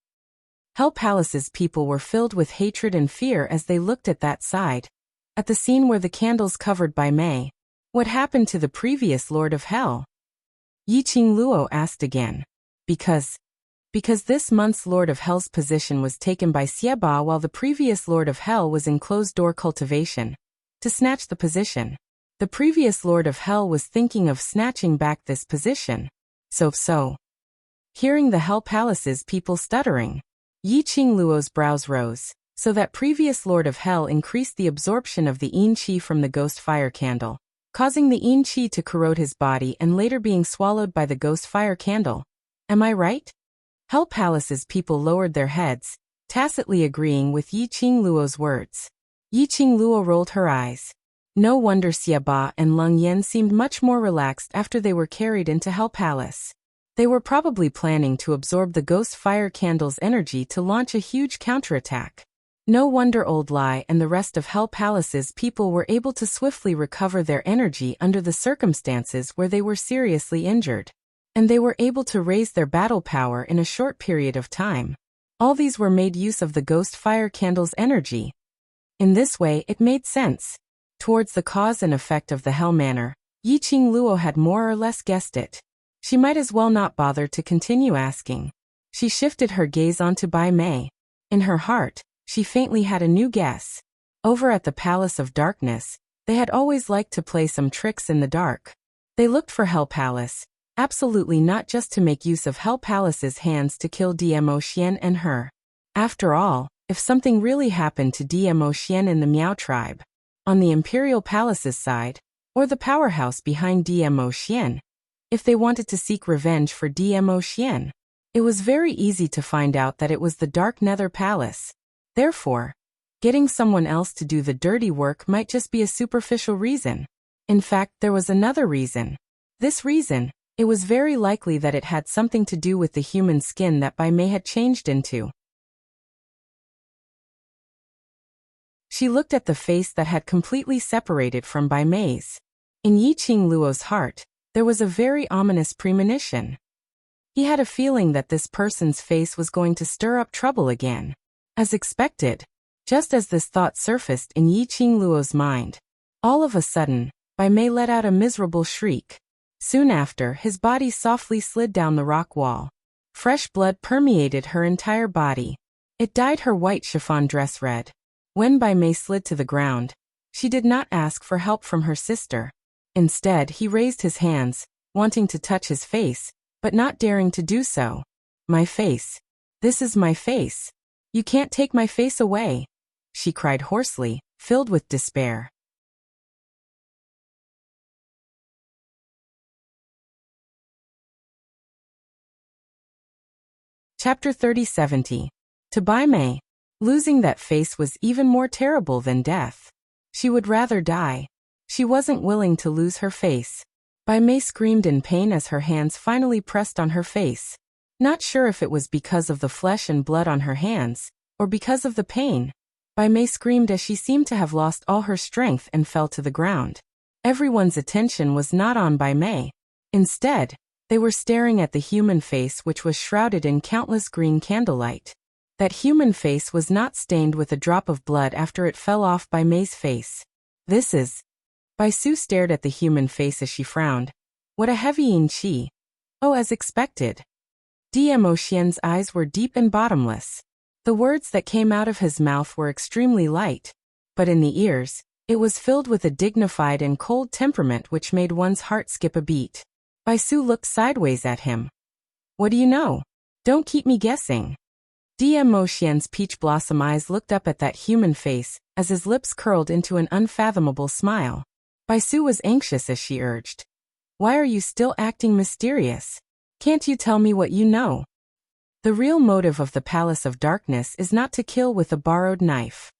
A: Hell Palace's people were filled with hatred and fear as they looked at that side, at the scene where the candles covered Bai Mei. What happened to the previous Lord of Hell? Yiqing Luo asked again. Because this month's Lord of Hell's position was taken by Xieba while the previous Lord of Hell was in closed-door cultivation. To snatch the position. The previous Lord of Hell was thinking of snatching back this position. So. Hearing the Hell Palace's people stuttering, Yiqing Luo's brows rose, so that previous Lord of Hell increased the absorption of the Yin Qi from the ghost fire candle, causing the Yin Qi to corrode his body and later being swallowed by the ghost fire candle. Am I right? Hell Palace's people lowered their heads, tacitly agreeing with Yiqing Luo's words. Yiqing Luo rolled her eyes. No wonder Xieba and Lung Yan seemed much more relaxed after they were carried into Hell Palace. They were probably planning to absorb the ghost fire candle's energy to launch a huge counterattack. No wonder Old Lai and the rest of Hell Palace's people were able to swiftly recover their energy under the circumstances where they were seriously injured. And they were able to raise their battle power in a short period of time. All these were made use of the ghost fire candle's energy. In this way, it made sense. Towards the cause and effect of the Hell Manor, Yiqing Luo had more or less guessed it. She might as well not bother to continue asking. She shifted her gaze onto Bai Mei. In her heart, she faintly had a new guess. Over at the Palace of Darkness, they had always liked to play some tricks in the dark. They looked for Hell Palace, absolutely not just to make use of Hell Palace's hands to kill Dmo Xian and her. After all, if something really happened to Dmo Xian in the Miao tribe, on the Imperial Palace's side, or the powerhouse behind Dmo Xian, if they wanted to seek revenge for Dmo Xian, it was very easy to find out that it was the Dark Nether Palace. Therefore, getting someone else to do the dirty work might just be a superficial reason. In fact, there was another reason. This reason, it was very likely that it had something to do with the human skin that Bai Mei had changed into. She looked at the face that had completely separated from Bai Mei's. In Yiqing Luo's heart, there was a very ominous premonition. He had a feeling that this person's face was going to stir up trouble again. As expected, just as this thought surfaced in Yiqing Luo's mind, all of a sudden, Bai Mei let out a miserable shriek. Soon after, his body softly slid down the rock wall. Fresh blood permeated her entire body. It dyed her white chiffon dress red. When Bai Mei slid to the ground, she did not ask for help from her sister. Instead, he raised his hands, wanting to touch his face, but not daring to do so. My face. This is my face. You can't take my face away, she cried hoarsely, filled with despair. Chapter 3070. To Bai Mei, losing that face was even more terrible than death. She would rather die. She wasn't willing to lose her face. Bai Mei screamed in pain as her hands finally pressed on her face. Not sure if it was because of the flesh and blood on her hands, or because of the pain. Bai Mei screamed as she seemed to have lost all her strength and fell to the ground. Everyone's attention was not on Bai Mei. Instead, they were staring at the human face which was shrouded in countless green candlelight. That human face was not stained with a drop of blood after it fell off Bai Mei's face. This is... Bai Su stared at the human face as she frowned. What a heavy yin qi. Oh, as expected. Dmo Xian's eyes were deep and bottomless. The words that came out of his mouth were extremely light, but in the ears, it was filled with a dignified and cold temperament which made one's heart skip a beat. Bai Su looked sideways at him. What do you know? Don't keep me guessing. Dmo Xian's peach blossom eyes looked up at that human face, as his lips curled into an unfathomable smile. Bai Su was anxious as she urged. Why are you still acting mysterious? Can't you tell me what you know? The real motive of the Palace of Darkness is not to kill with a borrowed knife.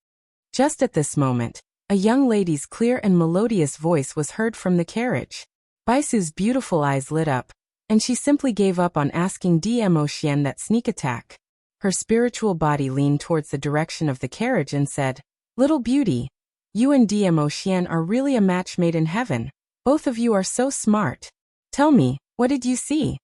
A: Just at this moment, a young lady's clear and melodious voice was heard from the carriage. Bai Su's beautiful eyes lit up, and she simply gave up on asking Dmo Xian that sneak attack. Her spiritual body leaned towards the direction of the carriage and said, Little beauty, you and Dmo Xian are really a match made in heaven. Both of you are so smart. Tell me, what did you see?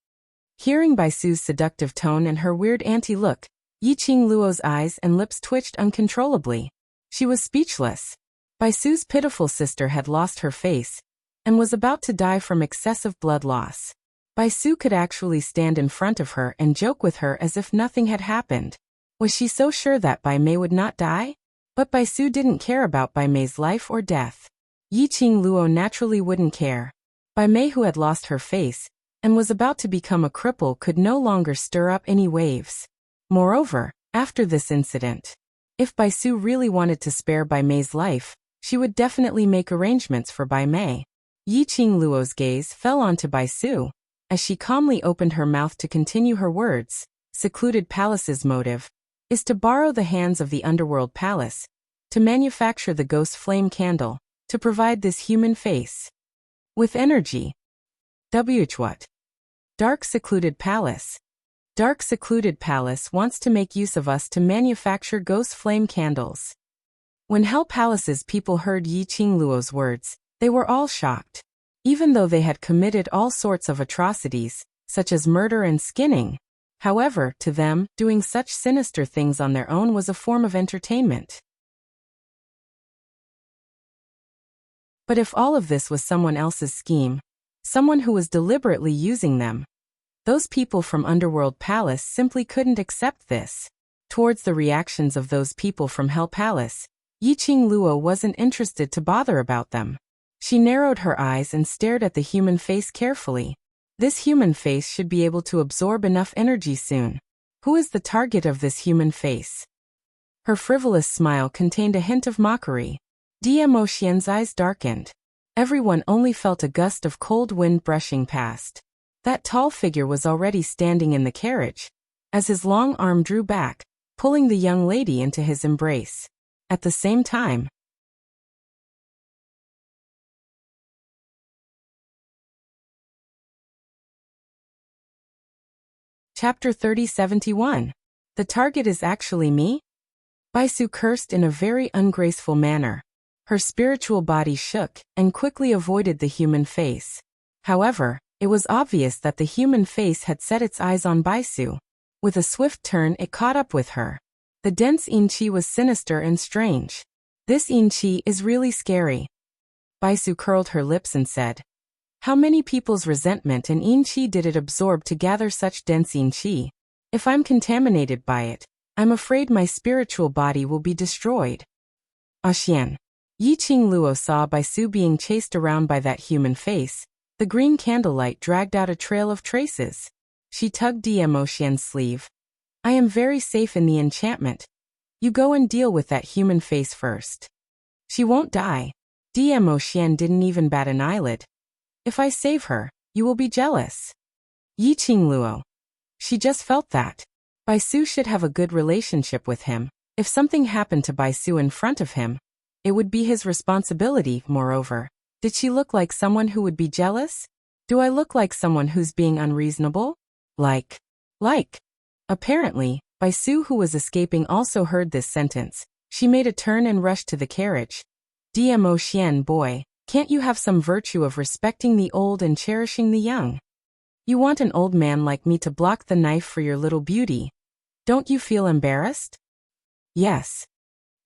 A: Hearing Bai Su's seductive tone and her weird anti-look, Yiqing Luo's eyes and lips twitched uncontrollably. She was speechless. Bai Su's pitiful sister had lost her face, and was about to die from excessive blood loss. Bai Su could actually stand in front of her and joke with her as if nothing had happened. Was she so sure that Bai Mei would not die? But Bai Su didn't care about Bai Mei's life or death. Yiqing Luo naturally wouldn't care. Bai Mei, who had lost her face, and was about to become a cripple, could no longer stir up any waves. Moreover, after this incident, if Bai Su really wanted to spare Bai Mei's life, she would definitely make arrangements for Bai Mei. Yiqing Luo's gaze fell onto Bai Su, as she calmly opened her mouth to continue her words. Secluded Palace's motive is to borrow the hands of the Underworld Palace, to manufacture the ghost flame candle, to provide this human face with energy. What? Dark Secluded Palace. Dark Secluded Palace wants to make use of us to manufacture ghost flame candles. When Hell Palace's people heard Yiqing Luo's words, they were all shocked. Even though they had committed all sorts of atrocities, such as murder and skinning. However, to them, doing such sinister things on their own was a form of entertainment. But if all of this was someone else's scheme, someone who was deliberately using them, those people from Underworld Palace simply couldn't accept this. Towards the reactions of those people from Hell Palace, Yiqing Luo wasn't interested to bother about them. She narrowed her eyes and stared at the human face carefully. This human face should be able to absorb enough energy soon. Who is the target of this human face? Her frivolous smile contained a hint of mockery. Dmo Xian's eyes darkened. Everyone only felt a gust of cold wind brushing past. That tall figure was already standing in the carriage, as his long arm drew back, pulling the young lady into his embrace. At the same time, Chapter 3071. The target is actually me? Bai Su cursed in a very ungraceful manner. Her spiritual body shook and quickly avoided the human face. However, it was obvious that the human face had set its eyes on Bai Su. With a swift turn, it caught up with her. The dense yin qi was sinister and strange. This yin qi is really scary. Bai Su curled her lips and said, How many people's resentment and yin qi did it absorb to gather such dense yin qi? If I'm contaminated by it, I'm afraid my spiritual body will be destroyed. Xian. Yiqing Luo saw Bai Su being chased around by that human face. The green candlelight dragged out a trail of traces. She tugged Dmo Xian's sleeve. I am very safe in the enchantment. You go and deal with that human face first. She won't die. Dmo Xian didn't even bat an eyelid. If I save her, you will be jealous. Yiqing Luo. She just felt that. Bai Su should have a good relationship with him. If something happened to Bai Su in front of him, it would be his responsibility. Moreover, did she look like someone who would be jealous? Do I look like someone who's being unreasonable? Like. Apparently, Bai Su, who was escaping, also heard this sentence. She made a turn and rushed to the carriage. Dmo Xian, boy, can't you have some virtue of respecting the old and cherishing the young? You want an old man like me to block the knife for your little beauty? Don't you feel embarrassed? Yes.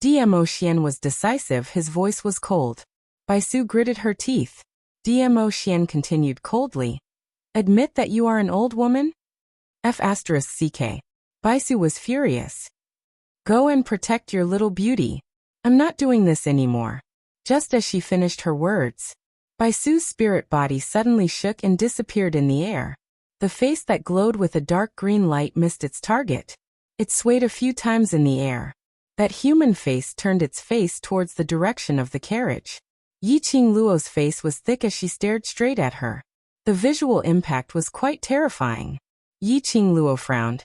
A: Dmo Xian was decisive, his voice was cold. Baisu gritted her teeth. Dmo Xian continued coldly. Admit that you are an old woman? F***ck. Baisu was furious. Go and protect your little beauty. I'm not doing this anymore. Just as she finished her words, Baisu's spirit body suddenly shook and disappeared in the air. The face that glowed with a dark green light missed its target. It swayed a few times in the air. That human face turned its face towards the direction of the carriage. Yiqing Luo's face was thick as she stared straight at her. The visual impact was quite terrifying. Yiqing Luo frowned.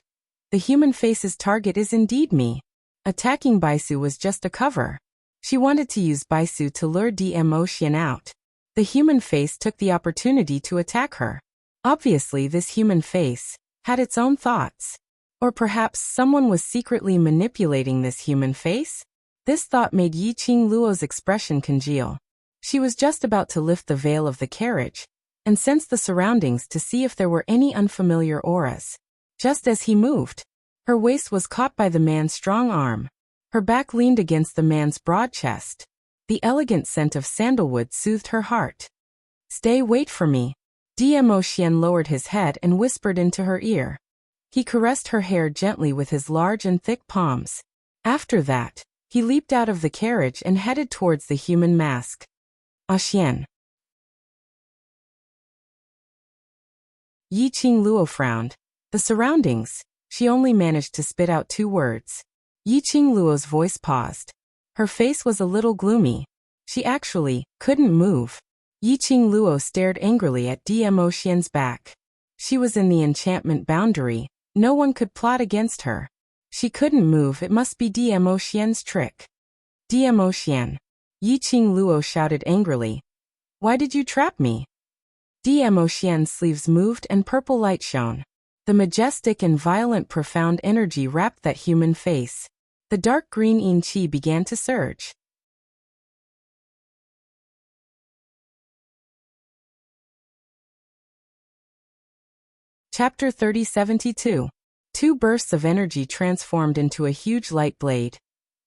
A: The human face's target is indeed me. Attacking Baisu was just a cover. She wanted to use Baisu to lure Dmo Xian out. The human face took the opportunity to attack her. Obviously, this human face had its own thoughts. Or perhaps someone was secretly manipulating this human face? This thought made Yiqing Luo's expression congeal. She was just about to lift the veil of the carriage and sense the surroundings to see if there were any unfamiliar auras. Just as he moved, her waist was caught by the man's strong arm. Her back leaned against the man's broad chest. The elegant scent of sandalwood soothed her heart. Wait for me. Dmo Xian lowered his head and whispered into her ear. He caressed her hair gently with his large and thick palms. After that, he leaped out of the carriage and headed towards the human mask. Xian. Yiqing Luo frowned. The surroundings. She only managed to spit out 2 words. Yiqing Luo's voice paused. Her face was a little gloomy. She actually couldn't move. Yiqing Luo stared angrily at Dmo Xian's back. She was in the enchantment boundary. No one could plot against her. She couldn't move, it must be Dmo Xian's trick. Dmo Xian. Yiqing Luo shouted angrily. Why did you trap me? Dmo Xian's sleeves moved and purple light shone. The majestic and violent profound energy wrapped that human face. The dark green yin qi began to surge. Chapter 3072. 2 bursts of energy transformed into a huge light blade.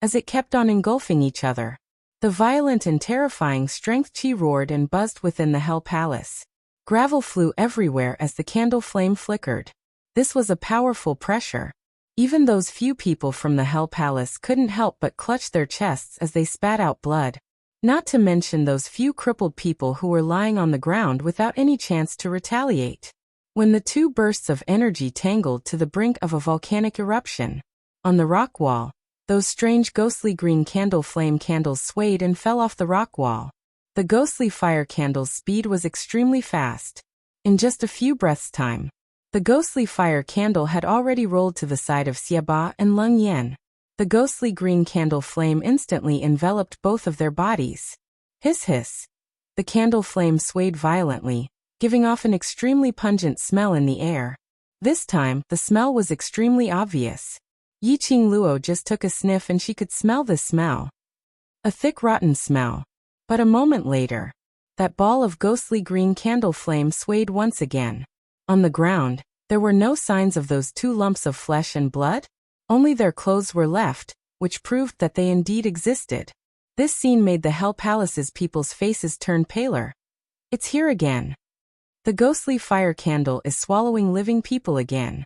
A: As it kept on engulfing each other, the violent and terrifying strength qi roared and buzzed within the Hell Palace. Gravel flew everywhere as the candle flame flickered. This was a powerful pressure. Even those few people from the Hell Palace couldn't help but clutch their chests as they spat out blood. Not to mention those few crippled people who were lying on the ground without any chance to retaliate. When the 2 bursts of energy tangled to the brink of a volcanic eruption. On the rock wall, those strange ghostly green candle flame candles swayed and fell off the rock wall. The ghostly fire candle's speed was extremely fast. In just a few breaths' time, the ghostly fire candle had already rolled to the side of Xiaba and Leng Yan. The ghostly green candle flame instantly enveloped both of their bodies. Hiss hiss. The candle flame swayed violently, giving off an extremely pungent smell in the air. This time, the smell was extremely obvious. Yiqing Luo just took a sniff and she could smell the smell. A thick rotten smell. But a moment later, that ball of ghostly green candle flame swayed once again. On the ground, there were no signs of those 2 lumps of flesh and blood. Only their clothes were left, which proved that they indeed existed. This scene made the Hell Palace's people's faces turn paler. It's here again. The ghostly fire candle is swallowing living people again.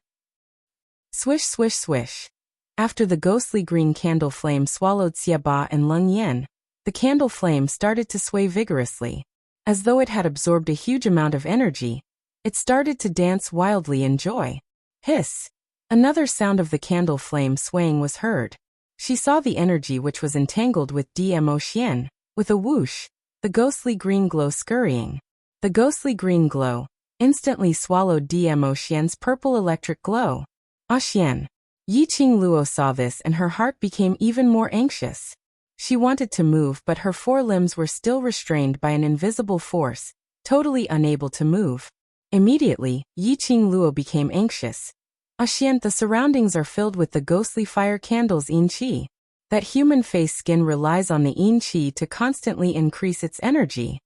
A: Swish swish swish. After the ghostly green candle flame swallowed Xiaba and Leng Yan, the candle flame started to sway vigorously. As though it had absorbed a huge amount of energy, it started to dance wildly in joy. Hiss! Another sound of the candle flame swaying was heard. She saw the energy which was entangled with Dmo Xian. With a whoosh, the ghostly green glow scurrying. The ghostly green glow instantly swallowed Dmo Xian's purple electric glow. Xian! Yiqing Luo saw this and her heart became even more anxious. She wanted to move, but her 4 limbs were still restrained by an invisible force, totally unable to move. Immediately, Yiqing Luo became anxious. Xian, the surroundings are filled with the ghostly fire candle's yin qi. That human face skin relies on the yin qi to constantly increase its energy.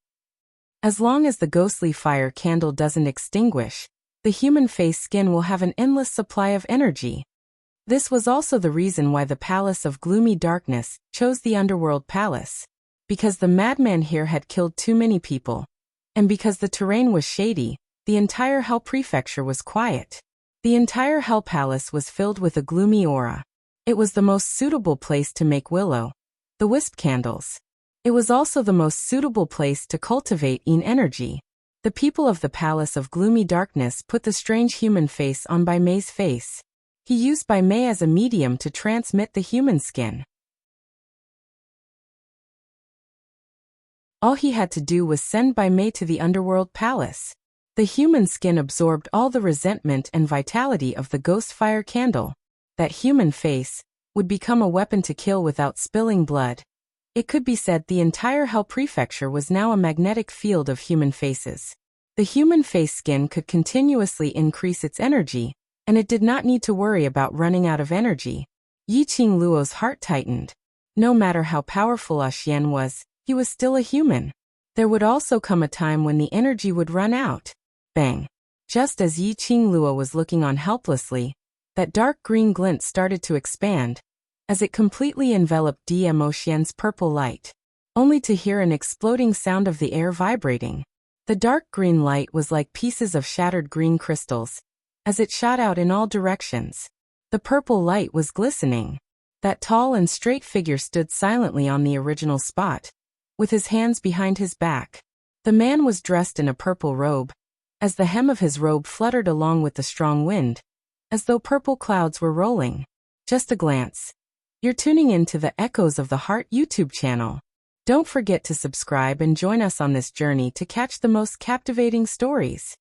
A: As long as the ghostly fire candle doesn't extinguish, the human face skin will have an endless supply of energy. This was also the reason why the Palace of Gloomy Darkness chose the Underworld Palace. Because the madman here had killed too many people. And because the terrain was shady, the entire Hell Prefecture was quiet. The entire Hell Palace was filled with a gloomy aura. It was the most suitable place to make the wisp candles. It was also the most suitable place to cultivate energy. The people of the Palace of Gloomy Darkness put the strange human face on Bai Mei's face. He used Bai Mei as a medium to transmit the human skin. All he had to do was send Bai Mei to the Underworld Palace. The human skin absorbed all the resentment and vitality of the ghost fire candle. That human face would become a weapon to kill without spilling blood. It could be said the entire Hell Prefecture was now a magnetic field of human faces. The human face skin could continuously increase its energy, and it did not need to worry about running out of energy. Yi Qingluo's heart tightened. No matter how powerful Xian was, he was still a human. There would also come a time when the energy would run out. Bang! Just as Yi Qingluo was looking on helplessly, that dark green glint started to expand, as it completely enveloped Demo Xian's purple light, only to hear an exploding sound of the air vibrating. The dark green light was like pieces of shattered green crystals, as it shot out in all directions. The purple light was glistening. That tall and straight figure stood silently on the original spot, with his hands behind his back. The man was dressed in a purple robe, as the hem of his robe fluttered along with the strong wind, as though purple clouds were rolling. Just a glance. You're tuning in to the Echoes of the Heart YouTube channel. Don't forget to subscribe and join us on this journey to catch the most captivating stories.